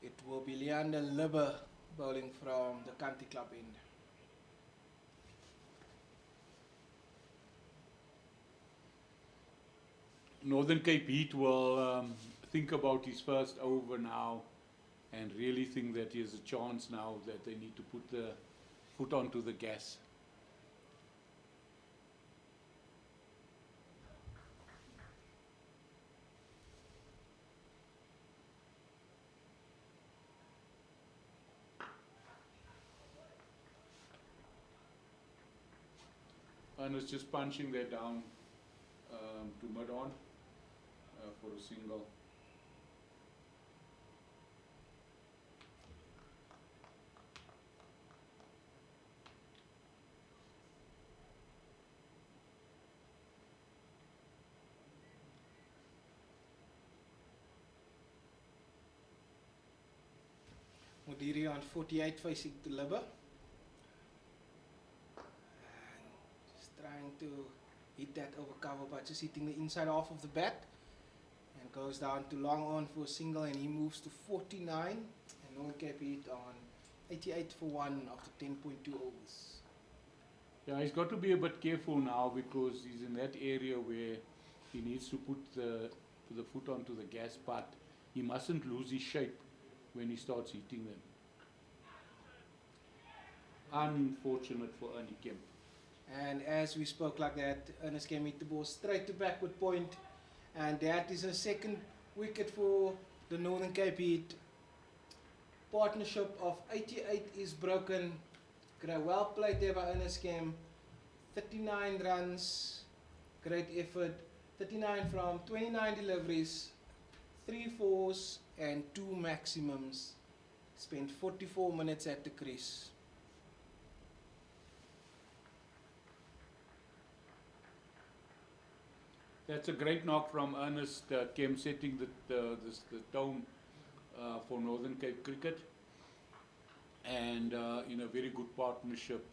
It will be Leander Libber bowling from the country club end. Northern Cape Heat will think about his first over now and really think that he has a chance now, that they need to put the foot onto the gas. And it's just punching that down to mid-on for a single. Modiri on 48 facing to Libber. Trying to hit that over cover, but just hitting the inside half of the bat, and goes down to long on for a single, and he moves to 49, and Northern Cape Heat on 88 for 1 after 10.2 overs. Yeah, he's got to be a bit careful now, because he's in that area where he needs to put the foot onto the gas, but he mustn't lose his shape when he starts hitting them. Unfortunate for Ernie Kemp. And as we spoke like that, Ernest Kemp hit the ball straight to backward point, and that is a second wicket for the Northern Cape Heat. Partnership of 88 is broken. Well played there by Ernest Kemp. 39 runs, great effort. 39 from 29 deliveries, 3 fours and 2 maximums. Spent 44 minutes at the crease. That's a great knock from Ernest Kemp, setting the tone for Northern Cape cricket, and in a very good partnership.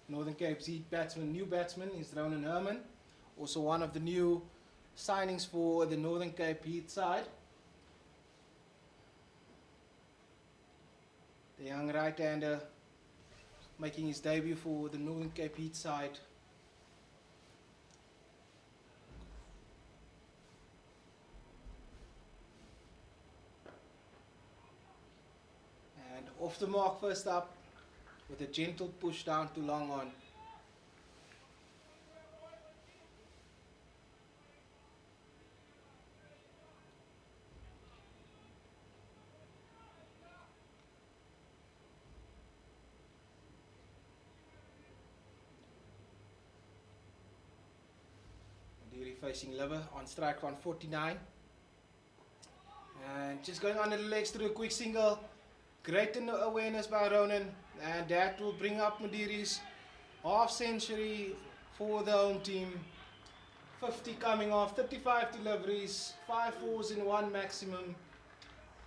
Northern Cape's new batsman is Ronan Herman, also one of the new signings for the Northern Cape Heat side. The young right-hander making his debut for the Northern Cape Heat side. off the mark first up with a gentle push down to long on. Facing Liver on strike 149. And just going under the legs through a quick single. Great awareness by Ronan. And that will bring up Mudiri's half century for the home team. 50 coming off, 35 deliveries, 5 fours in 1 maximum.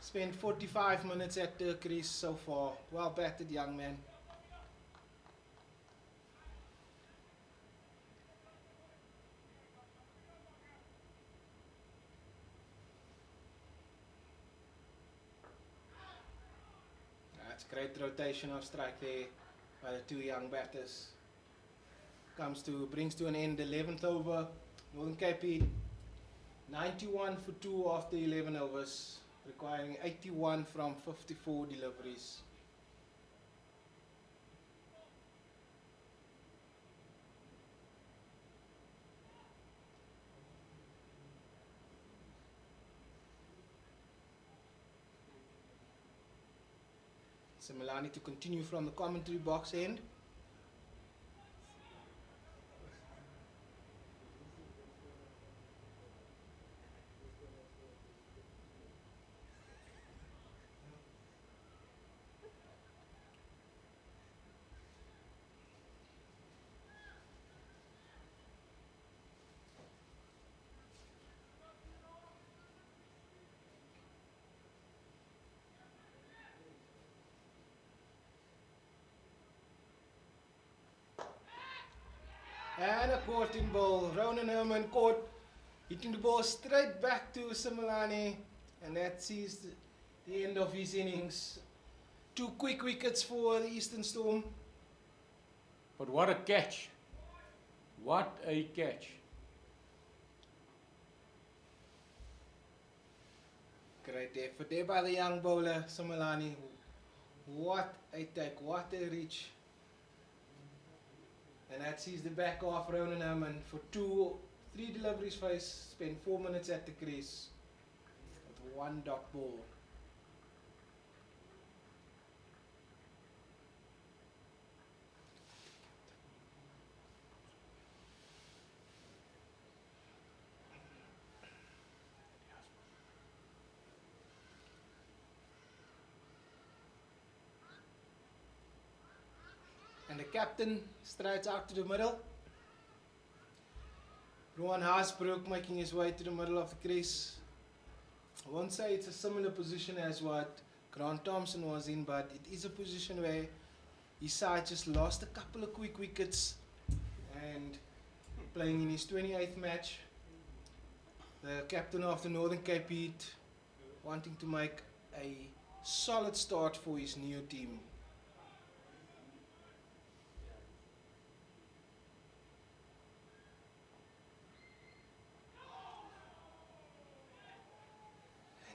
Spent 45 minutes at the crease so far. Well batted, young man. Great rotation of strike there by the 2 young batters. Brings to an end the 11th over. Northern Cape 91 for 2 after 11 overs, requiring 81 from 54 deliveries. Milani to continue from the commentary box end. And a caught in ball. Ronan Herman caught, hitting the ball straight back to Similani, and that sees the end of his innings. 2 quick wickets for the Eastern Storm. But what a catch! What a catch! Great effort there by the young bowler Similani. What a take, what a reach. And that sees the back off Ronan Herman for 3 deliveries face, spent 4 minutes at the crease with 1 dot ball. And the captain strides out to the middle. Rowan Haasbroek making his way to the middle of the crease. I won't say it's a similar position as what Grant Thompson was in, but it is a position where his side just lost a couple of quick wickets, and playing in his 28th match. The captain of the Northern Cape Heat wanting to make a solid start for his new team.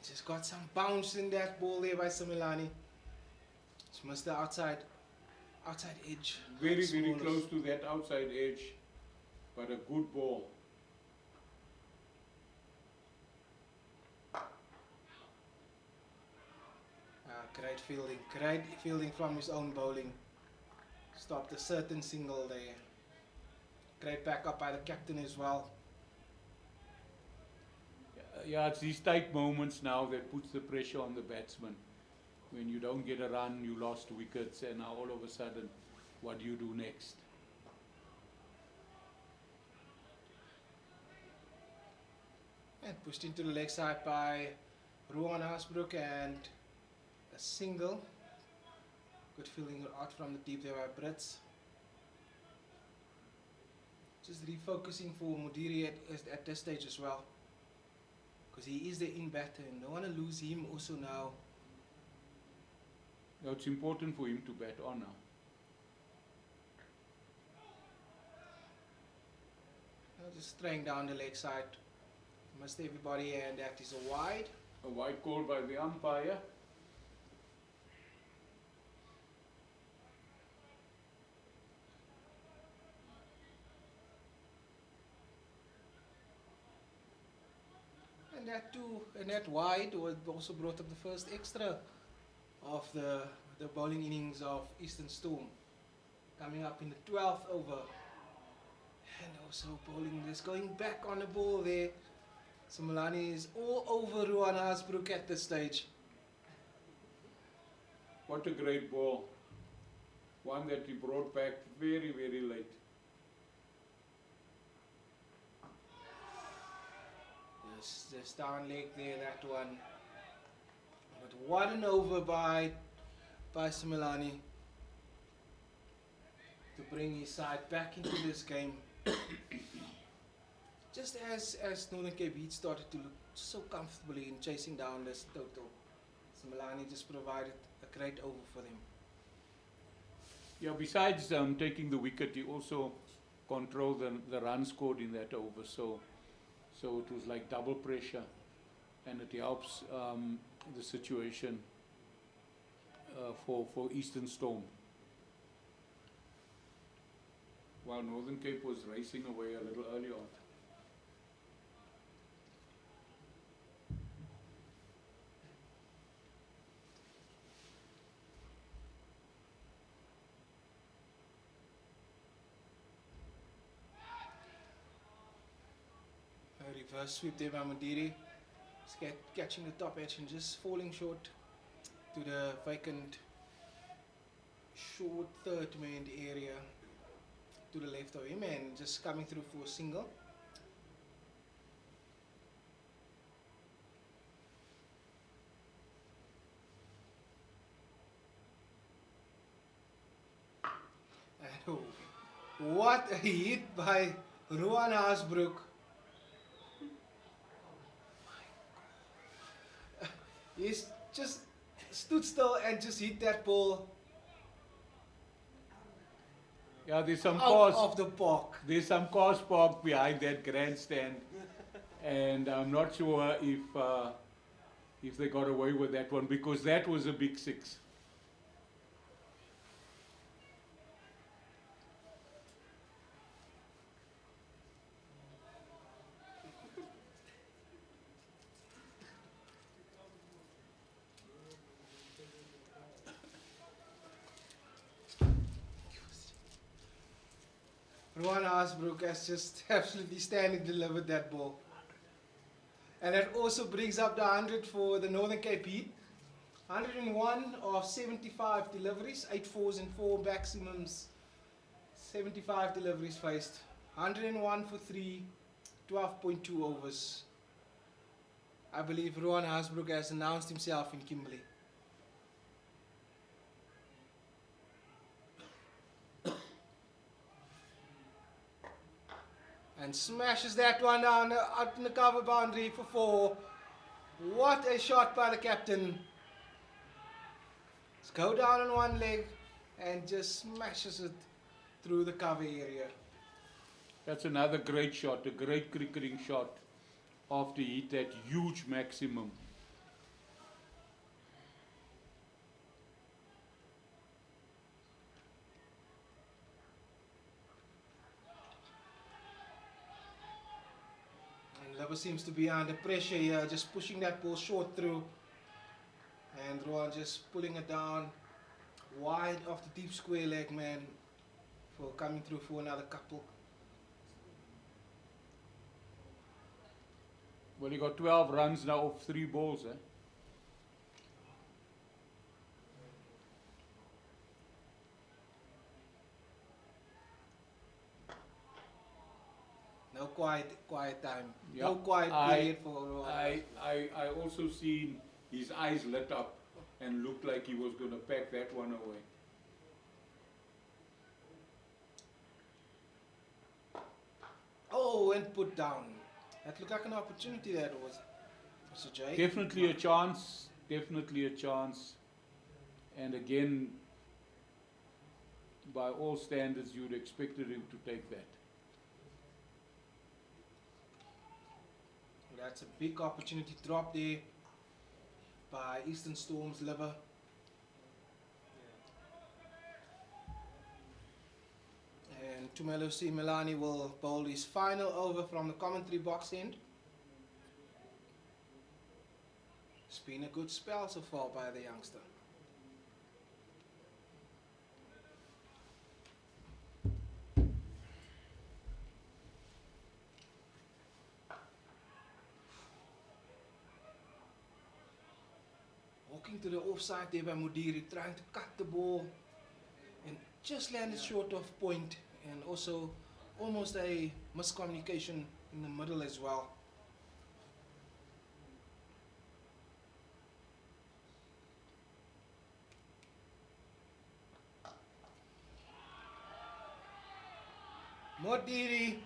Just got some bounce in that ball there by Similani. Just missed the outside edge. Very close to that outside edge, but a good ball. Great fielding from his own bowling. Stopped a certain single there. Great backup by the captain as well. Yeah, it's these tight moments now that puts the pressure on the batsman. When you don't get a run, you lost wickets, and now all of a sudden, what do you do next? And pushed into the leg side by Rowan Haasbroek, and a single. Good fielding out from the deep there by Brits. Just refocusing for Mudiri at this stage as well, because he is the in batter and don't want to lose him also now. No, it's important for him to bat on now. Just straying down the leg side. Missed everybody, and that is a wide. A wide call by the umpire. And that wide also brought up the first extra of the bowling innings of Eastern Storm. Coming up in the 12th over. And also bowling this, going back on the ball there. Similani is all over Ruan Hasbrook at this stage. What a great ball. One that he brought back very, very late. Just down leg there, that one. But what an over by Similani to bring his side back into this game. Just as Northern Cape Heat started to look so comfortably in chasing down this total, Similani just provided a great over for them. Yeah, besides taking the wicket, he also controlled the run scored in that over. So it was like double pressure, and it helps the situation for Eastern Storm. While Northern Cape was racing away a little early on. A reverse sweep there by Mandiri. Catching the top edge and just falling short to the vacant short third man area to the left of him, and just coming through for a single. And oh, what a hit by Ruan Hasbrook. He's just stood still and just hit that ball. Yeah, there's some out cars. Of the park. There's some cars parked behind that grandstand, and I'm not sure if they got away with that one, because that was a big six. Ruan Hasbrook has just absolutely standing delivered that ball. And that also brings up the 100 for the Northern Cape Heat. 101 of 75 deliveries, 8 fours and 4 maximums, 75 deliveries faced. 101 for 3, 12.2 overs. I believe Ruan Hasbrook has announced himself in Kimberley. And smashes that one down out in the cover boundary for 4. What a shot by the captain. Let's go down on one leg and just smashes it through the cover area. That's another great shot, a great cricketing shot after he hit that huge maximum. Lebo seems to be under pressure here, just pushing that ball short through. And Ruan just pulling it down wide of the deep square leg man for coming through for another couple. Well, he got 12 runs now off 3 balls, eh? No quiet time. Yep. No quiet period for Ruan. I also seen his eyes lit up and looked like he was going to pack that one away. Oh, and put down. That looked like an opportunity that was, Mr. J. Definitely a chance. Definitely a chance. And again, by all standards, you'd expected him to take that. That's a big opportunity drop there by Eastern Storm's liver. And Tumelo C. Milani will bowl his final over from the commentary box end. been a good spell so far by the youngster. Walking to the offside there by Mudiri, trying to cut the ball and just landed short of point, and also almost a miscommunication in the middle as well. Mudiri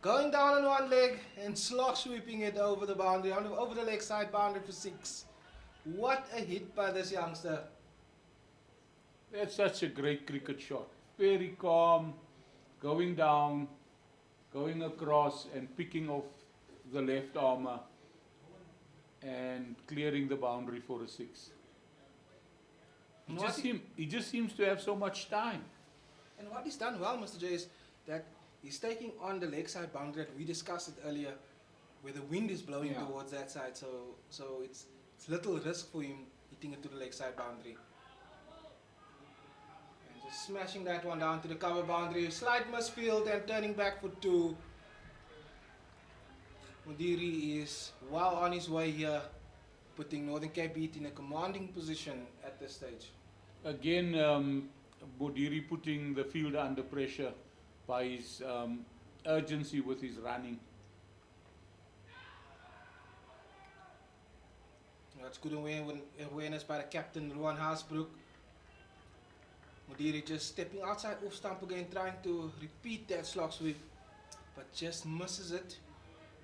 going down on one leg and slog sweeping it over the boundary, over the leg side boundary for 6. What a hit by this youngster. That's such a great cricket shot. Very calm, going down, going across and picking off the left armour and clearing the boundary for a 6. He just seems to have so much time. And what he's done well, Mr. J, is that he's taking on the leg side boundary that we discussed it earlier, where the wind is blowing towards that side, so it's little risk for him hitting it to the leg side boundary. And just smashing that one down to the cover boundary, slight misfield and turning back for 2. Mudiri is well on his way here, putting Northern Cape Beat in a commanding position at this stage. Again, Mudiri putting the fielder under pressure by his urgency with his running. That's good awareness by the captain, Ruan Haasbroek. Mudiri just stepping outside off stump again, trying to repeat that slog sweep, but just misses it.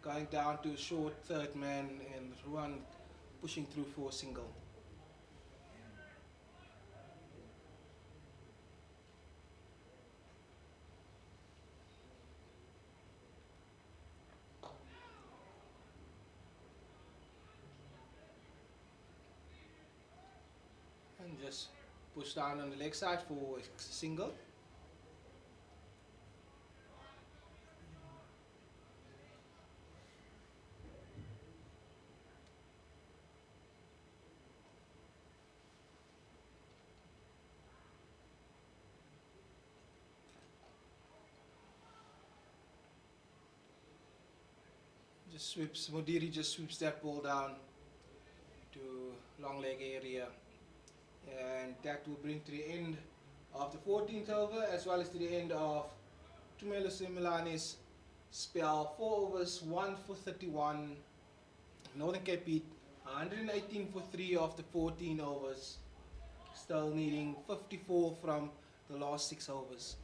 Going down to a short third man, and Ruan pushing through for a single. And just push down on the leg side for a single. Mudiri just sweeps that ball down to long leg area, and that will bring to the end of the 14th over, as well as to the end of Tumelo Similani's spell. 4 overs, 1 for 31. Northern Cape beat 118 for 3 of the 14 overs, still needing 54 from the last 6 overs.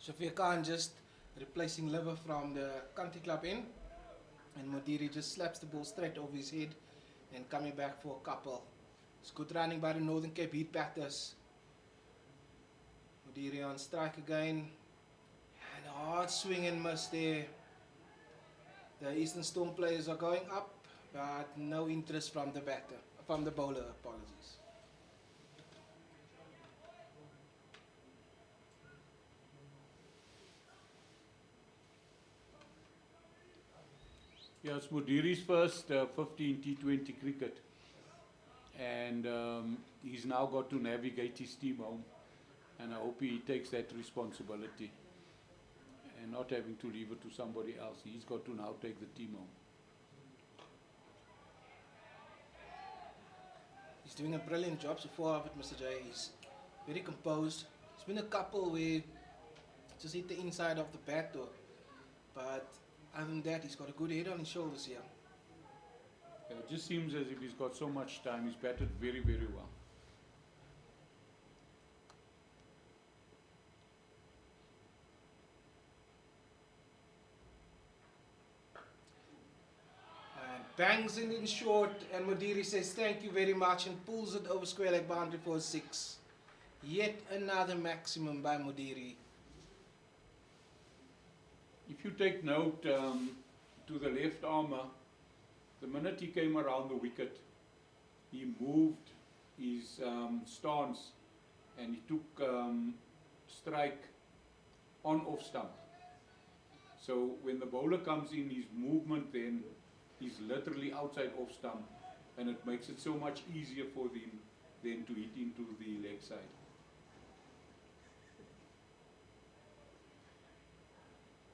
Shafir Khan just replacing liver from the country club in, and Mudiri just slaps the ball straight over his head and coming back for a couple. It's good running by the Northern Cape Heat batters. Mudiri on strike again, and a hard swing and miss there. The Eastern Storm players are going up, but no interest from the bowler, apologies. Yeah, it's Mudiri's first 15 T20 cricket, and he's now got to navigate his team home, and I hope he takes that responsibility and not having to leave it to somebody else. He's got to now take the team home. He's doing a brilliant job so far of it, Mr. J. He's very composed. There's been a couple where just hit the inside of the bat though. But other than that, he's got a good head on his shoulders here. Yeah, it just seems as if he's got so much time. He's batted very, very well. And bangs it in short, and Modiri says thank you very much and pulls it over square leg boundary for a 6. Yet another maximum by Modiri. If you take note to the left armour, the minute he came around the wicket, he moved his stance and he took strike on off stump. So when the bowler comes in, his movement then is literally outside off stump, and it makes it so much easier for him then to hit into the leg side.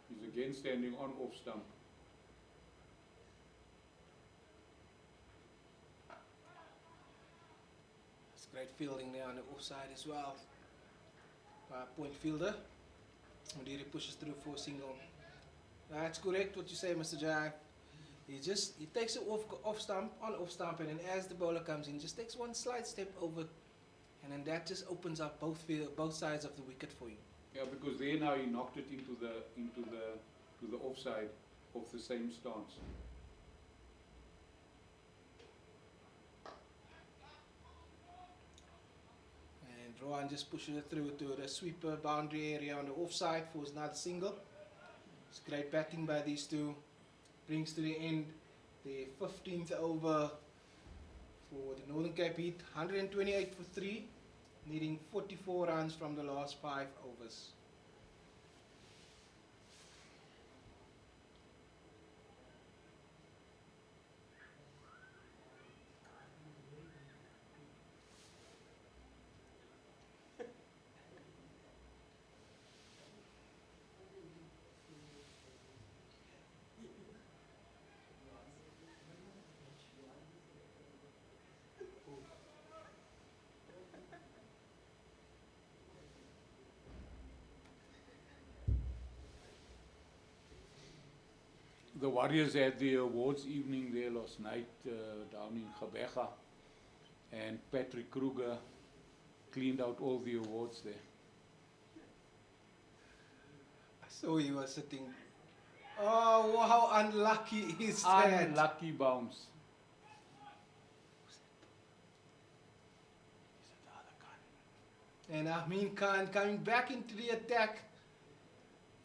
He's again standing on off stump. It's great fielding there on the offside as well. Point fielder. Modiri pushes through for a single. That's correct what you say, Mr. Jai. He takes it off stump, on off stump, and then as the bowler comes in, just takes one slight step over, and then that just opens up both sides of the wicket for you. Yeah, because there now he knocked it into the offside of the same stance. And Rohan just pushes it through to the sweeper boundary area on the offside for another single. It's great batting by these two. Brings to the end the 15th over for the Northern Cape Heat. 128 for 3, needing 44 runs from the last 5 overs. The Warriors had the awards evening there last night down in Gqeberha, and Patrick Kruger cleaned out all the awards there. So he was sitting. Oh, how unlucky is that? Unlucky bounce. And Ahmeen Khan coming back into the attack.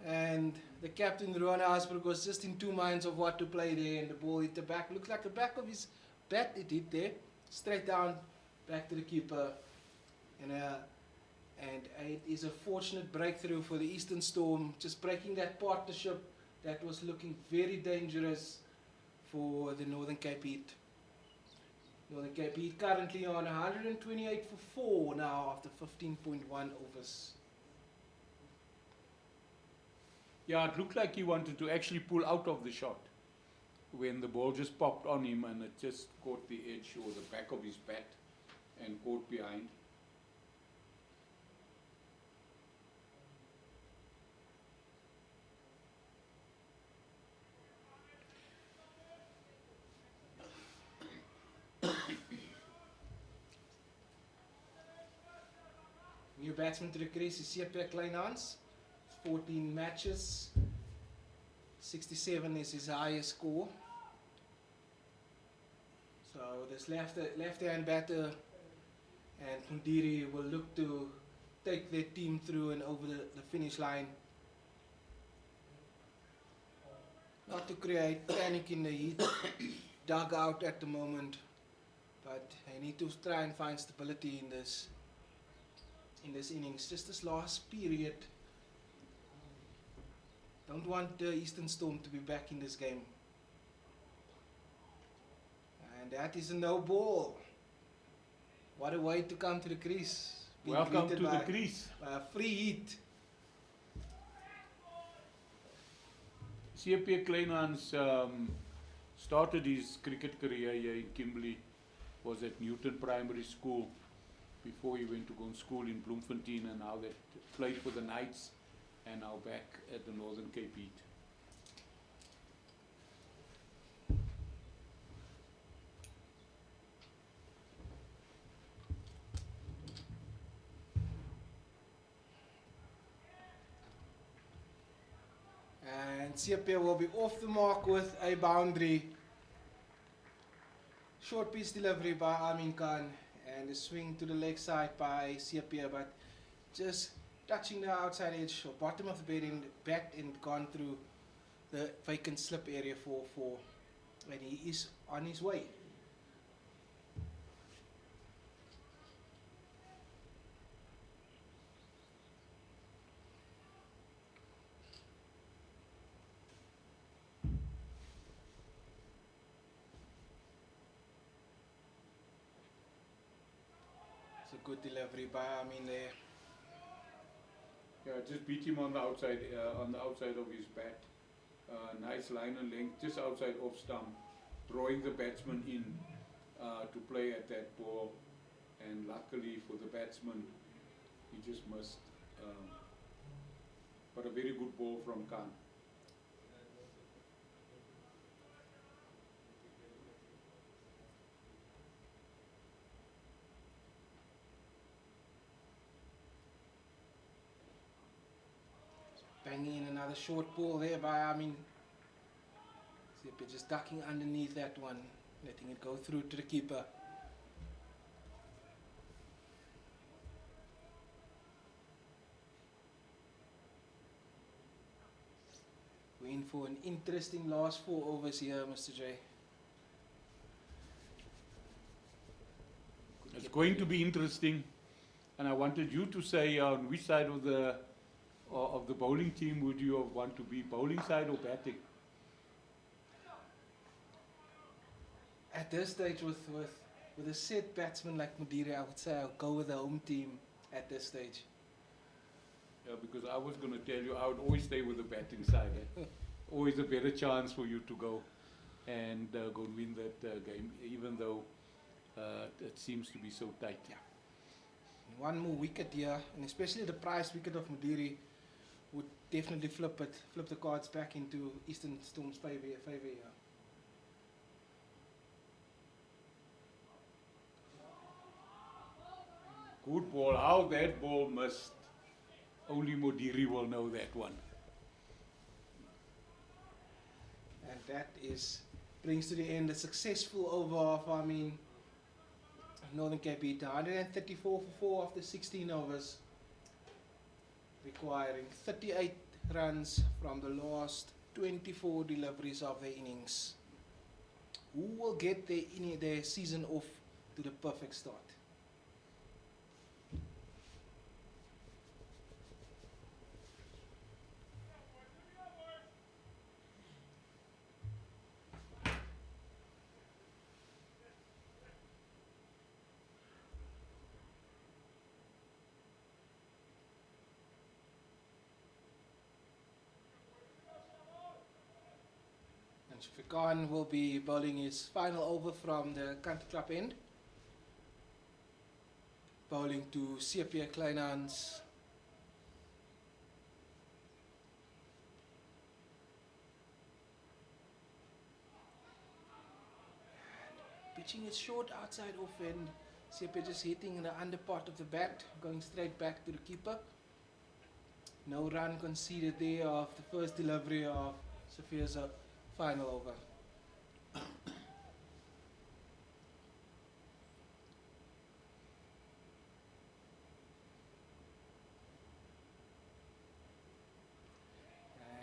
And the captain, Rohan Asberg, was just in 2 minds of what to play there. And the ball hit the back. Looks like the back of his bat it hit there. Straight down, back to the keeper. And it is a fortunate breakthrough for the Eastern Storm. Just breaking that partnership that was looking very dangerous for the Northern Cape Heat. Northern Cape Heat currently on 128 for 4 now after 15.1 overs. Yeah, it looked like he wanted to actually pull out of the shot when the ball just popped on him and it just caught the edge or the back of his bat and caught behind. New batsman to the crease is CSA Kleinhans. 14 matches. 67 is his highest score. So this left-hand batter and Modiri will look to take their team through and over the finish line. Not to create panic in the Heat dugout at the moment, but they need to try and find stability in this innings. Just this last period. Don't want the Eastern Storm to be back in this game. And that is a no ball. What a way to come to the crease. Welcome to the crease. Free hit. CSA Kleinhans started his cricket career here in Kimberley, was at Newton Primary School before he went to go to school in Bloemfontein, and now they played for the Knights and now back at the Northern Cape Heat. And CSA will be off the mark with a boundary. Short piece delivery by Amin Khan and a swing to the leg side by CSA, but just touching the outside edge or bottom of the bat and gone through the vacant slip area for 4, and he is on his way. It's a good delivery by Amin there. Yeah, just beat him on the outside of his bat. Nice line and length, just outside off stump, drawing the batsman in to play at that ball. And luckily for the batsman, he just missed. But a very good ball from Khan. Banging in another short ball there by Amin. CSA just ducking underneath that one, letting it go through to the keeper. We're in for an interesting last 4 overs here, Mr. J. It's going to be interesting, and I wanted you to say on which side of the bowling team would you want to be, bowling side or batting? At this stage, with a set batsman like Modiri, I would say I'll go with the home team at this stage. Yeah, because I was going to tell you I would always stay with the batting side. Always a better chance for you to go and go and win that game, even though it seems to be so tight. Yeah. One more wicket here, and especially the prize wicket of Modiri would definitely flip the cards back into Eastern Storm's favor here. Good ball. How that ball missed. Only Modiri will know that one. And that brings to the end a successful over of Northern Cape Heat. 134 for 4 after 16 overs, requiring 38 runs from the last 24 deliveries of the innings. Who will get their season off to the perfect start? Khan will be bowling his final over from the country club end. Bowling to CSA Kleinhans. Pitching it short outside off end. CSA just hitting the under part of the bat, going straight back to the keeper. No run conceded there of the first delivery of Sophia's final over.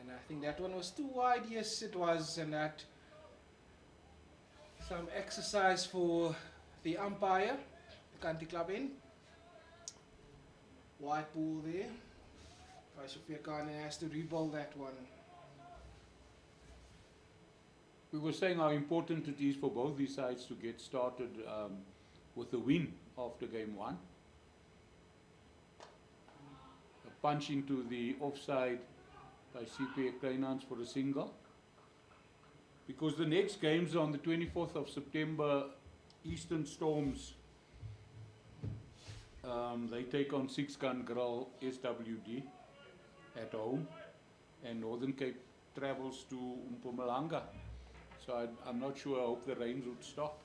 And I think that one was too wide. Yes, it was, and that some exercise for the umpire, the country club in. Wide ball there. Sophia Khan has to re-bowl that one. We were saying how important it is for both these sides to get started with a win after game 1. A punch into the offside by CSA Kleinhans for a single. Because the next games on the 24th of September, Eastern Storms They take on 6-gun Grill SWD at home, and Northern Cape travels to Mpumalanga. So I'm not sure. I hope the rains would stop.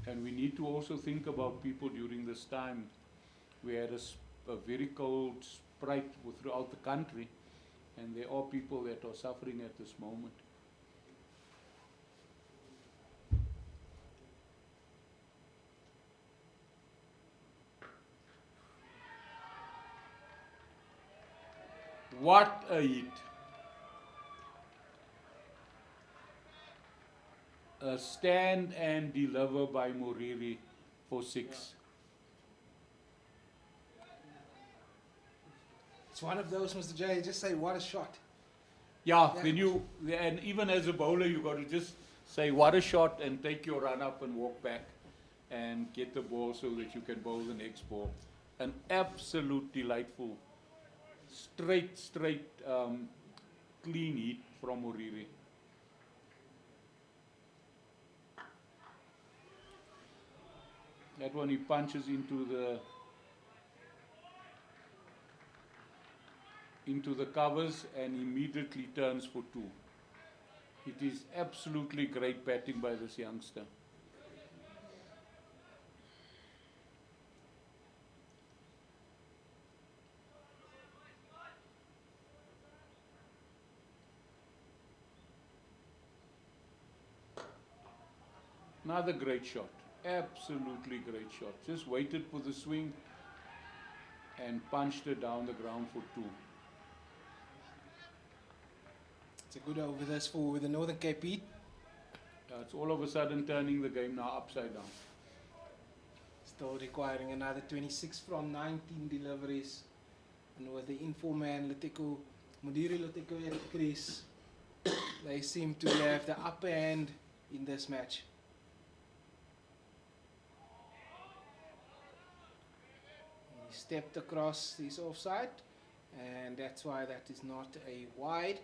And we need to also think about people during this time. We had a very cold sprite throughout the country, and there are people that are suffering at this moment. What a hit! A stand and deliver by Moriri for 6. It's one of those, Mr. J, just say, what a shot. Yeah, when you, and even as a bowler, you got to just say, what a shot, and take your run up and walk back and get the ball so that you can bowl the next ball. An absolute delightful, straight, clean hit from Moriri. That one he punches into the covers and immediately turns for 2. It is absolutely great batting by this youngster. Another great shot. Absolutely great shot. Just waited for the swing and punched it down the ground for 2. It's a good over this for the Northern Cape Heat. It's all of a sudden turning the game now upside down. Still requiring another 26 from 19 deliveries. And with the inform man, Modiri Luteko and Chris, they seem to have the upper hand in this match. He stepped across his offside, and that's why that is not a wide.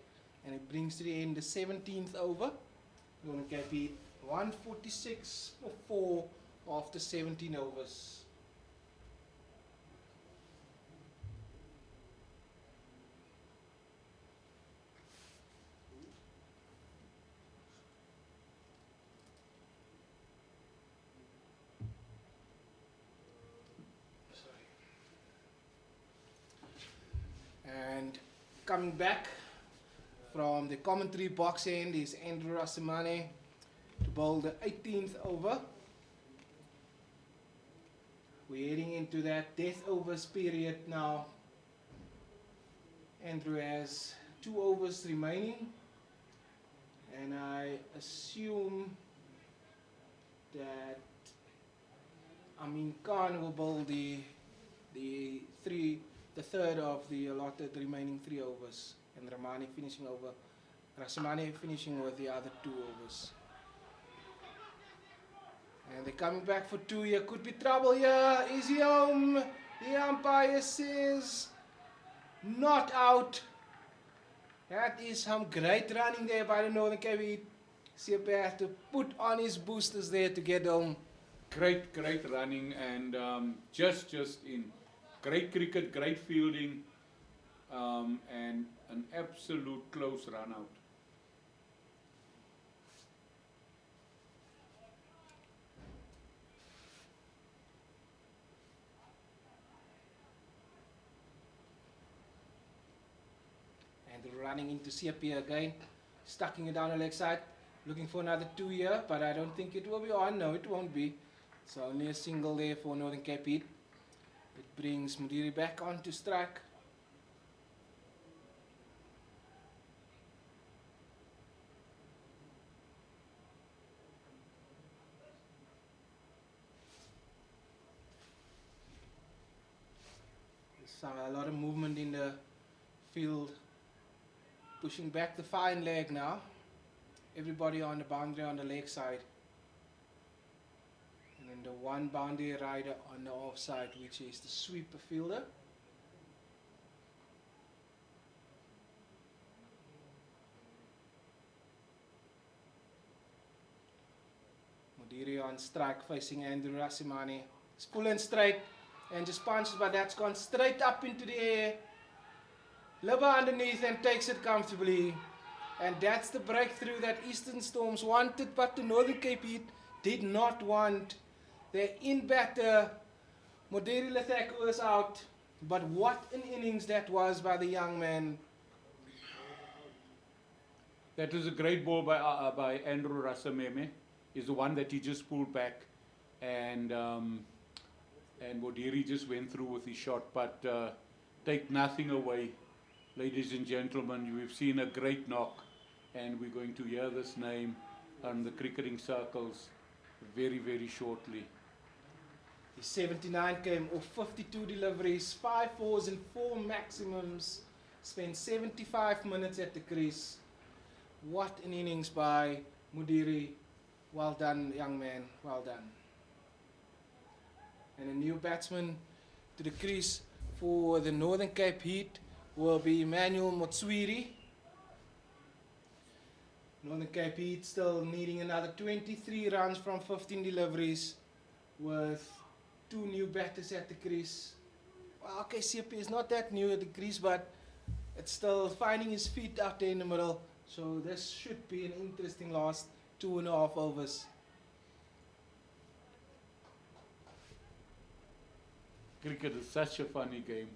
And it brings to the end the 17th over. Northern Cape Heat 146 for 4 after 17 overs. And coming back from the commentary box end is Andrew Rasimane to bowl the 18th over. We're heading into that death overs period now. Andrew has 2 overs remaining, and I assume that Amin Khan will bowl the third of the allotted remaining 3 overs. And Rasimane finishing with the other 2 overs. And they're coming back for 2 here. Could be trouble here. Is he home? The umpire says not out. That is some great running there by the Northern Cape Heat. CSA had to put on his boosters there to get home. Great running, and just in. Great cricket, great fielding, and an absolute close run out. And running into CSA again, stucking it down the leg side, looking for another 2 here, but I don't think it will be on. No, it won't be. So only a single there for Northern Cape Heat. It brings Modiri back onto strike. There's a lot of movement in the field, pushing back the fine leg now. Everybody on the boundary on the leg side. And then the one boundary rider on the offside, which is the sweeper fielder. Modiri on strike facing Andrew Rasimane. It's full and straight. and just punches, but that's gone straight up into the air. Libba underneath and takes it comfortably. And that's the breakthrough that Eastern Storms wanted, but the Northern Cape Heat did not want. Their in-batter, Moderi Letheko, was out. But what an innings that was by the young man. That was a great ball by Andrew Rasameme. Is the one that he just pulled back, and Moderi just went through with his shot. But take nothing away, ladies and gentlemen. We've seen a great knock, and we're going to hear this name on the cricketing circles very, very shortly. The 79 came off 52 deliveries, 5 fours and 4 maximums. Spent 75 minutes at the crease. What an innings by Moderi. Well done, young man. Well done. And a new batsman to the crease for the Northern Cape Heat will be Emmanuel Motswiri. Northern Cape Heat still needing another 23 runs from 15 deliveries with 2 new batters at the crease. Well, okay, CP is not that new at the crease, but it's still finding his feet out there in the middle. So this should be an interesting last 2.5 overs. Cricket is such a funny game.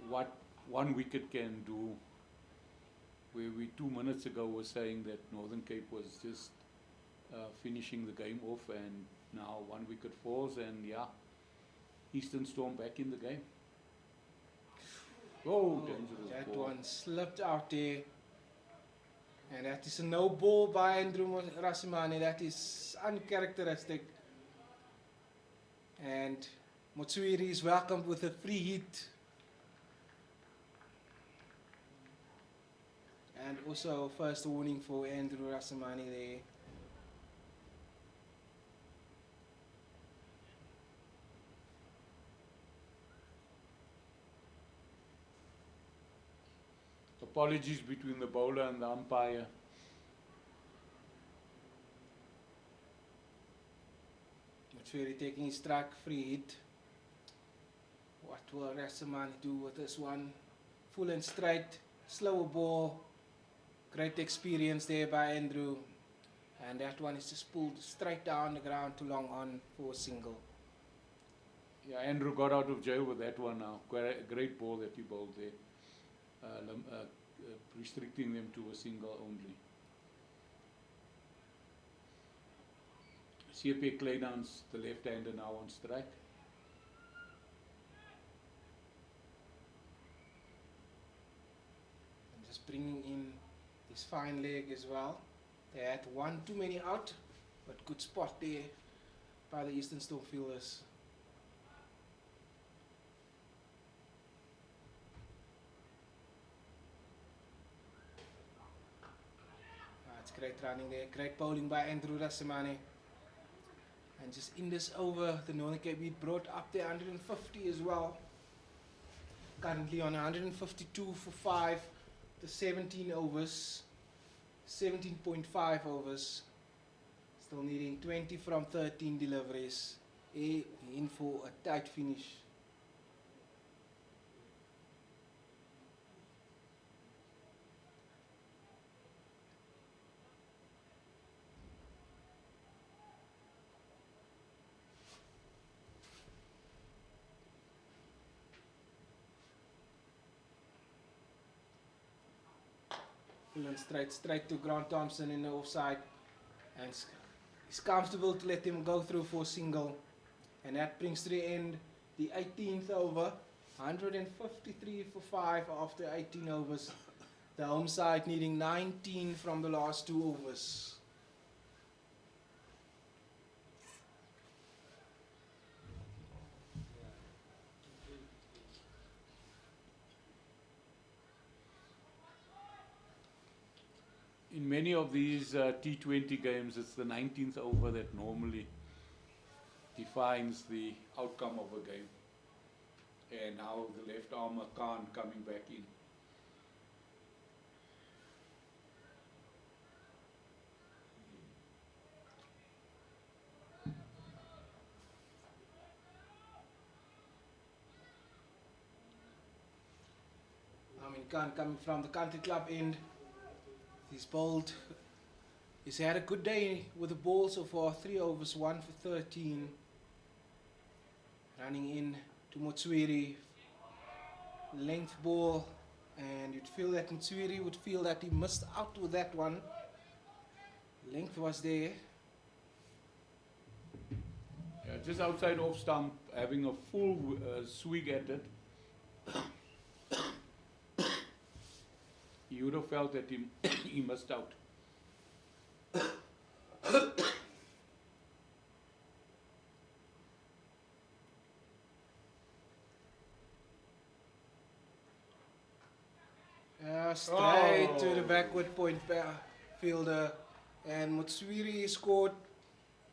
What one wicket can do, where we 2 minutes ago were saying that Northern Cape was just finishing the game off, and now 1 wicket falls, and yeah, Eastern Storm back in the game. Oh, dangerous that ball. one slipped out there. And that is a no ball by Andrew Rasimane. That is uncharacteristic. And Motswiri is welcomed with a free hit. And also first warning for Andrew Rasimane there. Apologies between the bowler and the umpire. Motswiri taking his strike, free hit. What will Rasimane do with this one? Full and straight, slower ball. Great experience there by Andrew. And that one is just pulled straight down the ground too long on for a single. Yeah, Andrew got out of jail with that one now. Great ball that he bowled there. Restricting them to a single only. CSA Claydown's the left-hander now on strike. And just bringing in his fine leg as well. They had one too many out, but good spot there by the Eastern Storm fielders. Great running there, great bowling by Andrew Rasimane. And just in this over, the Northern Cape Heat brought up their 150 as well. Currently on 152 for 5, the 17 overs, 17.5 overs. Still needing 20 from 13 deliveries. In for a tight finish. And straight to Grant Thompson in the offside, and it's comfortable to let him go through for a single, and that brings to the end the 18th over. 153 for 5 after 18 overs. The home side needing 19 from the last 2 overs. In many of these T20 games, it's the 19th over that normally defines the outcome of a game. And now the left armer Khan coming back in. Khan coming from the country club end. He's bowled. He's had a good day with the ball so far. 3 overs, 1 for 13. Running in to Motswiri. Length ball. And you'd feel that Motswiri would feel that he missed out with that one. Length was there. Yeah, just outside off stump, having a full swig at it. You would have felt that he missed out. Straight to the backward point fielder, and Motswiri scored.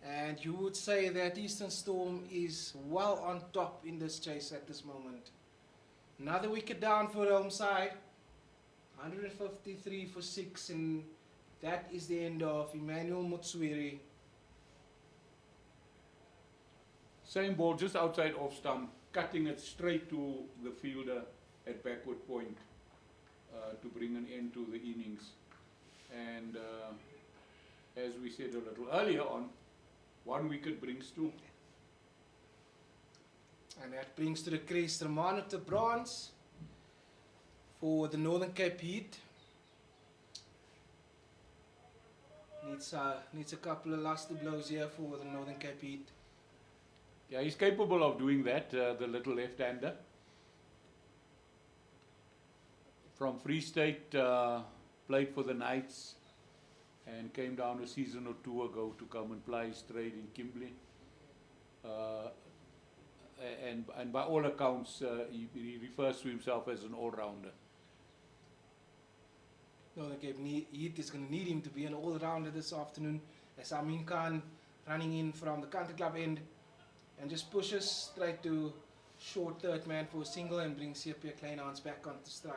And you would say that Eastern Storm is well on top in this chase at this moment. Another wicket down for the home side. 153 for 6, and that is the end of Emmanuel Motswiri. Same ball, just outside off stump, cutting it straight to the fielder at backward point to bring an end to the innings. And as we said a little earlier on, 1 wicket brings 2. And that brings to the crease Romano de Bronze for the Northern Cape Heat. Needs a couple of lusty blows here for the Northern Cape Heat. Yeah, he's capable of doing that, the little left-hander. From Free State, played for the Knights and came down a season or 2 ago to come and play his trade in Kimberley. And by all accounts, he refers to himself as an all-rounder. Northern Cape Heat is going to need him to be an all-rounder this afternoon, as Amin Khan running in from the country club end and just pushes straight to short third man for a single and brings CSA Kleinhans back onto strike.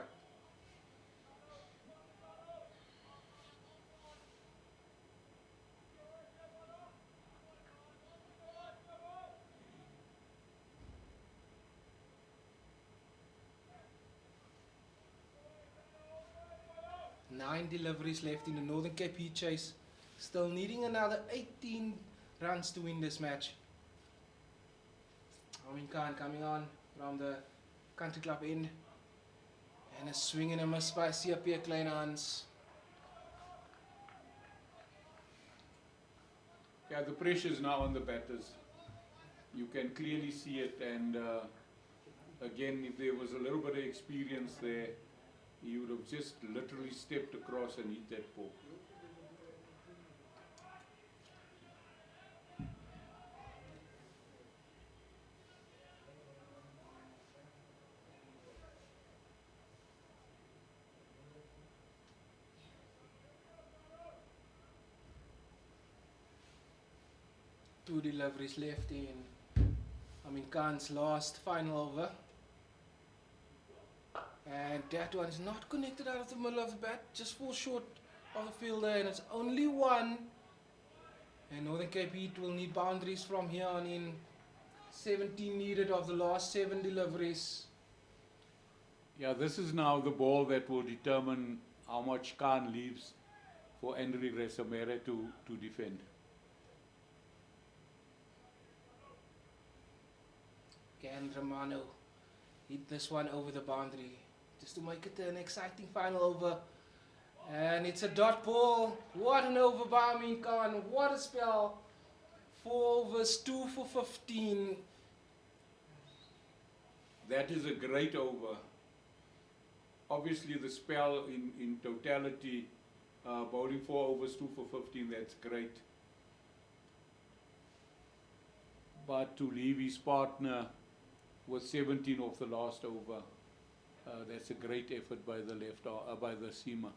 Nine deliveries left in the Northern Cape Heat chase. Still needing another 18 runs to win this match. Amin Khan coming on from the country club end. And a swing and a miss by CSA Kleinhans. Yeah, the pressure is now on the batters. You can clearly see it, and again, if there was a little bit of experience there, he would have just literally stepped across and hit that ball. Two deliveries left in Amin Khan's last final over. And that one is not connected out of the middle of the bat, just falls short of the fielder, and it's only 1. And Northern Cape Heat will need boundaries from here on in. 17 needed of the last 7 deliveries. Yeah, this is now the ball that will determine how much Khan leaves for Andre Resamere to defend. Can Romano hit this one over the boundary just to make it an exciting final over? And it's a dot ball. What an over by Amin Khan. What a spell. 4 overs, 2 for 15. That is a great over. Obviously the spell in totality, bowling 4 overs, 2 for 15, that's great. But to leave his partner with 17 off the last over, that's a great effort by the by the seamer.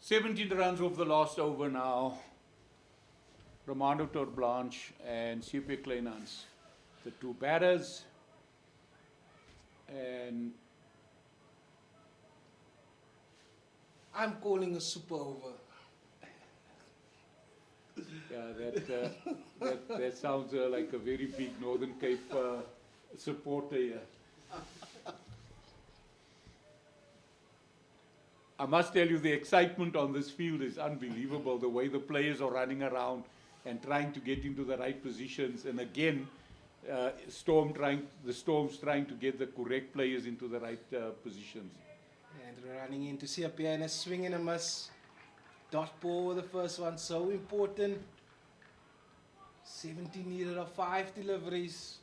"17 runs off the last over now. Romano Torblanche and CSA Kleinhans, the 2 batters. And I'm calling a super over. that sounds like a very big Northern Cape supporter here. I must tell you, the excitement on this field is unbelievable, the way the players are running around and trying to get into the right positions. And again, the Storm's trying to get the correct players into the right positions. And we're running into CSA and a swing and a miss. Dot ball with the first one, so important. 17 needed of 5 deliveries.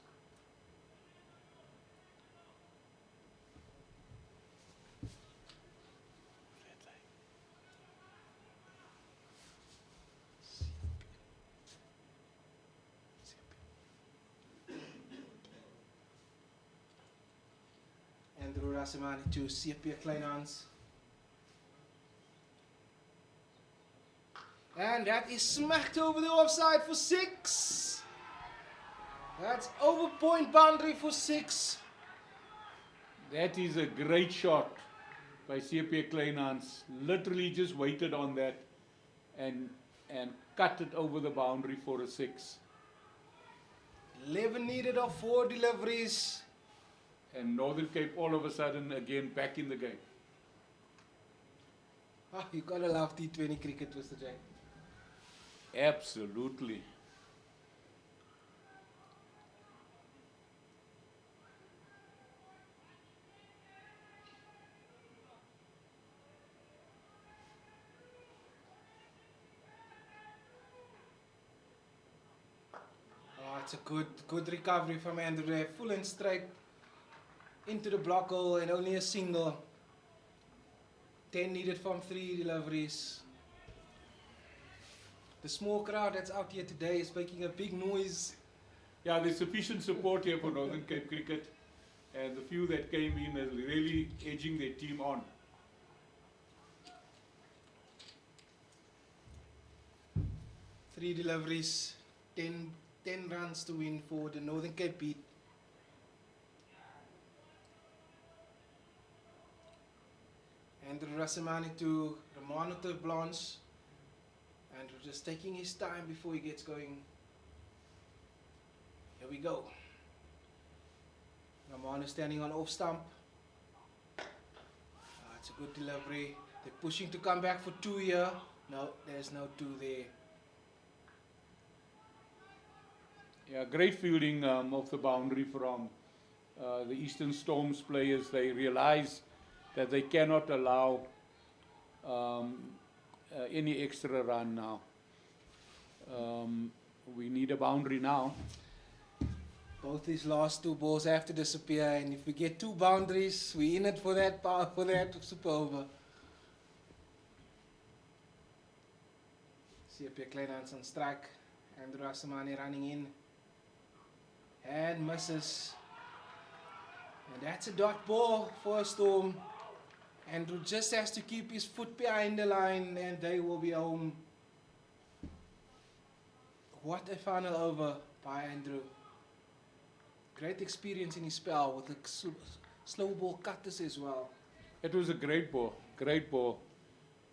Andrew Rasimani to CSA Kleinhans. And that is smacked over the offside for 6. That's over point boundary for 6. That is a great shot by CSA Kleinhans. Literally just waited on that and cut it over the boundary for a 6. 11 needed of 4 deliveries. And Northern Cape all of a sudden again back in the game. Oh, you gotta love T20 cricket, Mr. J. Absolutely. Oh, it's a good recovery from Andrew there. Full and straight into the block hole and only a single. 10 needed from 3 deliveries. The small crowd that's out here today is making a big noise. Yeah, there's sufficient support here for Northern Cape cricket, and the few that came in are really edging their team on. Three deliveries, 10 runs to win for the Northern Cape beat. Andrew Rasimani to Romano to Blanche. Andrew just taking his time before he gets going. Here we go. Romano standing on off stump. It's a good delivery. They're pushing to come back for 2 here. No, there's no 2 there. Yeah, great fielding of the boundary from the Eastern Storms players. They realize that they cannot allow any extra run now. We need a boundary now. Both these last 2 balls have to disappear, and if we get 2 boundaries, we're in it for that super over. CSA Kleinhans on strike. Andrew Rasimani running in and misses. And that's a dot ball for a Storm. Andrew just has to keep his foot behind the line and they will be home. What a final over by Andrew. Great experience in his spell with the slow ball cutters as well. It was a great ball, great ball.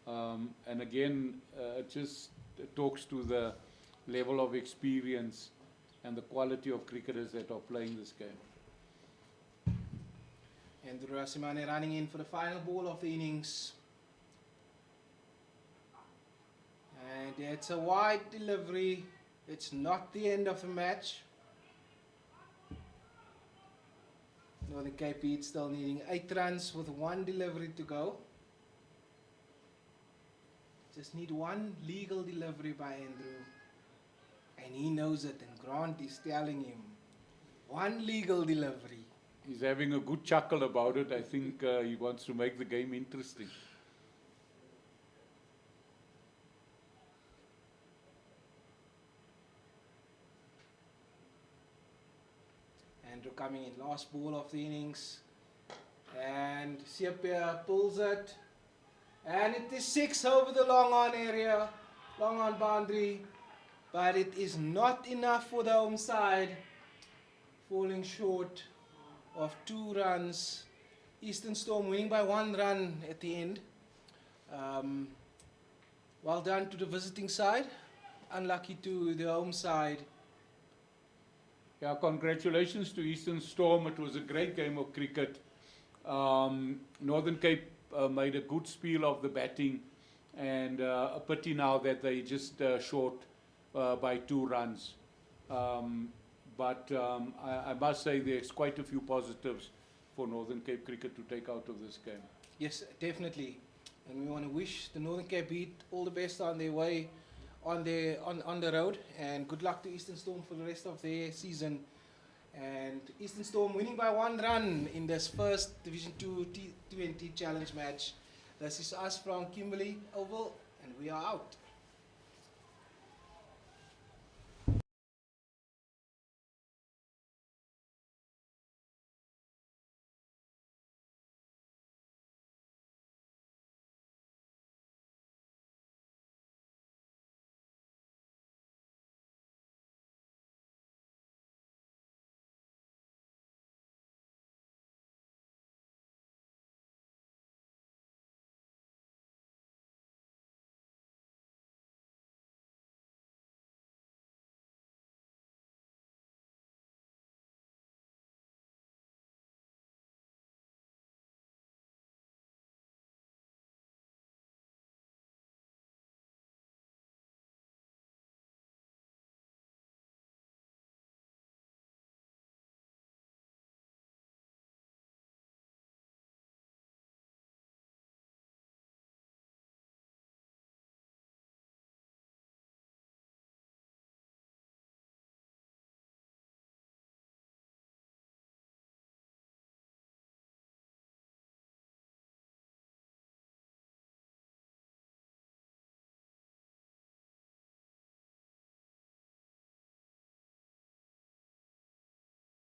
And again, it just talks to the level of experience and the quality of cricketers that are playing this game. Andrew Rasimani running in for the final ball of the innings. And it's a wide delivery. It's not the end of the match. Northern Cape Beat still needing 8 runs with 1 delivery to go. Just need 1 legal delivery by Andrew. And he knows it, and Grant is telling him 1 legal delivery. He's having a good chuckle about it. I think he wants to make the game interesting. Andrew coming in, last ball of the innings. And CSA pulls it. And it is 6 over the long on area, long on boundary. But it is not enough for the home side. Falling short of 2 runs. Eastern Storm winning by 1 run at the end. Well done to the visiting side. unlucky to the home side. Yeah, congratulations to Eastern Storm. It was a great game of cricket. Northern Cape made a good spiel of the batting, and a pity now that they just short by 2 runs. But I must say there's quite a few positives for Northern Cape cricket to take out of this game. Yes, definitely. And we want to wish the Northern Cape Beat all the best on their way on the road, and good luck to Eastern Storm for the rest of their season. And Eastern Storm winning by 1 run in this first Division 2 T20 challenge match. This is us from Kimberley Oval, and we are out.